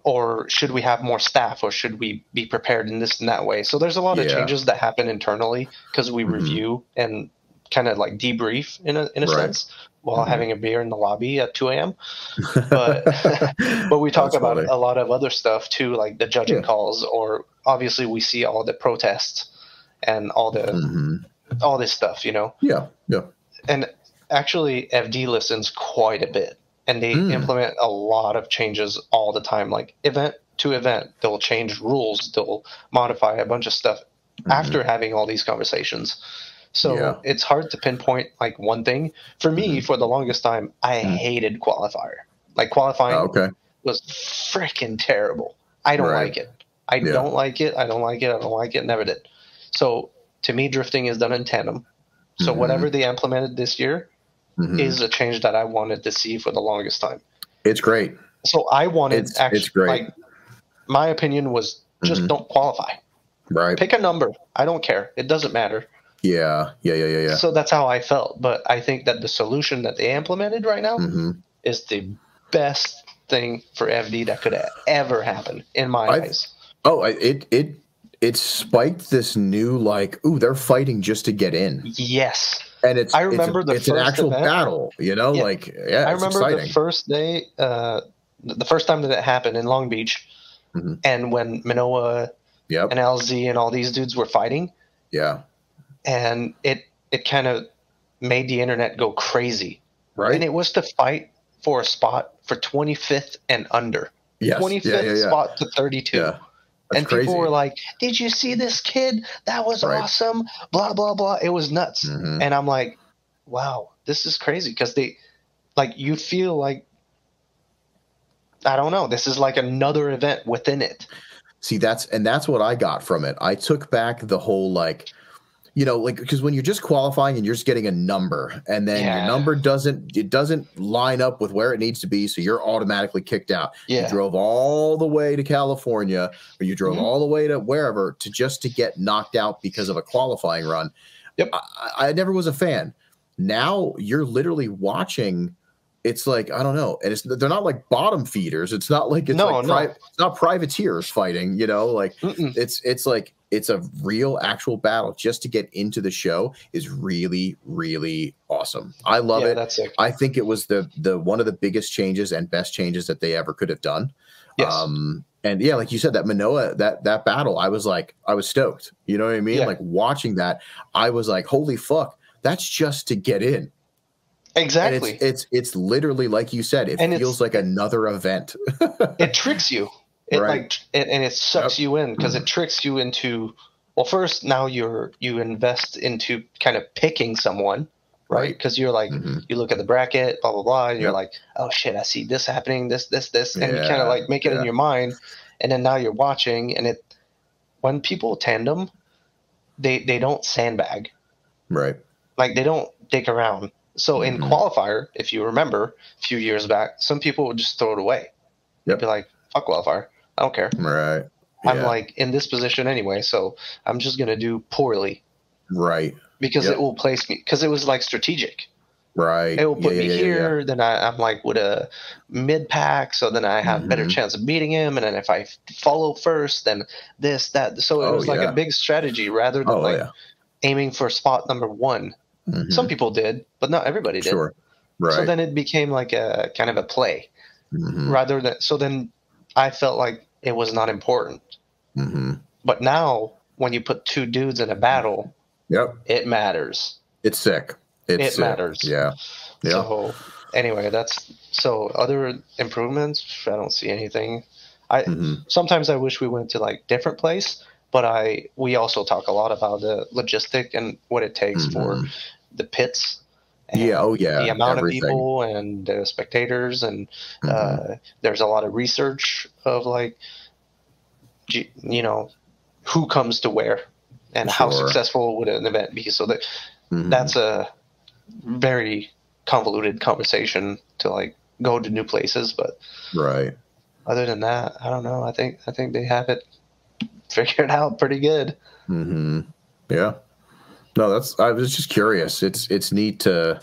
or should we have more staff, or should we be prepared in this and that way? So there's a lot of changes that happen internally because we review and kind of like debrief in a sense while having a beer in the lobby at 2 a.m. But but we talk about a lot of other stuff too, like the judging calls, or obviously we see all the protests and all the all this stuff, you know. Yeah. And actually, FD listens quite a bit, and they implement a lot of changes all the time. Like event to event, they'll change rules, they'll modify a bunch of stuff after having all these conversations. So it's hard to pinpoint like one thing. For me, for the longest time, I hated qualifier. Like qualifying was freaking terrible. I don't like it. I don't like it. I don't like it. I don't like it. Never did. So to me, drifting is done in tandem. So whatever they implemented this year is a change that I wanted to see for the longest time. It's great. So I wanted it's great. Like my opinion was just don't qualify. Right. Pick a number. I don't care. It doesn't matter. Yeah. So that's how I felt. But I think that the solution that they implemented right now is the best thing for FD that could ever happen in my eyes. Oh, it spiked this new like, ooh, they're fighting just to get in. Yes. And it's I remember it's an actual battle, you know, like I remember the first day, the first time that it happened in Long Beach, and when Manoa and LZ and all these dudes were fighting. Yeah. And it kind of made the internet go crazy. Right. And it was to fight for a spot for 25th and under. Yes. 25th spot to 32. Yeah. And people were like, did you see this kid? That was awesome. Blah, blah, blah. It was nuts. And I'm like, wow, this is crazy. Because they, like, you feel like, I don't know, this is like another event within it. See, that's what I got from it. I took back the whole, like, you know, like, because when you're just qualifying and you're just getting a number, and then your number doesn't line up with where it needs to be, so you're automatically kicked out. You drove all the way to California, or you drove all the way to wherever to get knocked out because of a qualifying run. Yep. I never was a fan. Now you're literally watching. It's like, I don't know, and they're not like bottom feeders. It's not like it's it's not privateers fighting. You know, like it's like. It's a real actual battle just to get into the show is really, really awesome. I love it. That's sick. I think it was the one of the biggest changes and best changes that they ever could have done. Yes. And yeah, like you said, that Manoa, that battle, I was stoked. You know what I mean? Like watching that, I was like, holy fuck, that's just to get in. Exactly. And it's literally like you said, it feels like another event. It tricks you. It sucks you in because it tricks you into, well, first now you invest into kind of picking someone, right? Because you're like, you look at the bracket, blah, blah, blah, and you're like, oh shit, I see this happening, this, and you kind of like make it in your mind, and then now you're watching, and when people tandem, they don't sandbag. Right. Like they don't dick around. So in qualifier, if you remember a few years back, some people would just throw it away. They'd be like, fuck qualifier. I don't care. Right. Yeah. I'm like in this position anyway, so I'm just going to do poorly. Right. Because it will place me, because it was like strategic. Right. It will put me here. Then I'm like with a mid pack, so then I have better chance of beating him. And then if I follow first, then this, that. So it was like a big strategy rather than aiming for spot number one. Some people did, but not everybody did. Sure. Right. So then it became like a kind of a play rather than, so then I felt like it was not important. But now when you put two dudes in a battle, it matters. It's sick. It matters. Yeah. So anyway, so other improvements, I don't see anything. Sometimes I wish we went to like different place, but we also talk a lot about the logistic and what it takes for the pits. The amount of people and the spectators, and there's a lot of research of like, you know, who comes to where and how successful would an event be. So that's a very convoluted conversation to like go to new places. But right. other than that, I don't know. I think they have it figured out pretty good. Mm-hmm. Yeah. No, I was just curious. It's neat to,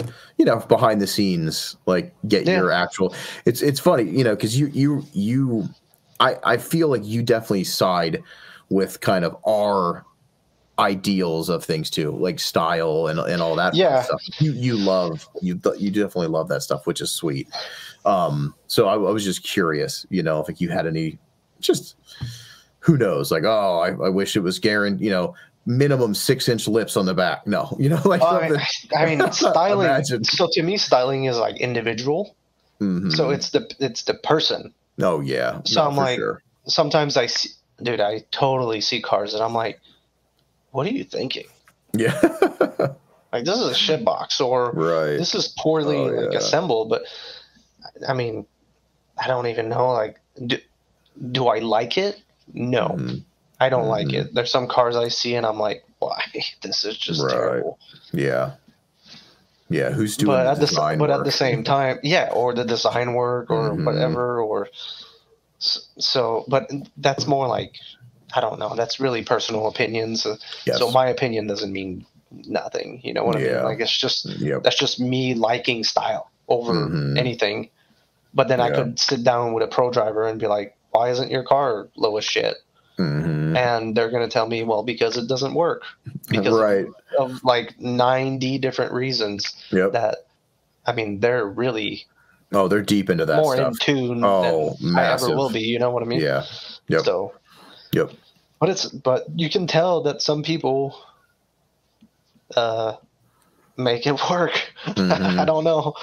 behind the scenes, like get Yeah. your actual, it's funny, because I feel like you definitely side with kind of our ideals of things too, like style and all that fun Yeah. stuff. You definitely love that stuff, which is sweet. So I was just curious, if like you had any, just who knows, like, oh, I wish it was guaranteed, minimum 6-inch lips on the back. No, like something. I mean, styling. Imagine. So to me, styling is like individual. Mm-hmm. So it's the person. Oh yeah. So no, I'm for like, sure. sometimes I totally see cars and I'm like, what are you thinking? Yeah. Like, this is a shit box, or right. this is poorly assembled. But I mean, I don't even know. Like, do I like it? No. Mm-hmm. I don't like it. There's some cars I see and I'm like, why? This is just terrible. Yeah. Yeah. Who's doing but the design work? at the same time, yeah, or the design work or whatever, or so. But that's more like, I don't know. That's really personal opinions. Yes. So my opinion doesn't mean nothing. You know what I mean? Like, it's just that's just me liking style over anything. But then I could sit down with a pro driver and be like, why isn't your car low as shit? And they're going to tell me, well, because it doesn't work, because of like 90 different reasons. That, I mean, they're really they're deep into that more stuff. in tune massive. than I ever will be. You know what I mean? Yeah. Yep. So. Yep. But you can tell that some people make it work. I don't know.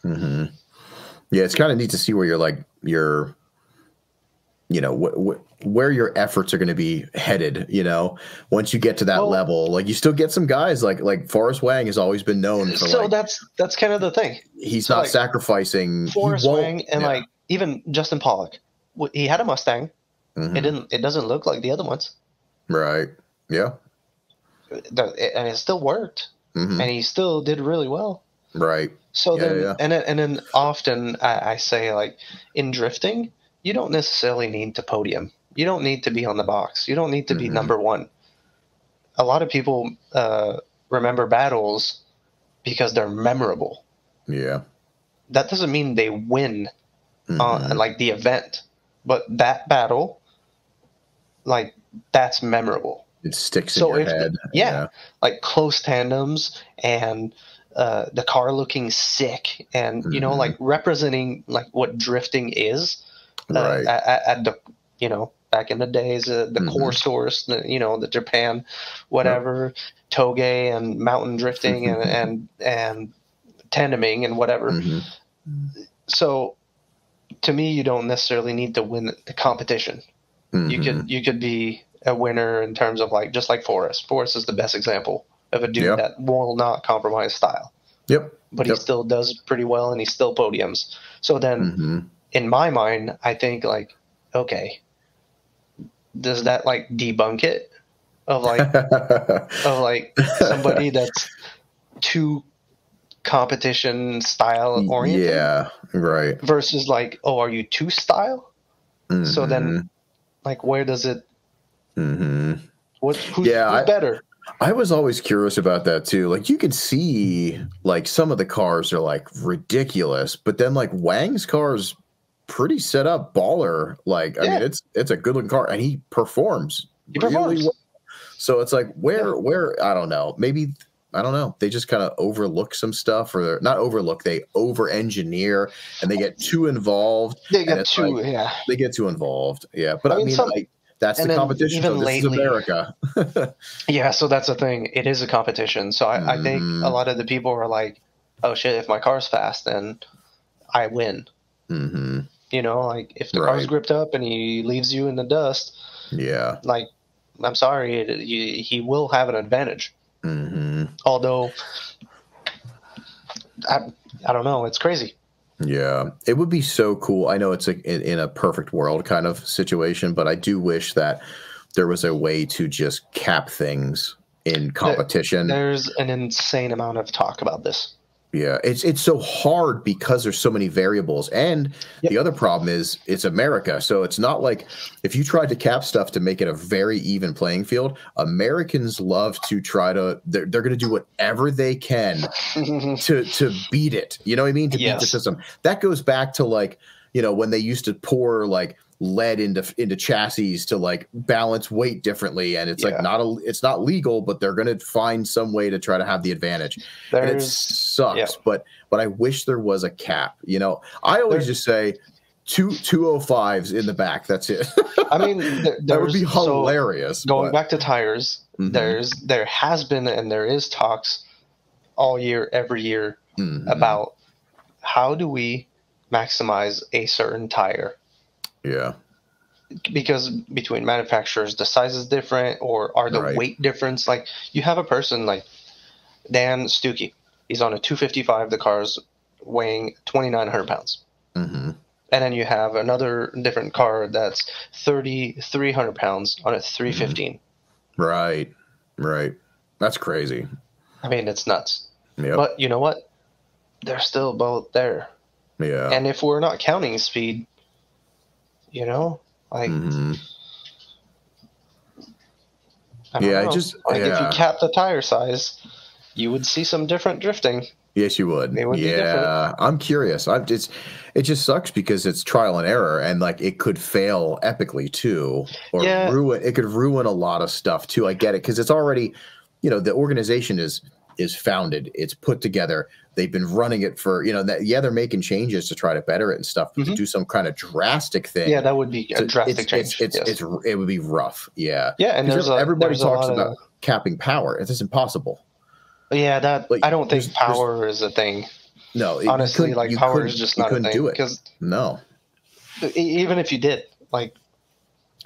Yeah, it's kind of neat to see where where your efforts are going to be headed, once you get to that level. Like, you still get some guys like Forrest Wang has always been known for. So that's kind of the thing. He's not sacrificing. Forrest Wang and like even Justin Pollock, he had a Mustang. It doesn't look like the other ones. Right. Yeah. And it still worked, and he still did really well. Right. So and then often I say, like, in drifting, you don't necessarily need to podium. You don't need to be on the box. You don't need to be number one. A lot of people remember battles because they're memorable. Yeah. That doesn't mean they win on like the event, but that battle, like, that's memorable. It sticks in your head. Like close tandems and the car looking sick, and like representing like what drifting is. At the back in the days, the core source, the Japan, whatever, toge and mountain drifting and tandeming and whatever. So to me, you don't necessarily need to win the competition. You could be a winner in terms of, like, just like Forrest. Forrest is the best example of a dude that will not compromise style. But he still does pretty well, and he still podiums. So then, in my mind, I think, like, okay, does that, like, debunk it? Of like somebody that's too competition style oriented? Yeah, right. Versus, like, oh, are you too style? So then, like, where does it? Who's better? I was always curious about that too. Like, you could see, like, some of the cars are like ridiculous, but then like Wang's car's pretty set up baller. Like, I mean, it's a good looking car, and he performs. Well. So it's like, where I don't know. Maybe, I don't know. They just kind of overlook some stuff, or not overlook. They over engineer, and they get too involved. They get too involved. Yeah, but I mean that's the competition. So this is America. Yeah, so that's the thing. It is a competition. So I think a lot of the people are like, oh shit, if my car's fast, then I win. Like, if the car's gripped up and he leaves you in the dust, like, I'm sorry, he will have an advantage. Although, I don't know, it's crazy. Yeah, it would be so cool. I know it's in a perfect world kind of situation, but I do wish that there was a way to just cap things in competition. There's an insane amount of talk about this. Yeah, it's so hard because there's so many variables. And the other problem is it's America. So it's not like if you tried to cap stuff to make it a very even playing field, Americans love to try to they're going to do whatever they can to beat it. You know what I mean? To beat the system. That goes back to like, you know, when they used to pour like lead into chassis to like balance weight differently, and it's like it's not legal, but they're going to find some way to try to have the advantage. And it sucks, but I wish there was a cap. You know, I always just say 205s in the back. That's it. I mean, that would be hilarious. So going back to tires, there has been and there is talks all year, every year about how do we maximize a certain tire. Yeah. Because between manufacturers, the size is different, or are the weight difference. Like you have a person like Dan Stuckey. He's on a 255. The car's weighing 2,900 pounds. And then you have another different car that's 3,300 pounds on a 315. Right. That's crazy. I mean, it's nuts. Yep. But you know what? They're still both there. Yeah. And if we're not counting speed, you know, like, I don't know. If you cap the tire size, you would see some different drifting. Yes, you would. It would be different. I'm curious. It just sucks because it's trial and error, and like it could fail epically too, or ruin. It could ruin a lot of stuff too. I get it because it's already, you know, the organization is founded. It's put together. They've been running it for, you know, they're making changes to try to better it and stuff, but to do some kind of drastic thing. Yeah, that would be a drastic change. It would be rough. Yeah. Yeah, and everybody talks about capping power. It's impossible. Yeah, that like, I don't think power is a thing. No, honestly, like power is just not a thing. Because even if you did, like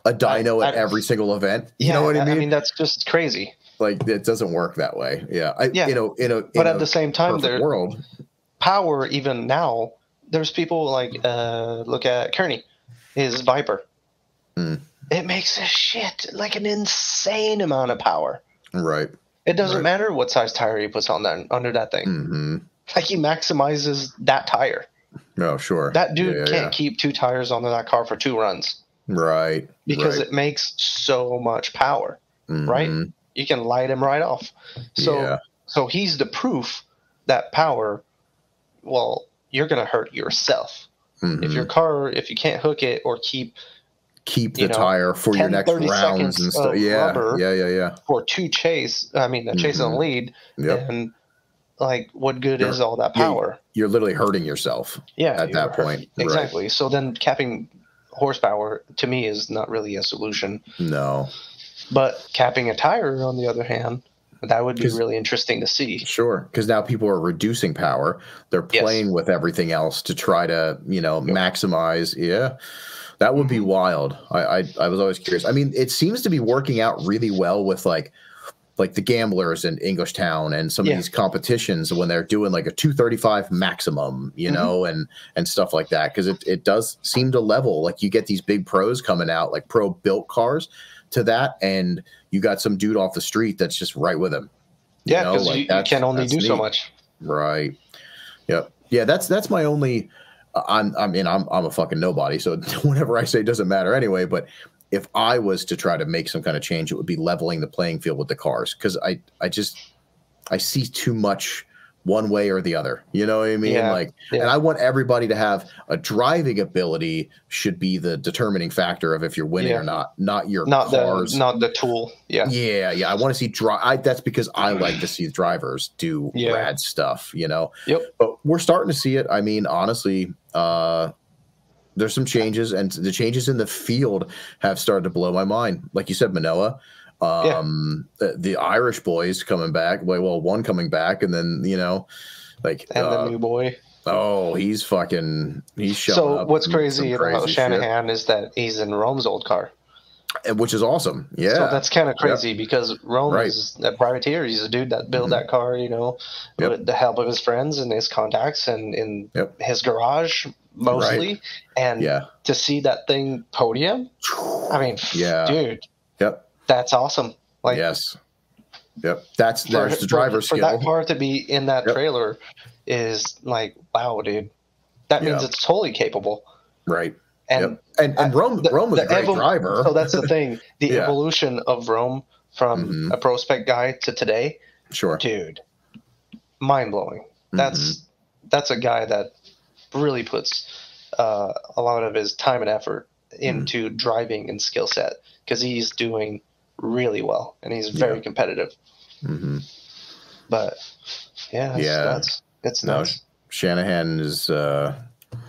a dyno at every single event, you know what I mean? I mean, that's just crazy. Like it doesn't work that way. Yeah. But at the same time, power even now. There's people like look at Kearney, his Viper. It makes a shit like an insane amount of power. Right. It doesn't matter what size tire he puts on that under that thing. Like he maximizes that tire. Oh, sure. That dude can't keep 2 tires on that car for 2 runs. Right. Because it makes so much power. Right. You can light him right off. So he's the proof that power, well, you're going to hurt yourself. If your car, if you can't hook it or keep the tire for your next rounds and stuff. Yeah. For 2 chase, I mean, a chase on lead, then like what good is all that power? You're literally hurting yourself at that point. Exactly. Right. So then capping horsepower to me is not really a solution. No. But capping a tire, on the other hand, that would be really interesting to see. Sure, because now people are reducing power. They're playing with everything else to try to, you know, maximize. Yeah, that would be wild. I was always curious. I mean, it seems to be working out really well with like the gamblers in Englishtown and some of these competitions when they're doing like a 235 maximum, you know, and stuff like that. Because it does seem to level. Like you get these big pros coming out, like pro built cars to that, and you got some dude off the street that's just right with him. Yeah, because you can only do so much. Right. Yep. Yeah, that's my only. I'm a fucking nobody, so whatever I say doesn't matter anyway. But if I was to try to make some kind of change, it would be leveling the playing field with the cars, because I see too much one way or the other. You know what I mean? And I want everybody to have a driving ability should be the determining factor of if you're winning or not your cars. Not the tool. Yeah. Yeah. I want to see that's because I like to see drivers do rad stuff, you know? Yep. But we're starting to see it. I mean, honestly, there's some changes, and the changes in the field have started to blow my mind. Like you said, Manoa. The Irish boys coming back. Well, one coming back, and then the new boy. Oh, he's showing up. What's crazy about Shanahan is that he's in Rome's old car, which is awesome. Yeah, so that's kind of crazy because Rome is a privateer. He's a dude that built that car, with the help of his friends and his contacts and in his garage mostly. And to see that thing podium, I mean, dude. Yep. That's awesome. Like yes. Yep. There's the driver's skill. For that car to be in that trailer is like, wow, dude, that means it's totally capable. Right. And and Rome was a great driver. So that's the thing. The Yeah. evolution of Rome from a prospect guy to today, sure, dude, mind blowing. That's a guy that really puts a lot of his time and effort into driving and skill set, because he's doing really well and he's very competitive. But it's nuts. Shanahan is. I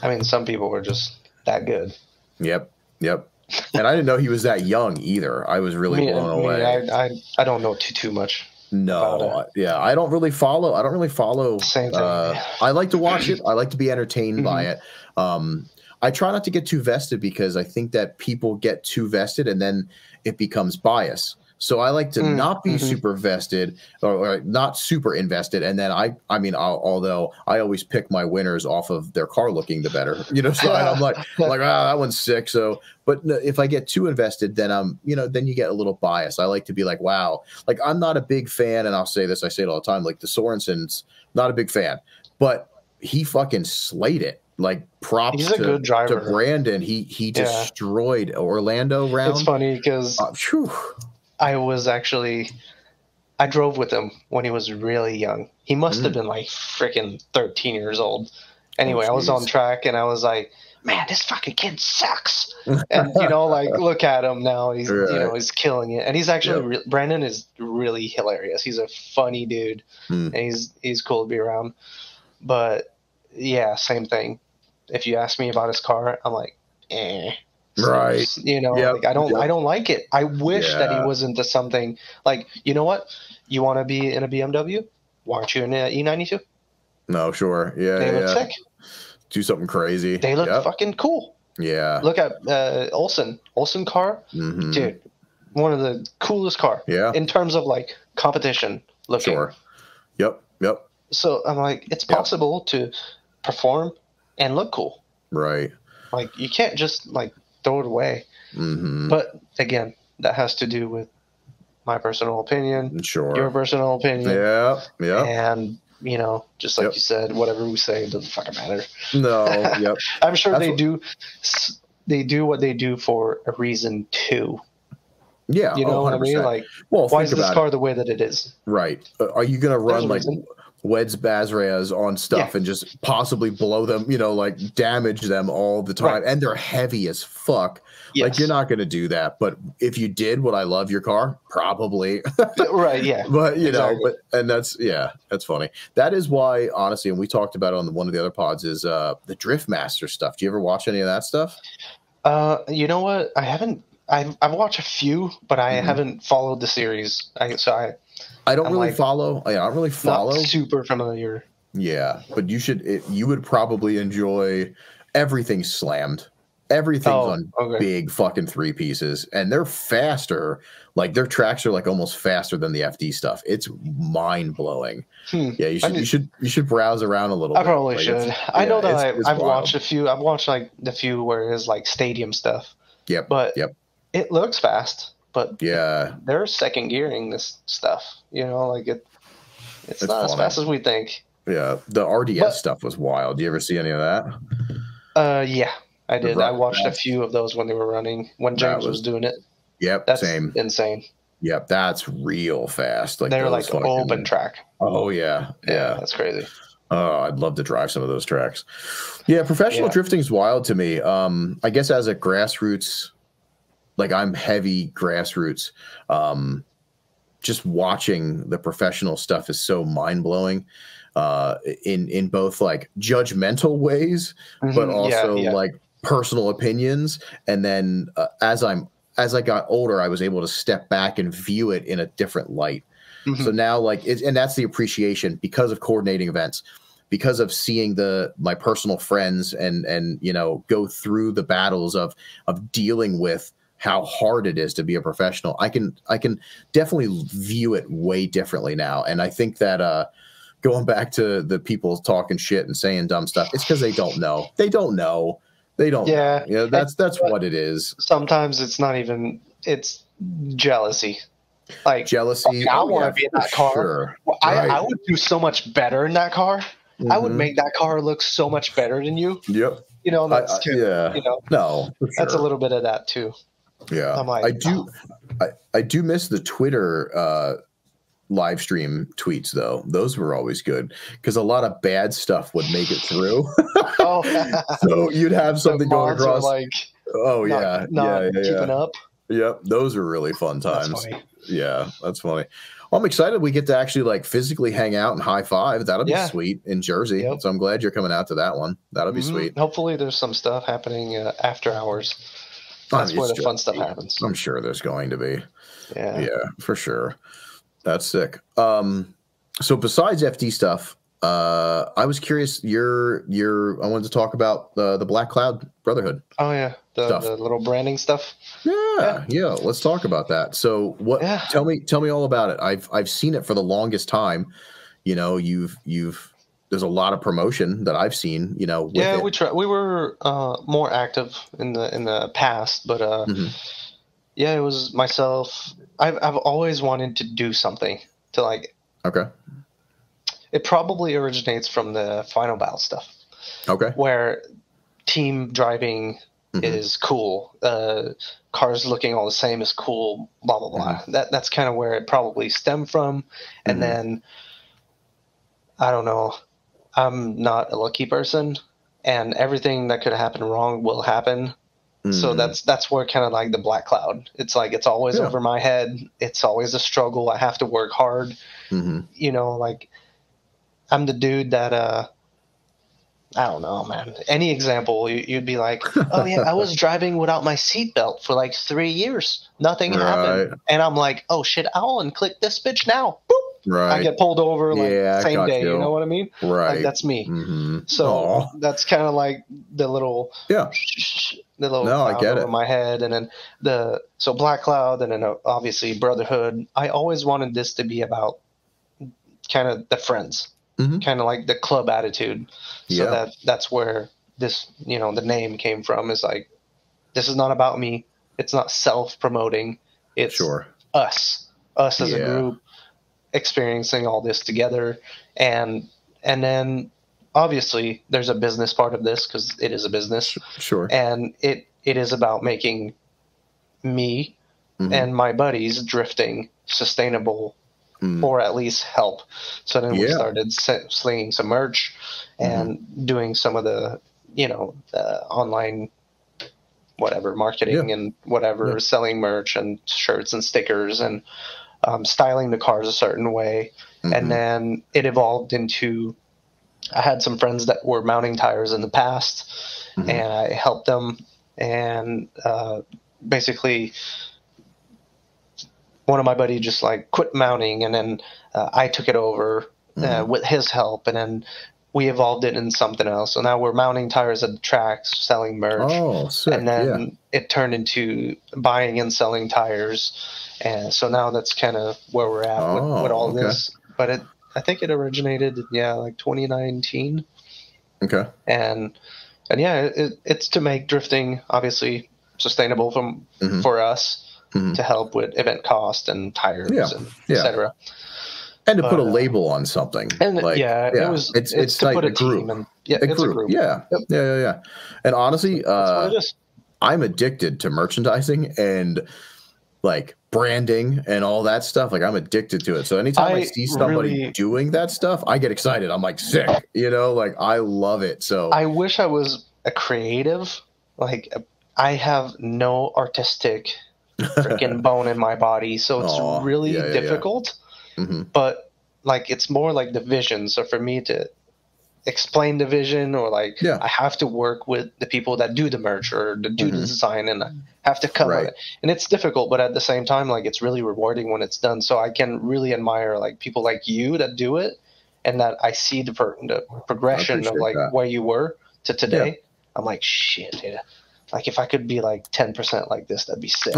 mean, some people were just that good. Yep. And I didn't know he was that young either. I was really blown away. I don't know too much. No, I don't really follow. Same thing. I like to watch it. I like to be entertained by it. I try not to get too vested, because I think that people get too vested and then it becomes bias. So I like to not be super vested or not super invested. And then although I always pick my winners off of their car looking the better, so I'm like, that one's sick. So, but if I get too invested, then then you get a little bias. I like to be like, wow, like I'm not a big fan. And I'll say this, I say it all the time, like the Sorensen's not a big fan, but he fucking slayed it. Like props He's a good driver. To Brandon. He destroyed Orlando round. It's funny because I drove with him when he was really young. He must have been like freaking 13 years old. Anyway, I was on track and I was like, man, this fucking kid sucks. And, look at him now. He's, he's killing it. And he's actually, Brandon is really hilarious. He's a funny dude and he's cool to be around. But yeah, same thing. If you ask me about his car, I'm like, Right. I don't like it. I wish that he was into something like, you know what? You want to be in a BMW? Why aren't you in an E92? No, sure. Yeah. They look sick. Do something crazy. They look fucking cool. Yeah. Look at Olsen car. Dude, one of the coolest car. Yeah. In terms of like competition looking. Sure. Yep. So I'm like, it's possible to perform and look cool. Right. Like you can't just like throw it away. But again, that has to do with my personal opinion, your personal opinion. Yeah. And just like you said, whatever we say, it doesn't fucking matter. No. I'm sure they do what they do for a reason too. Yeah. You know what I mean? Like, why is this car the way that it is? Right. Are you going to run like Weds Bazraz on stuff and just possibly blow them, like damage them all the time? And they're heavy as fuck. Like you're not going to do that. But if you did, would I love your car? Probably. Right. Yeah. But that's funny. That is why, honestly, and we talked about it on one of the other pods, is the Drift Master stuff. Do you ever watch any of that stuff? You know what? I haven't. I've watched a few, but I haven't followed the series. I don't really follow. Not super familiar. Yeah, but you should. You would probably enjoy everything slammed. Everything's on big fucking 3-pieces, and they're faster. Like their tracks are like almost faster than the FD stuff. It's mind blowing. Yeah, you should browse around a little. I probably should. I know that I've watched a few. I've watched like the few where it's like stadium stuff. Yep. But it looks fast. But they're second gearing this stuff. Like it's not as fast as we think. Yeah, the RDS stuff was wild. Do you ever see any of that? Yeah, I did. I watched a few of those when they were running, when James was doing it. Yep, that's same. Insane. Yep, that's real fast. Like they're like open track. Oh yeah, that's crazy. Oh, I'd love to drive some of those tracks. Yeah, professional drifting is wild to me. I guess as a grassroots, like I'm heavy grassroots. Just watching the professional stuff is so mind blowing. In both like judgmental ways, but also like personal opinions. And then as I got older, I was able to step back and view it in a different light. So now and that's the appreciation because of coordinating events, because of seeing my personal friends and go through the battles of dealing with how hard it is to be a professional. I can definitely view it way differently now. And I think that, going back to the people talking shit and saying dumb stuff, it's because they don't know. They don't know. Yeah, that's what it is. Sometimes it's not even. It's jealousy. Like jealousy. I want to be in that car. Sure. I would do so much better in that car. I would make that car look so much better than you. Yep. You know, that's yeah. you know, No, for that's a sure. little bit of that too. Yeah. I'm like, I do miss the Twitter live stream tweets though. Those were always good because a lot of bad stuff would make it through. So you'd have something going across. Like, not keeping up. Yep, those are really fun times. That's funny. Yeah, that's funny. Well, I'm excited we get to actually like physically hang out and high five. That'll be sweet in Jersey. Yep. So I'm glad you're coming out to that one. That'll be sweet. Hopefully there's some stuff happening after hours. That's where the fun stuff happens. I'm sure there's going to be. Yeah, for sure. That's sick. So besides FD stuff, I was curious. I wanted to talk about the Black Cloud Brotherhood. Oh yeah, the little branding stuff. Yeah. Let's talk about that. So what? Yeah. Tell me all about it. I've seen it for the longest time. You know, there's a lot of promotion that I've seen. You know, with we were more active in the past, but it was myself. I've always wanted to do something to like. Okay. It probably originates from the Final Battle stuff. Okay. Where team driving is cool. Cars looking all the same is cool, blah, blah, blah. That's kind of where it probably stemmed from. And then, I don't know, I'm not a lucky person, and everything that could happen wrong will happen. So that's where kind of like the Black Cloud. It's like it's always over my head. It's always a struggle. I have to work hard. You know, like I'm the dude that I don't know, man. Any example, you'd be like, oh yeah, I was driving without my seatbelt for like 3 years. Nothing happened. And I'm like, oh shit, I'll unclick this bitch now. Boop. Right. I get pulled over like same day. You know what I mean? Right. Like that's me. So that's kind of like the little I get over it. my head. And then so Black Cloud, and then obviously Brotherhood. I always wanted this to be about kind of the friends. Kind of like the club attitude. So that's where this, you know, the name came from, is like, this is not about me. It's not self-promoting. It's us as a group experiencing all this together. And then obviously there's a business part of this, because it is a business. Sure. And it is about making me and my buddies drifting sustainable, or at least help. So then we started slinging some merch and doing some of the, you know, online marketing and whatever, selling merch and shirts and stickers and styling the cars a certain way. And then it evolved into, I had some friends that were mounting tires in the past, and I helped them. And basically, one of my buddies just like quit mounting, and then I took it over with his help, and then we evolved it in something else. So now we're mounting tires at the tracks, selling merch. Oh, sick. And then it turned into buying and selling tires. And so now that's kind of where we're at with all this. But I think it originated, like 2019. Okay. And it's to make drifting obviously sustainable for us, to help with event cost and tires and et cetera. And to put a label on something. And it's to like put a group. team. And, it's a group. Yeah. And honestly, that's what it is. I'm addicted to merchandising and like branding and all that stuff. Like I'm addicted to it. So anytime I see somebody doing that stuff, I get excited. I'm like sick, you know, like I love it. So I wish I was a creative. Like I have no artistic freaking bone in my body. So it's really difficult. But like it's more like the vision. So for me to explain the vision, or like I have to work with the people that do the merch or that do the design, and I have to cover it. And it's difficult, but at the same time, like it's really rewarding when it's done. So I can really admire like people like you that do it, and that I see the progression of like where you were to today. I'm like, shit, like if I could be like 10% like this, that'd be sick.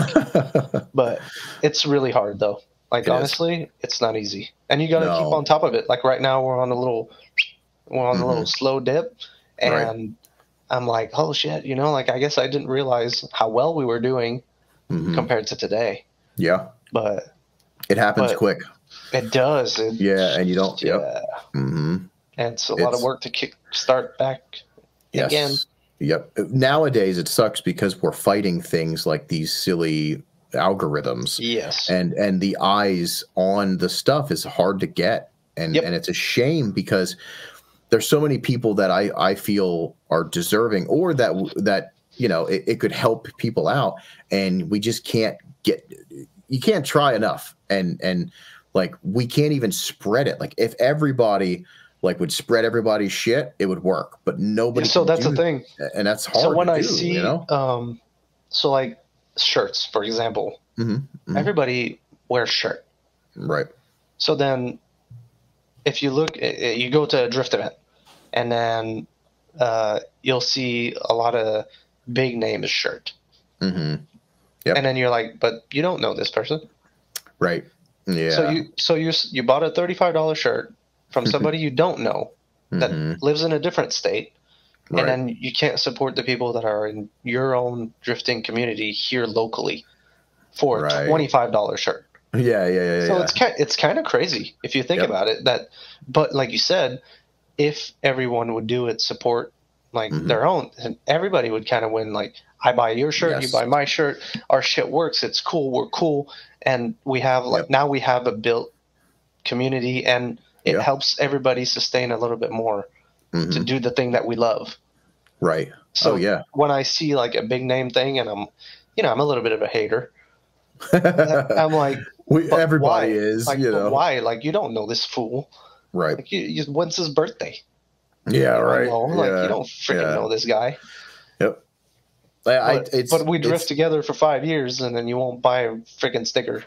But it's really hard though. Like honestly, it's not easy, and you got to keep on top of it. Like right now, we're on a little slow dip, and I'm like, oh shit, you know, like I guess I didn't realize how well we were doing compared to today. Yeah, but it happens quick. It does. And you don't. and it's a lot of work to start back again. Yep. Nowadays it sucks because we're fighting things like these silly algorithms. Yes. And the eyes on the stuff is hard to get. And it's a shame because there's so many people that I feel are deserving, or that you know, it could help people out, and we just can't you can't try enough. And like, we can't even spread it. Like, if everybody like would spread everybody's shit, it would work, but nobody. So that's the thing. And that's hard. So when to I do, see, you know? So like shirts, for example, everybody wears shirt. Right. So then if you look, you go to a drift event, and then you'll see a lot of big names shirt. Mm-hmm. Yep. And then you're like, but you don't know this person. Right. Yeah. So you bought a $35 shirt from somebody you don't know that lives in a different state. Right. And then you can't support the people that are in your own drifting community here locally for a $25 shirt. Yeah. So it's kind of crazy if you think about it. But like you said, if everyone would do it, support like their own, and everybody would kind of win. Like, I buy your shirt, you buy my shirt, our shit works, it's cool, we're cool, and we have now we have a built community, and it helps everybody sustain a little bit more to do the thing that we love. Right. So when I see like a big name thing, and I'm a little bit of a hater. I'm like, everybody why? is, like, you know. why? Like, you don't know this fool. Right. Like, when's his birthday? Yeah, right. Like, you don't freaking know this guy. Yep. But we drift together for 5 years, and then you won't buy a freaking sticker.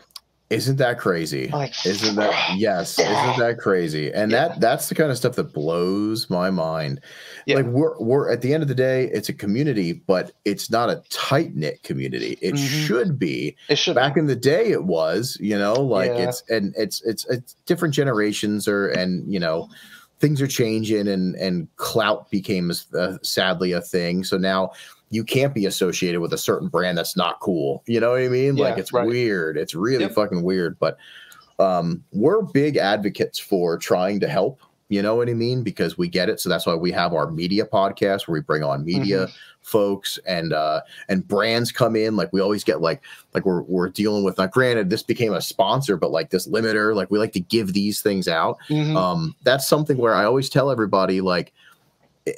Isn't that crazy? Like, isn't that crazy? And that's the kind of stuff that blows my mind. Yeah. Like, we're at the end of the day, it's a community, but it's not a tight knit community. It should be. It should. Back in the day, it was. You know, like it's different generations and you know, things are changing, and clout became sadly a thing. So now you can't be associated with a certain brand that's not cool. You know what I mean? Like, it's weird. It's really fucking weird. But we're big advocates for trying to help. You know what I mean? Because we get it. So that's why we have our media podcast where we bring on media folks and brands come in. Like, we always get like we're dealing with, not granted, this became a sponsor, but like this limiter, like we like to give these things out. That's something where I always tell everybody, like,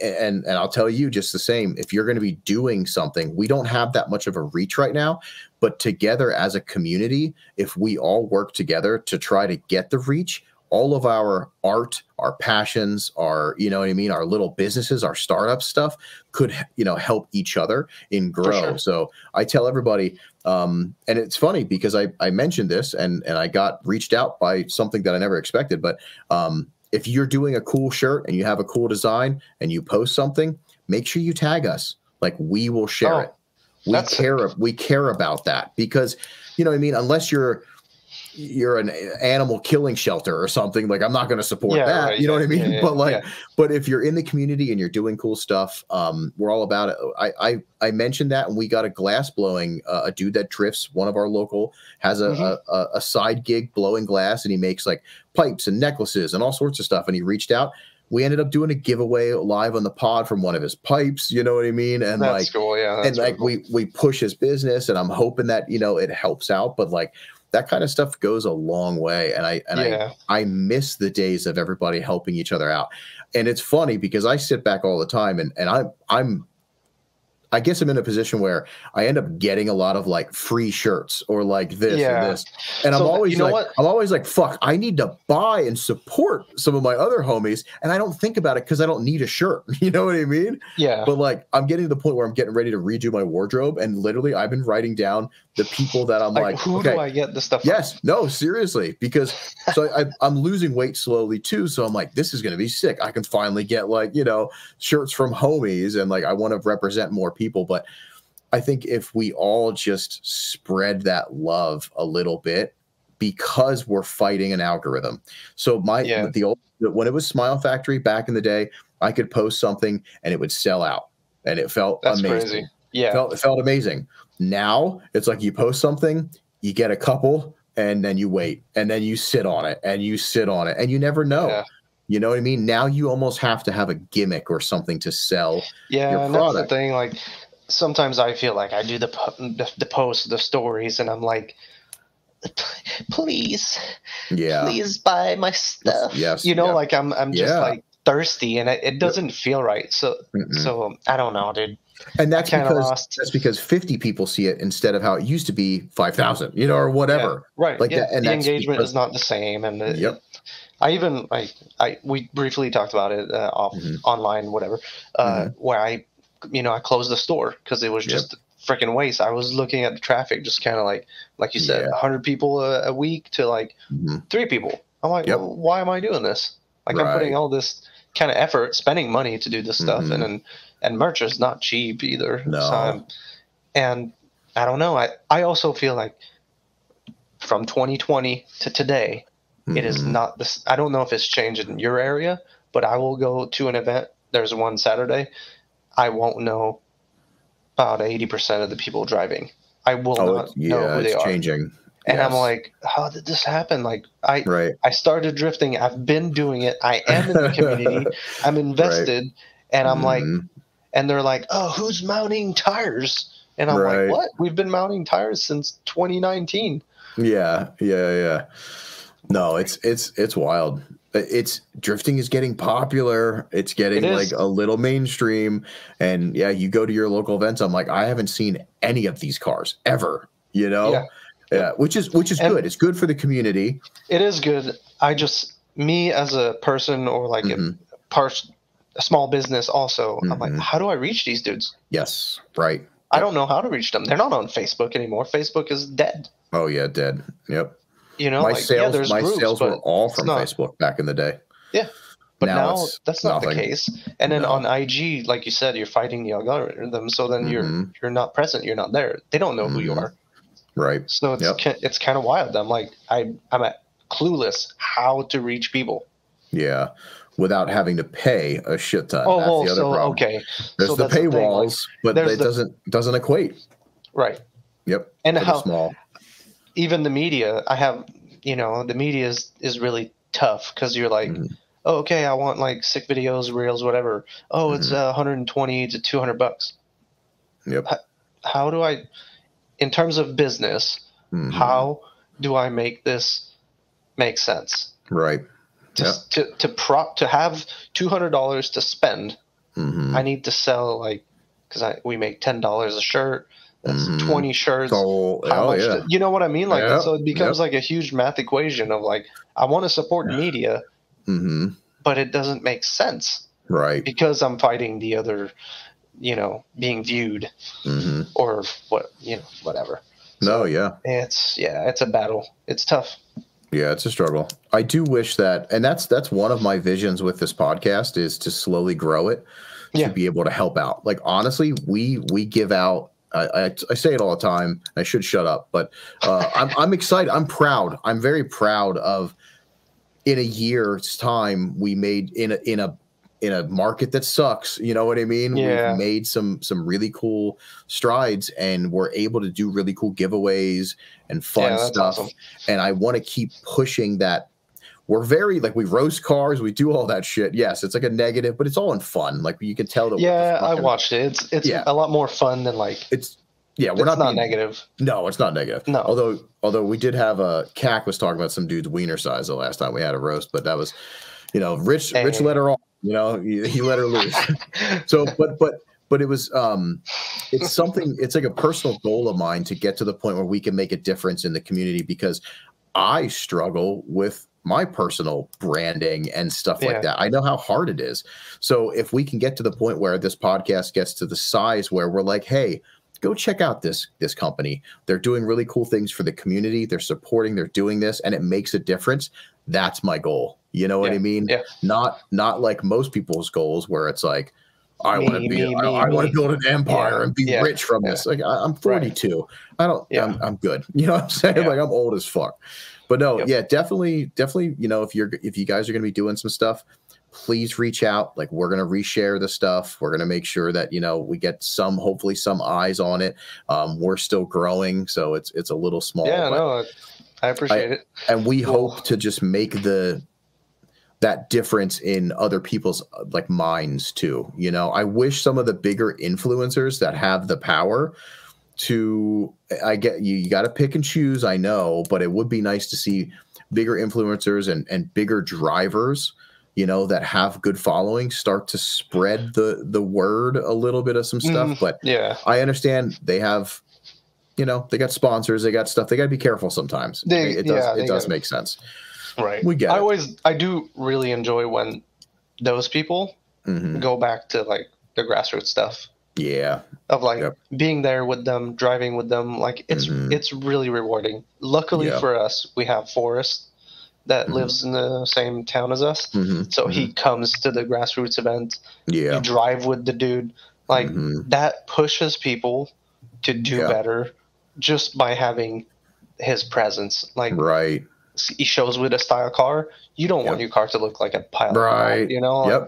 and I'll tell you just the same, if you're going to be doing something, we don't have that much of a reach right now, but together as a community, if we all work together to try to get the reach, all of our art, our passions, our, you know what I mean, our little businesses, our startup stuff could, you know, help each other and grow. Sure. So I tell everybody, and it's funny because I mentioned this and I got reached out by something that I never expected, but if you're doing a cool shirt and you have a cool design and you post something, make sure you tag us. Like, we will share it. We care about that because, you know what I mean? Unless you're an animal killing shelter or something, like, I'm not going to support that. Right, you know what I mean? But if you're in the community and you're doing cool stuff, we're all about it. I mentioned that, and we got a glass blowing, a dude that drifts, one of our local, has a side gig blowing glass, and he makes like pipes and necklaces and all sorts of stuff. And he reached out. We ended up doing a giveaway live on the pod from one of his pipes. You know what I mean? And that's cool. Yeah. That's and like cool. we push his business, and I'm hoping that, you know, it helps out. But like, that kind of stuff goes a long way. And I miss the days of everybody helping each other out. And it's funny because I sit back all the time and I guess I'm in a position where I end up getting a lot of like free shirts or like this and this. And so I'm always like, fuck, I need to buy and support some of my other homies. And I don't think about it because I don't need a shirt. You know what I mean? Yeah. But like, I'm getting to the point where I'm getting ready to redo my wardrobe. And literally I've been writing down the people that I'm like, who do I get this stuff from? Yes. No, seriously. Because I'm losing weight slowly too. So I'm like, this is going to be sick. I can finally get like, you know, shirts from homies. And like, I want to represent more people. But I think if we all just spread that love a little bit, because we're fighting an algorithm. So when it was Smile Factory back in the day, I could post something and it would sell out, and it felt amazing. Crazy. Yeah, it felt amazing. Now it's like you post something, you get a couple, and then you wait, and then you sit on it, and you sit on it, and you never know. Yeah. You know what I mean? Now you almost have to have a gimmick or something to sell Yeah, your and product. that's the thing. Like, sometimes I feel like I do the post, the stories, and I'm like, please, please buy my stuff. Yes. You know, like I'm just like thirsty, and it doesn't feel right. So I don't know, dude. And that's kind of lost. That's because 50 people see it instead of how it used to be 5,000, you know, or whatever. Yeah, right. Like yeah. that, and the engagement is not the same. And I even we briefly talked about it online, whatever, where I closed the store because it was just a freaking waste. I was looking at the traffic, just kind of like you said, 100 people a week to like 3 people. I'm like, well, why am I doing this? Like I'm putting all this kind of effort, spending money to do this stuff, and merch is not cheap either. No. So and I don't know. I also feel like from 2020 to today, it is not this. I don't know if it's changed in your area, but I will go to an event. There's one Saturday. I won't know about 80% of the people driving. I will not know who they are. Changing. And I'm like, how did this happen? Like I started drifting. I've been doing it. I am in the community. I'm invested. And I'm like, and they're like, oh, who's mounting tires? And I'm like, what? We've been mounting tires since 2019. Yeah. No, it's wild. Drifting is getting popular. It's getting like a little mainstream. And you go to your local events. I'm like, I haven't seen any of these cars ever, you know? Yeah. Which is good. It's good for the community. It is good. Me as a person or like a small business also, I'm like, how do I reach these dudes? Yes. Right. I don't know how to reach them. They're not on Facebook anymore. Facebook is dead. Oh yeah. Dead. Yep. You know, my sales were all from Facebook back in the day. Yeah. But now that's not the case. And then on IG, like you said, you're fighting the algorithm. So then you're not present. You're not there. They don't know who you are. Right. So it's kind of wild. I'm like, I'm at clueless how to reach people. Yeah. Without having to pay a shit ton. Oh, well, so problem. Okay. There's the paywalls, but it doesn't equate. Right. Yep. And how small. Even the media, the media is really tough because you're like, oh, okay, I want like sick videos, reels, whatever. Oh, it's $120 to $200. Yep. How do I, in terms of business, how do I make this make sense? Right. To have $200 to spend, I need to sell because we make $10 a shirt. That's 20 shirts. So, how much you know what I mean? Like, so it becomes like a huge math equation of like, I want to support media, but it doesn't make sense. Right. Because I'm fighting the other, being viewed or whatever. So it's a battle. It's tough. Yeah, it's a struggle. I do wish that, and that's one of my visions with this podcast is to slowly grow it, to be able to help out. Like, honestly, we give out, I say it all the time. I should shut up, but I'm excited. I'm proud. I'm very proud of. In a year's time, we made in a market that sucks. You know what I mean? Yeah. We've made some really cool strides, and we're able to do really cool giveaways and fun stuff. Awesome. And I want to keep pushing that. We're very we roast cars, we do all that shit. Yes, it's like a negative, but it's all in fun. Like you can tell that. Yeah, I watched it. It's a lot more fun than we're not negative. No, it's not negative. No. Although we did have CAC was talking about some dude's wiener size the last time we had a roast, but that was, Rich let her off. He let her loose. So, but it was it's something. It's like a personal goal of mine to get to the point where we can make a difference in the community, because I struggle with my personal branding and stuff like that. I know how hard it is. So if we can get to the point where this podcast gets to the size where we're like, hey, go check out this company. They're doing really cool things for the community. They're supporting, they're doing this, and it makes a difference. That's my goal. You know what I mean? Yeah. Not like most people's goals where it's like, I want to build an empire and be rich from this. Like I'm 42. Right. I'm good. You know what I'm saying? Like I'm old as fuck. But no, definitely, if you guys are going to be doing some stuff, please reach out. Like we're going to reshare the stuff. We're going to make sure that, we get hopefully some eyes on it. We're still growing, so it's a little small. Yeah, no, I appreciate it. And we hope to just make the that difference in other people's like minds too. You know, I wish some of the bigger influencers that have the power to, I get you got to pick and choose, I know, but it would be nice to see bigger influencers and bigger drivers, you know, that have good following start to spread the word a little bit of some stuff. But yeah, I understand they have, you know, they got sponsors, they got stuff. They got to be careful sometimes. It does make sense. Right. We get it. I do really enjoy when those people go back to like the grassroots stuff. Yeah. Of like being there with them, driving with them. Like it's really rewarding. Luckily for us, we have Forrest that lives in the same town as us. So he comes to the grassroots event. Yeah. You drive with the dude. Like that pushes people to do better just by having his presence. Like he shows with a style car. You don't want your car to look like a pile of crap, you know? Like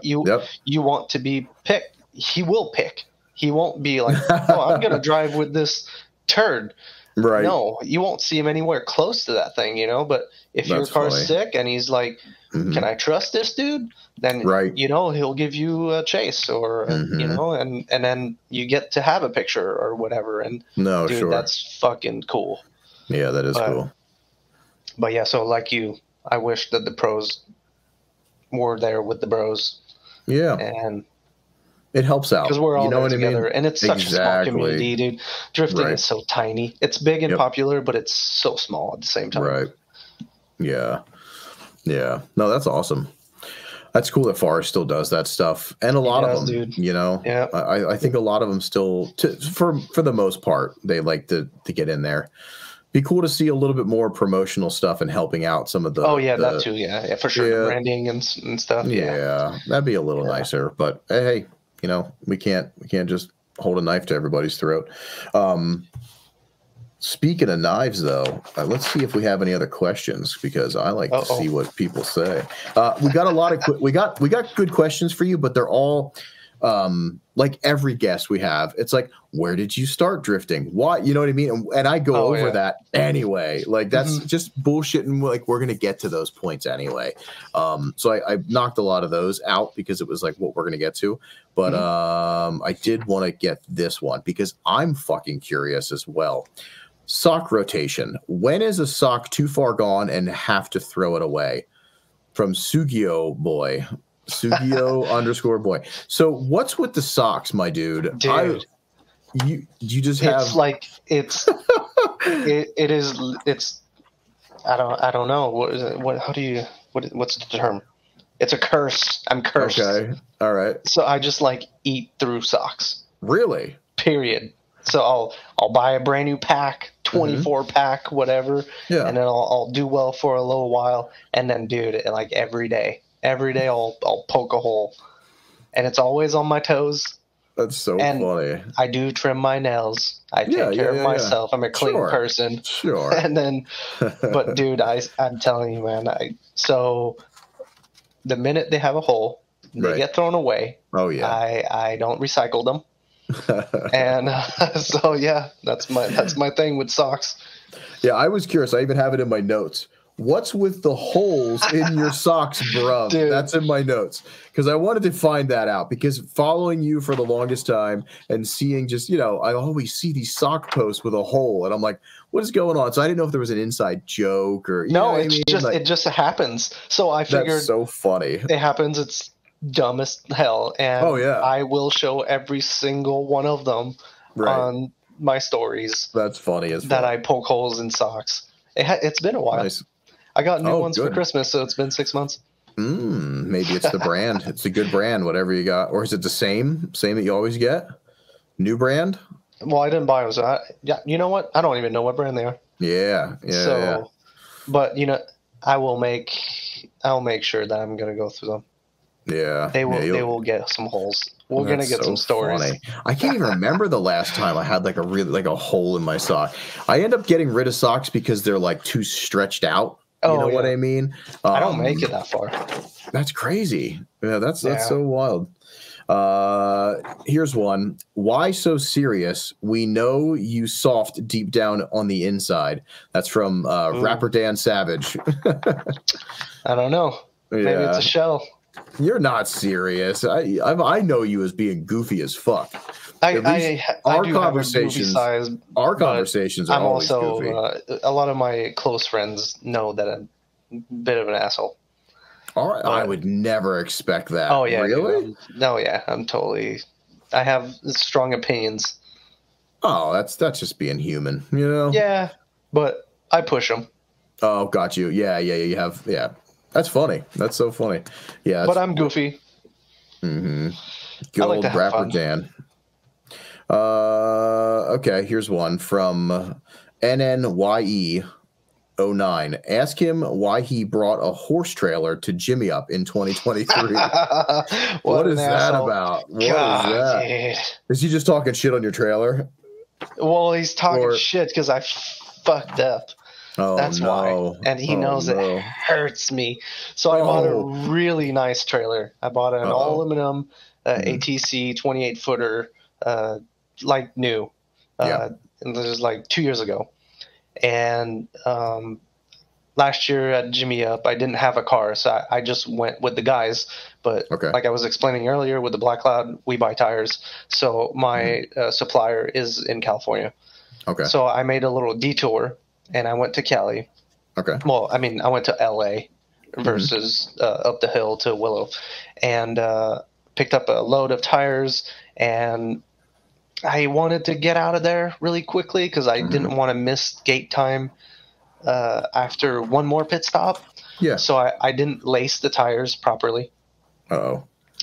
you want to be picked. He will pick. He won't be like, oh, I'm going to drive with this turd. Right. No, you won't see him anywhere close to that thing, you know? But if your car's sick and he's like, can I trust this dude? Then, you know, he'll give you a chase or, you know, and then you get to have a picture or whatever. And, dude, that's fucking cool. Yeah, that is cool. But, yeah, so like you, I wish that the pros were there with the bros. Yeah. And it helps out. Because we're all there I together. mean? And it's such a small community, dude. Drifting is so tiny. It's big and popular, but it's so small at the same time. Right. Yeah. Yeah. No, that's awesome. That's cool that Forrest still does that stuff. And a lot of them, dude. You know, I think a lot of them still, for the most part, they like to get in there. Be cool to see a little bit more promotional stuff and helping out some of the. Oh, yeah, that too. Yeah, for sure. The branding and stuff. Yeah, that'd be a little nicer. But hey, you know, we can't just hold a knife to everybody's throat. Speaking of knives, though, let's see if we have any other questions because I like to see what people say. We got a lot of we got good questions for you, but they're all like every guest we have. It's like, where did you start drifting? What, you know what I mean? And I go over that anyway. Like that's just bullshit, and like we're gonna get to those points anyway. So I knocked a lot of those out because it was like what we're gonna get to. But I did want to get this one because I'm fucking curious as well. Sock rotation. When is a sock too far gone and have to throw it away? From Sugio boy. Sugio _boy. So what's with the socks, my dude? You just have. It's like it's it is. I don't know. What is it? What's the term? It's a curse. I'm cursed. Okay. All right. So I just like eat through socks. Really? Period. So I'll buy a brand new pack, 24 pack, whatever, and then I'll do well for a little while, and then dude, like every day I'll poke a hole, and it's always on my toes. That's so funny. I do trim my nails. I take care of myself. I'm a clean person. Sure. And then, but dude, I'm telling you, man. So the minute they have a hole, they get thrown away. Oh yeah. I don't recycle them. And so yeah, that's my thing with socks. Yeah, I was curious. I even have it in my notes. What's with the holes in your socks, bro? That's in my notes because I wanted to find that out because following you for the longest time and seeing just, you know, I always see these sock posts with a hole and I'm like, what is going on? So I didn't know if there was an inside joke or it just happens. So I figured that's so funny. It happens. It's dumb as hell, and I will show every single one of them on my stories. That's funny as that I poke holes in socks. It's been a while. Nice. I got new ones for Christmas, so it's been 6 months. Maybe it's the brand. It's a good brand, whatever you got, or is it the same that you always get? New brand? Well, I didn't buy them, so you know what? I don't even know what brand they are. Yeah. But you know, I'll make sure that I'm gonna go through them. Yeah, they will get some holes. We're gonna get some stories. Funny. I can't even remember the last time I had like a hole in my sock. I end up getting rid of socks because they're like too stretched out. You know what I mean? I don't make it that far. That's crazy. Yeah, that's so wild. Here's one. Why so serious? We know you soft deep down on the inside. That's from rapper Dan Savage. I don't know. Maybe it's a shell. You're not serious. I know you as being goofy as fuck. I our do conversations, have a goofy size, our conversations are always goofy. A lot of my close friends know that I'm a bit of an asshole. All right, I would never expect that. Oh yeah, really? I'm totally. I have strong opinions. Oh, that's just being human, you know? Yeah, but I push them. Oh, got you. Yeah, you have. Yeah, that's funny. That's so funny. Yeah, but I'm goofy. Mm-hmm. Good I like old to have rapper fun. Dan. Okay, here's one from NNYE09. Ask him why he brought a horse trailer to Jimmy Up in 2023. What is that about? What is that? Dude. Is he just talking shit on your trailer? Well, he's talking shit because I fucked up. Oh, that's why. And he knows it hurts me. So I bought a really nice trailer. I bought an all aluminum ATC 28-footer, like new. And this was like 2 years ago. And last year at Jimmy Up, I didn't have a car, so I just went with the guys. But like I was explaining earlier, with the Black Cloud, we buy tires. So my supplier is in California. Okay. So I made a little detour, and I went to Cali. Okay. Well, I mean, I went to LA versus up the hill to Willow, and picked up a load of tires, and I wanted to get out of there really quickly because I didn't want to miss gate time after one more pit stop. Yeah. So I didn't lace the tires properly.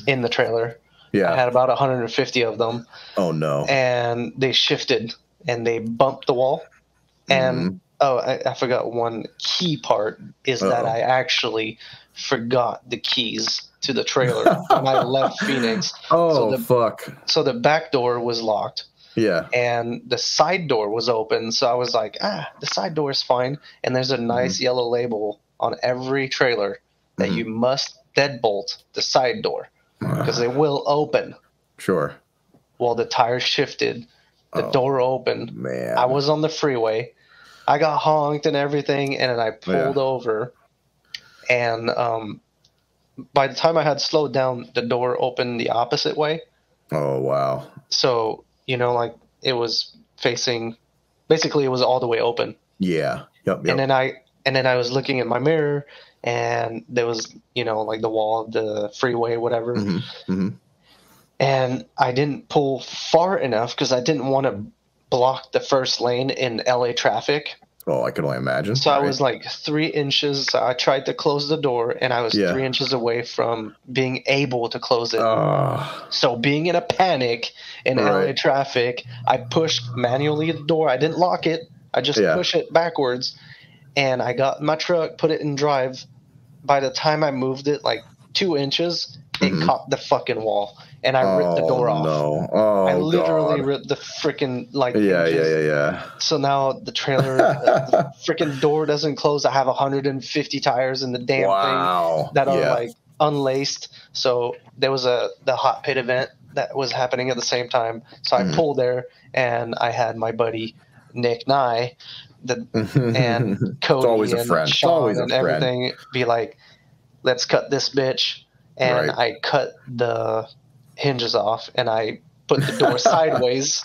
In the trailer. Yeah. I had about 150 of them. Oh, no. And they shifted, and they bumped the wall. And, I forgot one key part is that I actually forgot the keys to the trailer when I left Phoenix. Fuck. So the back door was locked. Yeah. And the side door was open. So I was like, the side door is fine. And there's a nice yellow label on every trailer that you must deadbolt the side door because they will open. Sure. Well, the tires shifted. The door opened. Man. I was on the freeway. I got honked and everything, and then I pulled over. And by the time I had slowed down, the door opened the opposite way. Oh, wow. So, like it was facing, basically it was all the way open. Yeah. Yep. And then I was looking at my mirror, and there was, like the wall of the freeway, whatever. And I didn't pull far enough because I didn't want to block the first lane in LA traffic. Oh, I can only imagine. So I was like 3 inches. I tried to close the door, and I was 3 inches away from being able to close it. So being in a panic in LA traffic, I pushed manually the door. I didn't lock it. I just pushed it backwards, and I got in my truck, put it in drive. By the time I moved it like 2 inches, it caught the fucking wall, and I ripped the door off. No. Oh, I literally ripped the freaking hinges. Yeah. So now the trailer, the freaking door doesn't close. I have 150 tires in the damn thing that are like unlaced. So there was the hot pit event that was happening at the same time. So I pulled there, and I had my buddy Nick Nye, and Cody and Sean and everything be like, let's cut this bitch. And I cut the hinges off, and I put the door sideways.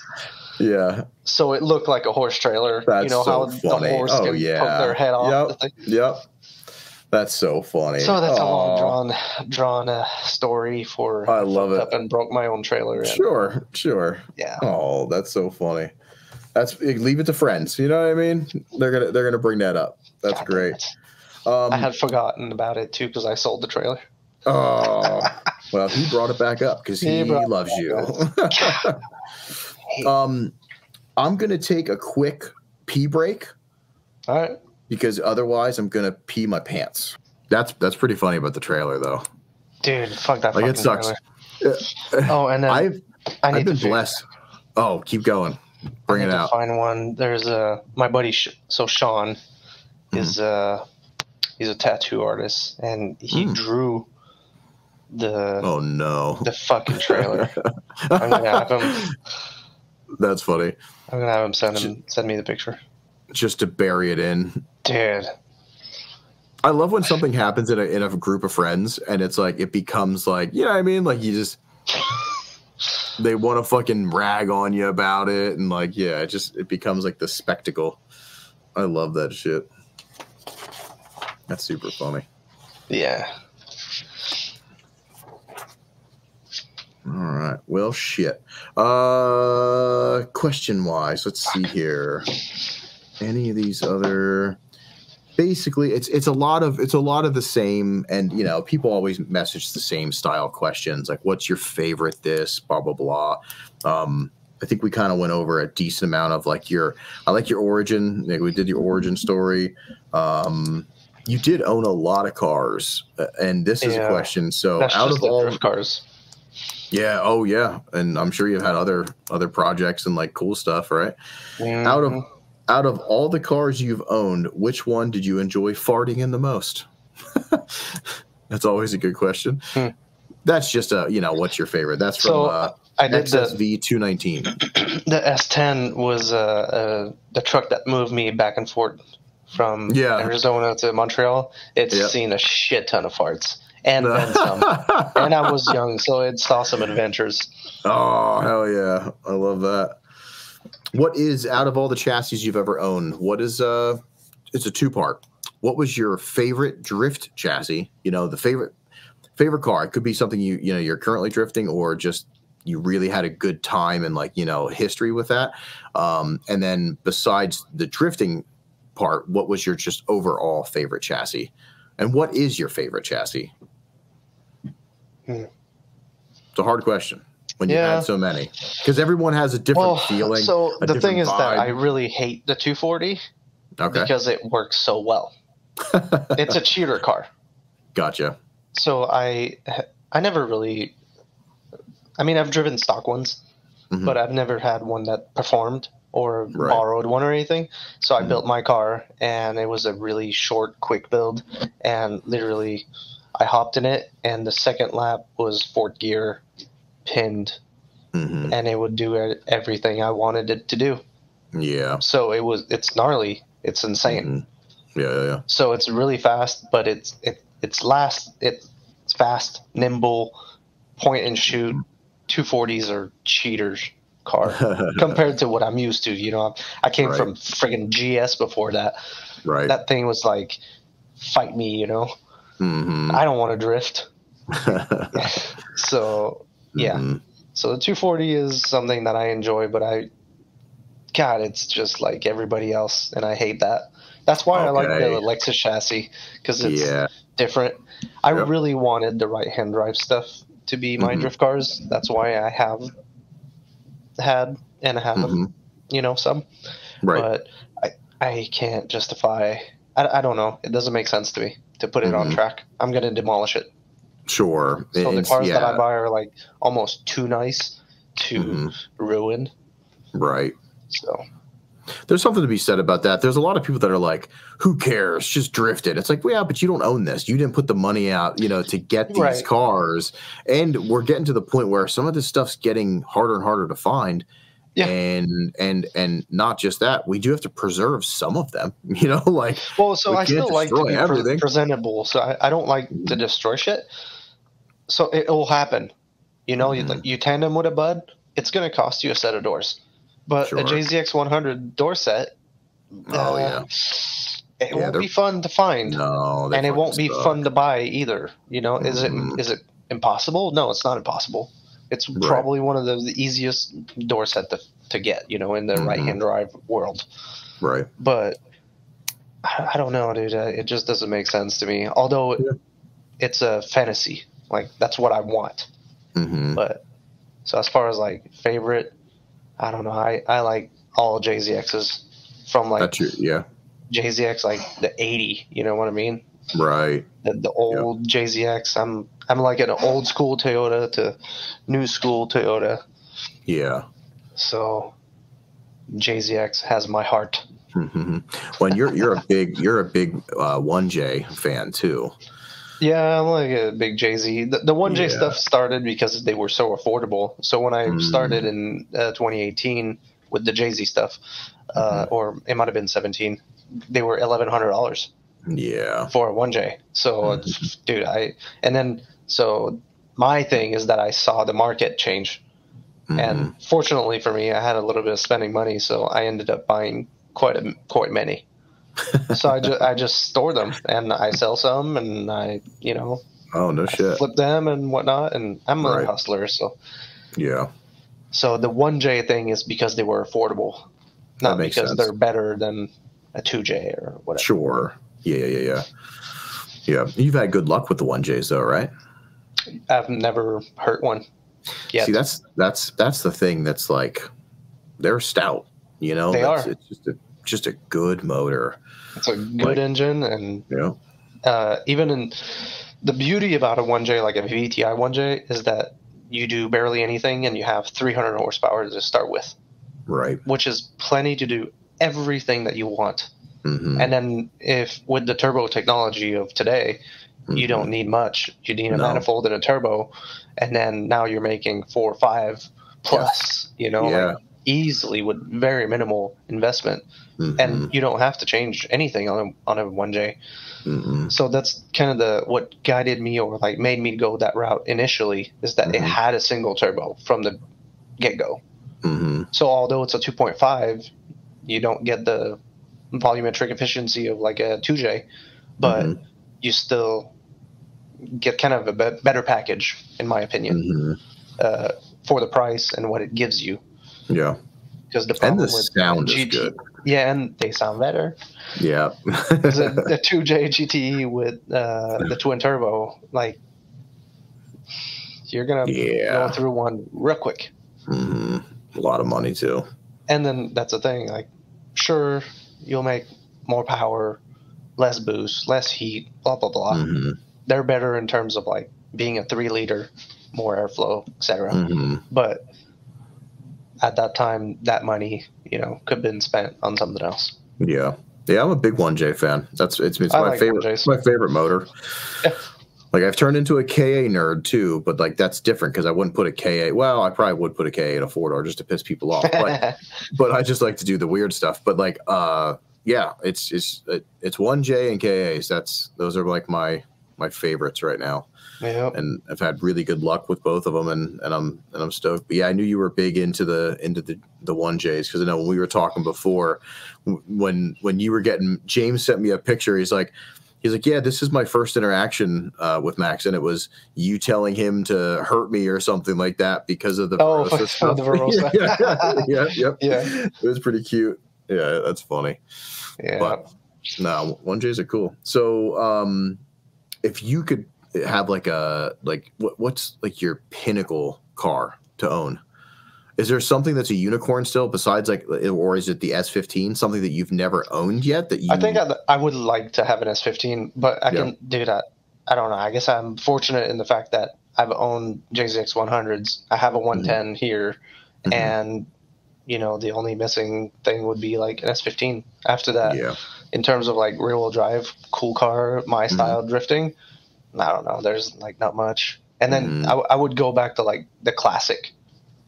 Yeah. So it looked like a horse trailer. That's how funny. the horse can poke their head off. Yep. That's so funny. So that's a long drawn story for I love it. Up and broke my own trailer. Sure. Yeah. Oh, that's so funny. Leave it to friends. You know what I mean? They're gonna bring that up. That's great. I had forgotten about it too because I sold the trailer. Oh, well, he brought it back up because he loves you. I'm going to take a quick pee break. All right. Because otherwise I'm going to pee my pants. That's pretty funny about the trailer, though. Dude, fuck that. Like, it sucks. And then I've been blessed. Oh, keep going. Bring it out. Find one. There's my buddy. Sean is he's a tattoo artist, and he drew the fucking trailer. I'm gonna have him. That's funny. I'm gonna have him send me the picture just to bury it in. Dude, I love when something happens in a group of friends and it's like it becomes like, you know what I mean? Like you just they want to fucking rag on you about it and like it becomes like the spectacle. I love that shit. That's super funny. Yeah. All right. Well, shit. Question wise, let's see here. Any of these other? Basically, it's a lot of the same, and you know, people always message the same style questions, like what's your favorite this, blah blah blah. I think we kind of went over a decent amount of like I like your origin. Like we did your origin story. You did own a lot of cars, and this is a question. So that's out just of all drift cars. Yeah. Oh, yeah. And I'm sure you've had other projects and like cool stuff, right? Mm-hmm. Out of all the cars you've owned, which one did you enjoy farting in the most? That's always a good question. That's just what's your favorite? That's from I did XSV 219. The S10 was the truck that moved me back and forth from Arizona to Montreal. It's seen a shit ton of farts. And then some. And I was young, so it saw some adventures. Oh, hell yeah. I love that. What is, out of all the chassis you've ever owned, what is, it's a two-part. What was your favorite drift chassis? You know, the favorite car. It could be something you're currently drifting or just you really had a good time and like, history with that. And then besides the drifting part, what was your just overall favorite chassis? And what is your favorite chassis? It's a hard question when you've had so many, because everyone has a different feeling. So the thing is that I really hate the 240 because it works so well. It's a cheater car. Gotcha. So I never really, I mean, I've driven stock ones, but I've never had one that performed or borrowed one or anything. So I built my car, and it was a really short, quick build, and literally I hopped in it, and the second lap was fourth gear, pinned, and it would do everything I wanted it to do. Yeah. So it's gnarly. It's insane. Yeah. So it's really fast, but it's fast, nimble, point and shoot. 240s are cheaters car compared to what I'm used to. You know, I came from friggin' GS before that. Right. That thing was like, fight me, you know. I don't want to drift. So yeah. So the 240 is something that I enjoy, but it's just like everybody else, and I hate that. That's why I like the Lexus chassis, because it's different. I really wanted the right-hand drive stuff to be my drift cars. That's why I have had and have some. Right. But I can't justify. I don't know. It doesn't make sense to me to put it on track. I'm going to demolish it. Sure. So the cars that I buy are like almost too nice to ruin. Right. So there's something to be said about that. There's a lot of people that are like, who cares? Just drift it. It's like, well, yeah, but you don't own this. You didn't put the money out, to get these cars. And we're getting to the point where some of this stuff's getting harder and harder to find. Yeah. And not just that, we do have to preserve some of them, like. Well, so I still like to be presentable. So I don't like to destroy shit. So it will happen. You tandem with a bud, it's going to cost you a set of doors. But a JZX 100 door set, it won't be fun to find. No, and it won't be fun to buy either. Is it impossible? No, it's not impossible. It's probably one of the easiest door set to get, in the right-hand drive world. Right. But I don't know, dude. It just doesn't make sense to me. Although it's a fantasy. Like, that's what I want. But so as far as, like, favorite, I don't know. I like all JZXs from, like, JZX, like, the 80. You know what I mean? Right. The old JZX. I'm like an old school Toyota to new school Toyota. Yeah. So JZX has my heart. Well, you're a big 1J fan too. Yeah, I'm like a big JZ. The 1J stuff started because they were so affordable. So when I started in 2018 with the JZ stuff, or it might have been 17, they were $1,100. Yeah. for a 1J. So, dude, so my thing is that I saw the market change. And fortunately for me, I had a little bit of spending money, so I ended up buying quite many. So I just store them, and I sell some, and I Oh, no shit. flip them and whatnot. And I'm a hustler, so yeah. So the 1J thing is because they were affordable, not because they're better than a 2J or whatever. Sure. Yeah. You've had good luck with the 1Js though, right? I've never hurt one yet. See, that's the thing. That's like, they're stout. You know, they are. It's just a good motor. It's a good engine, and even in the beauty about a 1J, like a VTI 1J, is that you do barely anything, and you have 300 horsepower to start with. Right. Which is plenty to do everything that you want. And then if with the turbo technology of today, you don't need much. You need a manifold and a turbo, and then now you're making 4 or 5 plus, like easily with very minimal investment. And you don't have to change anything on a 1J. So that's kind of what guided me, or like made me go that route initially, is that it had a single turbo from the get-go. So although it's a 2.5, you don't get the volumetric efficiency of like a 2J, but you still get kind of a better package, in my opinion, for the price and what it gives you. Yeah. Because the problem and the sound is good. Yeah, and they sound better. Yeah. the 2J GTE with the twin turbo, like, you're going to go through one real quick. A lot of money, too. And then that's the thing. Like, sure, you'll make more power, less boost, less heat, blah, blah, blah. They're better in terms of, like, being a 3-liter, more airflow, etc. But at that time, that money, could have been spent on something else. Yeah. Yeah, I'm a big 1J fan. It's my favorite. It's my favorite motor. Yeah. Like, I've turned into a KA nerd too, but like that's different because I wouldn't put a KA. Well, I probably would put a KA in a 4-door just to piss people off. But I just like to do the weird stuff. But like, yeah, it's 1J and KAs. Those are like my favorites right now. Yep. And I've had really good luck with both of them, and I'm stoked. But yeah, I knew you were big into the 1Js because I know when we were talking before, when you were getting, James sent me a picture. He's like, yeah, this is my first interaction with Max, and it was you telling him to hurt me or something like that because of the Verosa stuff. The Verosa. Yeah. It was pretty cute. Yeah, that's funny. Yeah. But no, 1Js are cool. So if you could have what's like your pinnacle car to own? Is there something that's a unicorn still besides or is it the S15, something that you've never owned yet that you? I think I would like to have an S15, but I can do that. I don't know. I guess I'm fortunate in the fact that I've owned JZX 100s. I have a 110 here, and the only missing thing would be like an S15. After that, in terms of like rear-wheel drive, cool car, my style drifting, I don't know. There's like not much. And then I would go back to like the classic.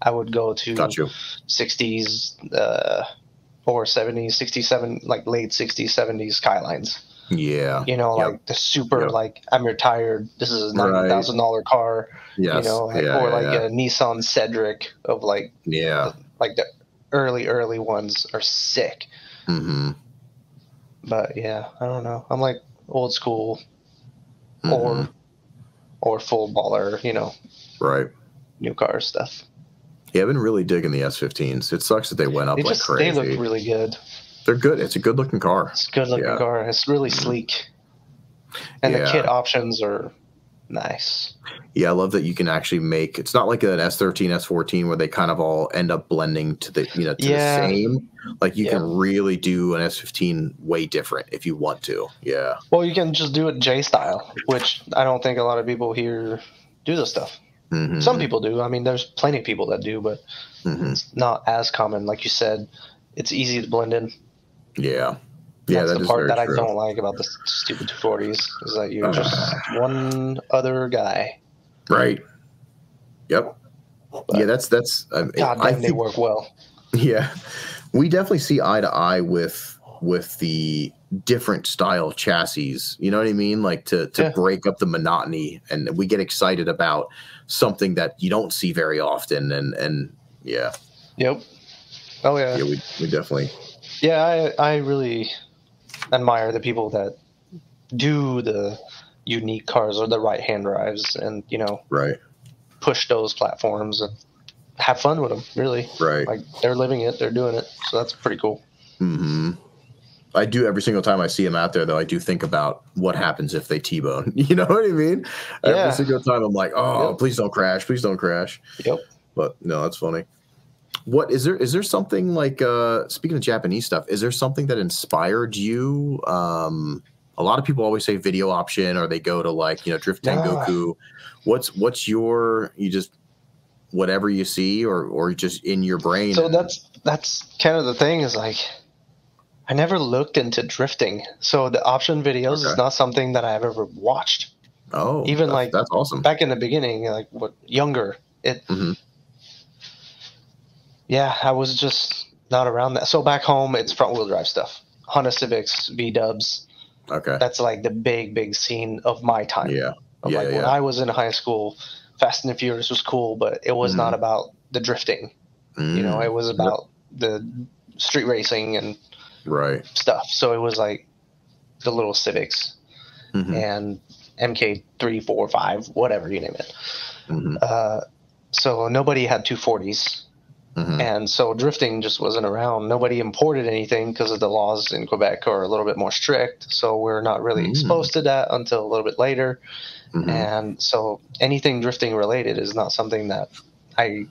I would go to 60s or 70s, 67, like late 60s, 70s Skylines. Yeah. Like the super, like, I'm retired. This is a $90,000 car. Yes. Or a Nissan Cedric of like, like the early ones are sick. But yeah, I don't know. I'm like old school or full baller, right. New car stuff. Yeah, I've been really digging the S15s. It sucks that they went up like crazy. They look really good. They're good. It's a good looking car. It's a good looking car. It's really sleek. And the kit options are nice. Yeah, I love that you can actually make, it's not like an S13, S14 where they kind of all end up blending to the, the same. Like you can really do an S15 way different if you want to. Yeah. Well, you can just do it J style, which I don't think a lot of people here do this stuff. Some people do. I mean, there's plenty of people that do, but it's not as common. Like you said, it's easy to blend in. Yeah. That's the part that I don't like about the stupid 240s is that you're just one other guy. Right. Yep. But that's. God damn, they work well. Yeah, we definitely see eye to eye with the different style chassis. You know what I mean? Like to break up the monotony, and we get excited about something that you don't see very often. And yeah. Yep. Oh yeah. Yeah, we definitely. Yeah, I really admire the people that do the unique cars or the right hand drives, and Right. push those platforms and have fun with them. Really. Right. Like they're living it, they're doing it. So that's pretty cool. Mm-hmm. I do every single time I see them out there, though. I do think about what happens if they T-bone. You know what I mean? Yeah. Every single time, I'm like, oh, please don't crash, please don't crash. Yep. But no, that's funny. What is there something like? Speaking of Japanese stuff, is there something that inspired you? A lot of people always say video option, or they go to like Drift Tengoku. What's your just whatever you see or just in your brain? So that's kind of the thing is like. I never looked into drifting, so the option videos is not something that I've ever watched. Oh, even that's awesome. Back in the beginning, like younger, yeah, I was just not around that. So back home, it's front wheel drive stuff, Honda Civics, V Dubs. Okay, that's like the big scene of my time. Yeah, When I was in high school, Fast and the Furious was cool, but it was not about the drifting. It was about the street racing and. Right. Stuff. So it was like the little Civics and MK3, 4, 5, whatever you name it. So nobody had 240s. And so drifting just wasn't around. Nobody imported anything because of the laws in Quebec are a little bit more strict. So we're not really exposed to that until a little bit later. And so anything drifting related is not something that I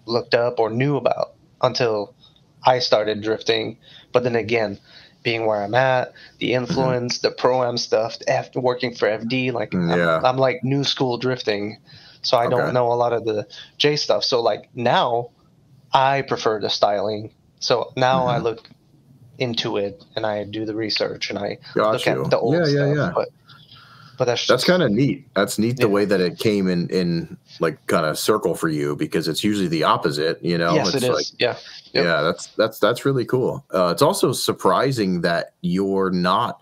looked up or knew about until I started drifting. But then again, being where I'm at, the influence, the Pro-Am stuff, working for FD, like I'm like new school drifting. So I don't know a lot of the J stuff. So like now I prefer the styling. So now I look into it and I do the research and I look at the old stuff. Yeah. But that's kind of neat. That's neat the way that it came in like kind of circle for you, because it's usually the opposite, Yes, it's it is. like, Yeah. Yep. Yeah, that's really cool. It's also surprising that you're not,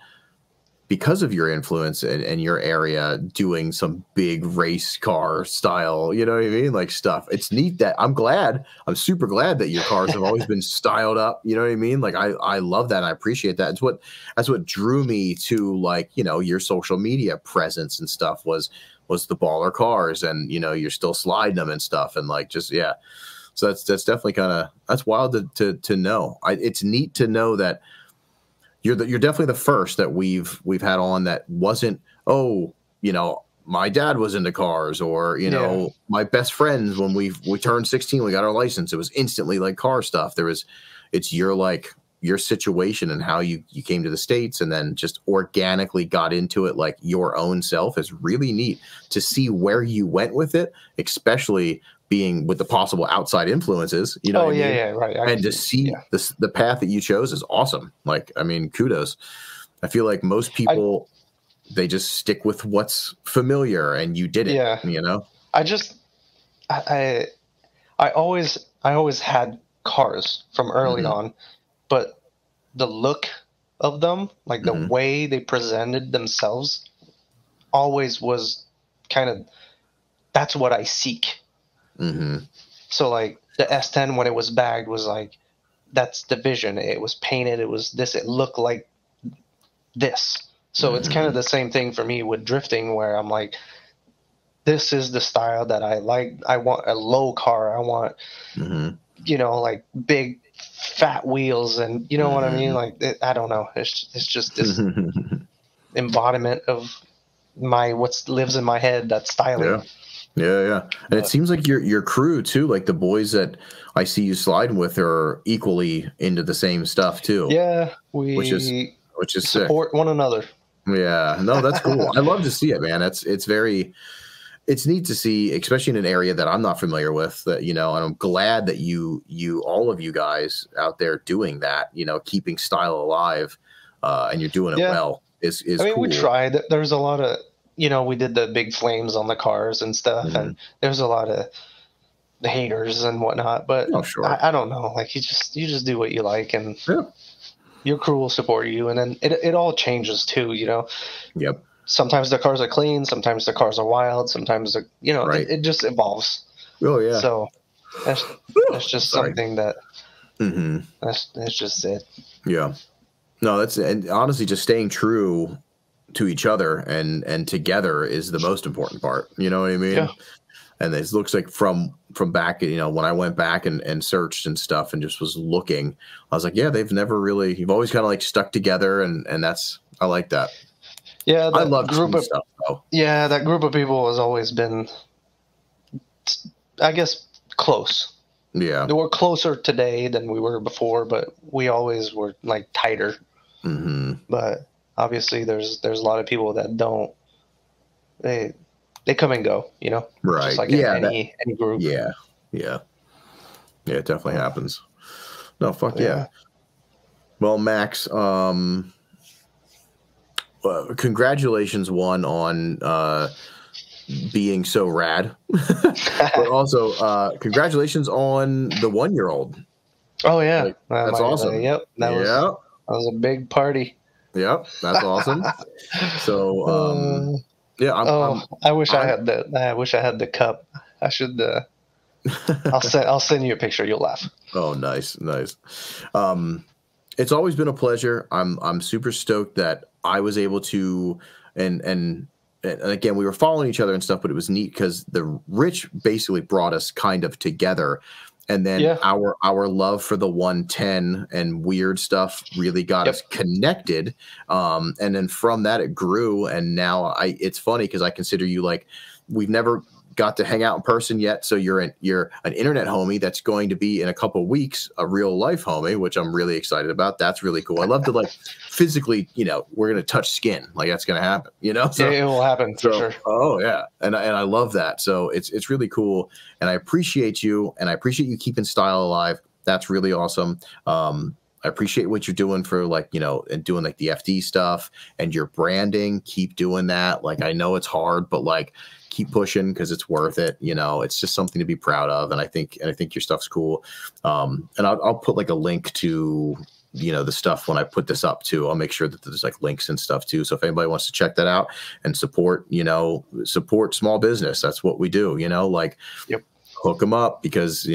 because of your influence and your area, doing some big race car style, you know what I mean? Like stuff. It's neat that I'm super glad that your cars have always been styled up. You know what I mean? Like I love that. I appreciate that. That's what drew me to like, your social media presence and stuff was the baller cars, and, you're still sliding them and stuff. And like, just, yeah. So that's definitely that's wild to know. It's neat to know that you're definitely the first that we've had on that wasn't, my dad was into cars, or my best friends when we turned 16, we got our license. It was instantly like car stuff. It's your situation and how you came to the States and then just organically got into it like your own self is really neat to see where you went with it, especially being with the possible outside influences, right. And to see the path that you chose is awesome. Like, I mean, kudos. I feel like most people, they just stick with what's familiar, and you did it. Yeah. I always had cars from early on, but the look of them, like the way they presented themselves, always was kind of, that's what I seek. So like the S10 when it was bagged was like, that's the vision. It was painted. It was this. It looked like this. So it's kind of the same thing for me with drifting, where I'm like, this is the style that I like. I want a low car. I want, like big fat wheels, and you know what I mean? Like, I don't know. It's just this embodiment of what lives in my head, that styling. Yeah. And it seems like your crew too, like the boys that I see you sliding with are equally into the same stuff too. Yeah, which is support sick. One another. Yeah, no, that's cool. I love to see it, man. It's neat to see, especially in an area that I'm not familiar with, that, and I'm glad that all of you guys out there doing that, keeping style alive, and you're doing it well is cool. We tried. There's a lot of, we did the big flames on the cars and stuff, and there's a lot of the haters and whatnot, but sure. I don't know. Like, you just do what you like, and your crew will support you, and then it all changes too. Yep. Sometimes the cars are clean, sometimes the cars are wild, sometimes Right. it just evolves. Oh yeah. So that's just something that that's just it. Yeah. No, and honestly, just staying true to each other and together is the most important part. You know what I mean? Yeah. And it looks like from back, when I went back and searched and stuff and just was looking, I was like, yeah, you've always kind of like stuck together, and I like that. Yeah, I love group of stuff though. Yeah, that group of people has always been, I guess, close. Yeah, we're closer today than we were before, but we always were like tighter. But obviously, there's a lot of people that don't. They come and go, right? Just like any group. Yeah, it definitely happens. No, fuck yeah. Well, Max, congratulations, one, on being so rad, but also congratulations on the 1-year-old. Oh yeah, that's awesome. Yep, that was a big party. Yep, that's awesome. So yeah, I wish I had the cup. I should. I'll send you a picture. You'll laugh. Oh, nice. It's always been a pleasure. I'm super stoked that I was able to, and again, we were following each other and stuff, but it was neat because the Rich basically brought us kind of together. And then our love for the 110 and weird stuff really got us connected. And then from that, it grew. And now it's funny because I consider you like, we've never got to hang out in person yet. So you're an internet homie that's going to be in a couple of weeks a real life homie, which I'm really excited about. That's really cool. I love to like physically, we're going to touch skin. Like that's going to happen, So, it will happen for sure. Oh yeah. And I love that. So it's really cool. And I appreciate you, and I appreciate you keeping style alive. That's really awesome. I appreciate what you're doing for and doing like the FD stuff and your branding. Keep doing that. Like, I know it's hard, but like, keep pushing because it's worth it. It's just something to be proud of. And I think your stuff's cool. And I'll put like a link to, the stuff when I put this up too. I'll make sure that there's like links and stuff too. So if anybody wants to check that out and support small business, that's what we do, hook them up because,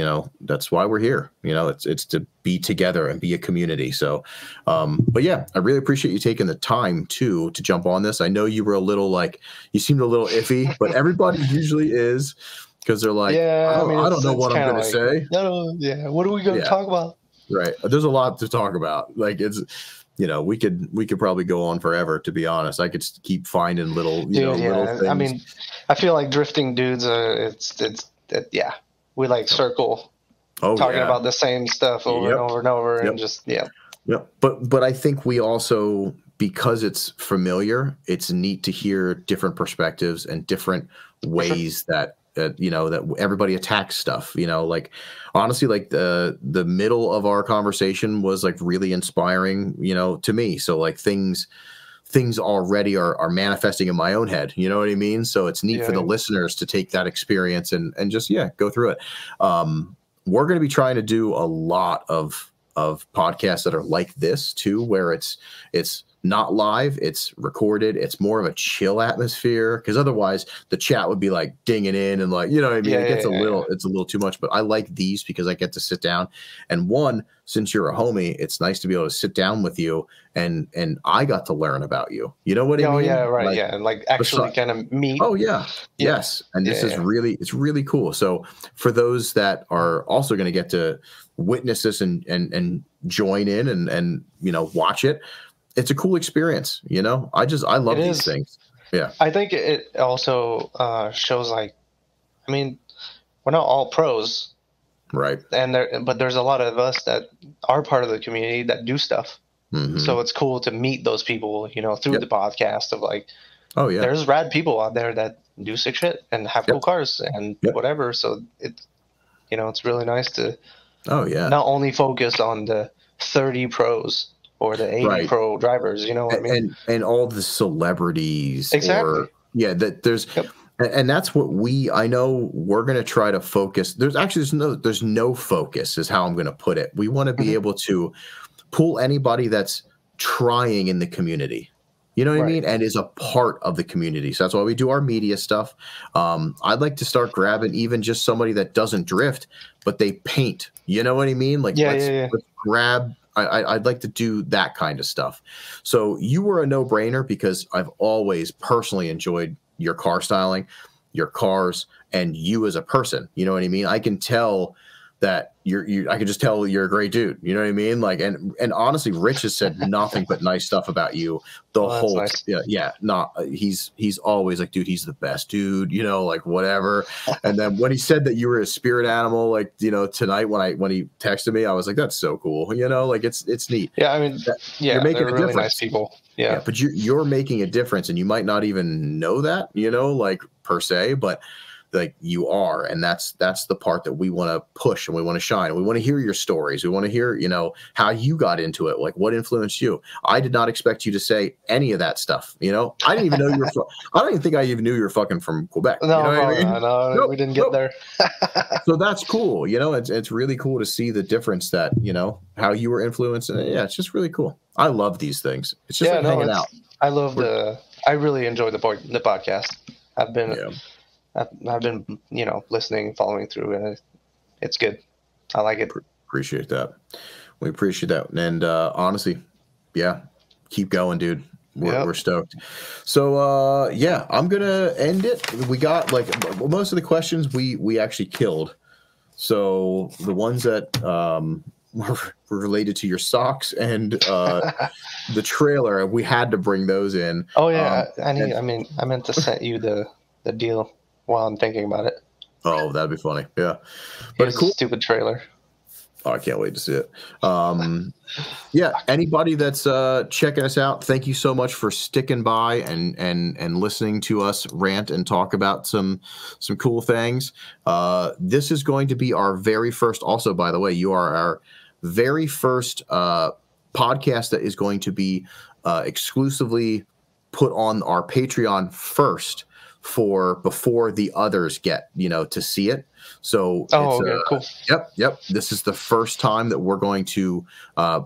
that's why we're here. It's to be together and be a community. So, but yeah, I really appreciate you taking the time to jump on this. I know you were you seemed a little iffy, but everybody usually is, because they're like, I don't know what I'm going to say. What are we going to talk about? Right. There's a lot to talk about. Like it's, we could probably go on forever, to be honest. I could keep finding little, little things. I mean, I feel like drifting dudes we like circle talking about the same stuff over and over and over and just But I think we also, because it's familiar, it's neat to hear different perspectives and different ways that that everybody attacks stuff. Like honestly, like the middle of our conversation was like really inspiring, to me. So like things already are manifesting in my own head. You know what I mean? So it's neat for the listeners to take that experience and just, go through it. We're going to be trying to do a lot of podcasts that are like this too, where it's not live, it's recorded. It's more of a chill atmosphere, because otherwise the chat would be like dinging in and like, what I mean? It gets it's a little too much, but I like these because I get to sit down. And one, since you're a homie, it's nice to be able to sit down with you and I got to learn about you. You know what I mean? Oh yeah, right. And like actually kind of meet. Oh yeah. Yes. And this is really, it's really cool. So for those that are also going to get to witness this and join in and watch it, it's a cool experience. I love these things. Yeah. I think it also shows we're not all pros. Right. But there's a lot of us that are part of the community that do stuff. Mm-hmm. So it's cool to meet those people, through the podcast of like, oh yeah, there's rad people out there that do sick shit and have cool cars and whatever. So it's really nice to not only focus on the 30 pros or the 80 pro drivers, what I mean? And all the celebrities. Exactly. That there's, and that's what I know we're going to try to focus. There's no focus is how I'm going to put it. We want to be able to pull anybody that's trying in the community. You know what I mean? And is a part of the community. So that's why we do our media stuff. I'd like to start grabbing even just somebody that doesn't drift, but they paint. You know what I mean? Like, let's grab. I'd like to do that kind of stuff. So you were a no-brainer because I've always personally enjoyed your car styling, your cars, and you as a person. You know what I mean? I can tell that I can just tell you're a great dude. You know what I mean? Like, and honestly, Rich has said nothing but nice stuff about you the whole, nice. He's always like, dude, he's the best dude, you know, like whatever. And then when he said that you were a spirit animal, like, you know, tonight when he texted me, I was like, that's so cool. You know, like it's neat. Yeah. I mean, you're making they're a really difference. Nice people. Yeah. But you're making a difference, and you might not even know that, you know, like per se, but like you are, and that's the part that we want to push and we want to shine. We want to hear your stories. We want to hear, you know, how you got into it, like what influenced you. I did not expect you to say any of that stuff. You know, I didn't even know you were. I don't even think I even knew you were fucking from Quebec. No, you know what I mean? No, we didn't get there. So that's cool. You know, it's really cool to see the difference that, you know, how you were influenced, and yeah, it's just really cool. I love these things. It's just hanging out. I really enjoy the podcast. I've been, you know, listening, following through, and it's good. I like it. Appreciate that. We appreciate that. And honestly, yeah, keep going, dude. We're stoked. So, I'm going to end it. We got like most of the questions we actually killed. So the ones that were related to your socks and the trailer, we had to bring those in. Oh, yeah. I meant to send you the deal while I'm thinking about it. Oh, that'd be funny. Yeah. But it's cool. A stupid trailer. Oh, I can't wait to see it. Anybody that's checking us out, thank you so much for sticking by and listening to us rant and talk about some cool things. This is going to be our very first, also, by the way, you are our very first podcast that is going to be exclusively put on our Patreon first, for before the others get, you know, to see it. So cool. Yep. This is the first time that we're going to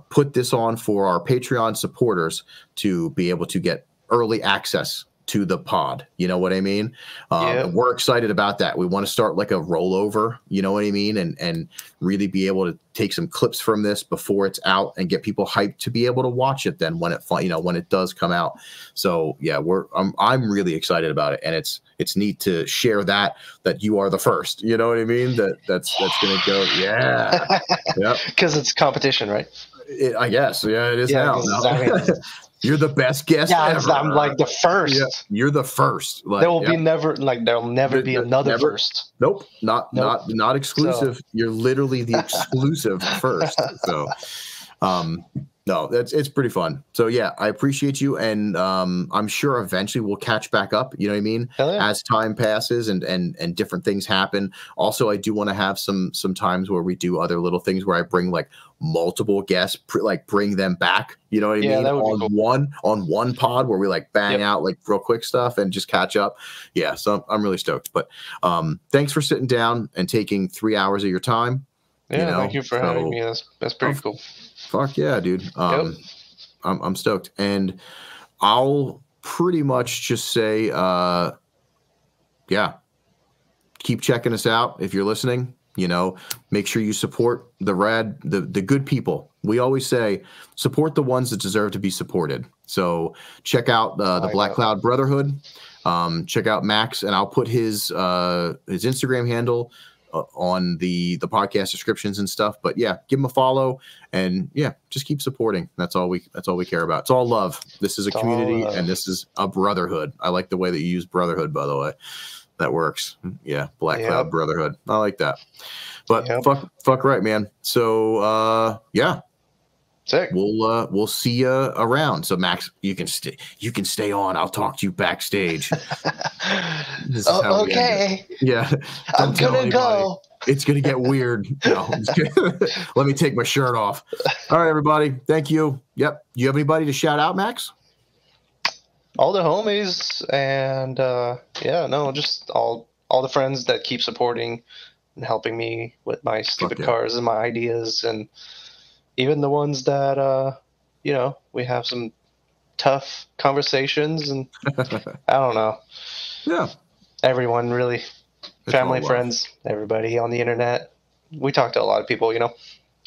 put this on for our Patreon supporters to be able to get early access to the pod. You know what I mean? We're excited about that. We want to start like a rollover, you know what I mean? And really be able to take some clips from this before it's out and get people hyped to be able to watch it then when it does come out. So yeah, I'm really excited about it. And it's neat to share that you are the first, you know what I mean? That's going to go. Yeah. Yeah. Cause it's competition, right? I guess. Yeah, it is now. You're the best guest ever. I'm like the first. Yeah, you're the first. Like, there'll never be another first. Nope. Not exclusive. So. You're literally the exclusive first. So, no, it's pretty fun. So yeah, I appreciate you, and I'm sure eventually we'll catch back up. You know what I mean? As time passes and different things happen. Also, I do want to have some times where we do other little things where I bring like multiple guests, bring them back. You know what I mean? On one pod where we like bang out like real quick stuff and just catch up. Yeah, so I'm really stoked. But thanks for sitting down and taking 3 hours of your time. Yeah, thank you for having me. That's pretty cool. Fuck yeah, dude. I'm stoked. And I'll pretty much just say, keep checking us out if you're listening. You know, make sure you support the good people. We always say support the ones that deserve to be supported. So check out the Black Cloud Brotherhood. Check out Max, and I'll put his Instagram handle on the podcast descriptions and stuff. But yeah, give him a follow, and yeah, just keep supporting. That's all we care about. It's all love. This is a community, and this is a brotherhood. I like the way that you use brotherhood, by the way. That works. Yeah, Black Cloud Brotherhood. I like that. But fuck right, man. So yeah. Sick. We'll see you around. So Max, you can stay on. I'll talk to you backstage. Okay. Yeah. I'm gonna go. It's gonna get weird. No, let me take my shirt off. All right, everybody. Thank you. Yep. You have anybody to shout out, Max? All the homies and just all the friends that keep supporting and helping me with my stupid cars and my ideas, and even the ones that we have some tough conversations, and I don't know. Yeah. Everyone really, It's family, all love. friends, everybody on the internet. We talk to a lot of people,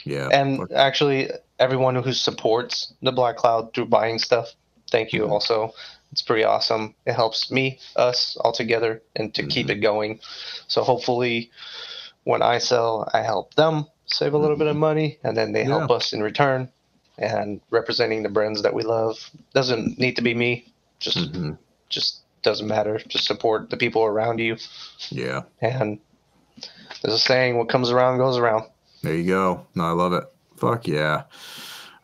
Yeah. And actually, everyone who supports the Black Cloud through buying stuff, thank you also. It's pretty awesome. It helps me, us, all together, and to keep it going. So hopefully, when I sell, I help them save a little bit of money, and then they help us in return. And representing the brands that we love doesn't need to be me. Just doesn't matter. Just support the people around you. Yeah. And there's a saying: "What comes around goes around." There you go. No, I love it. Fuck yeah.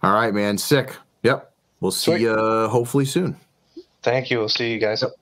All right, man. Sick. Yep. We'll see you hopefully soon. Thank you. We'll see you guys. Yep.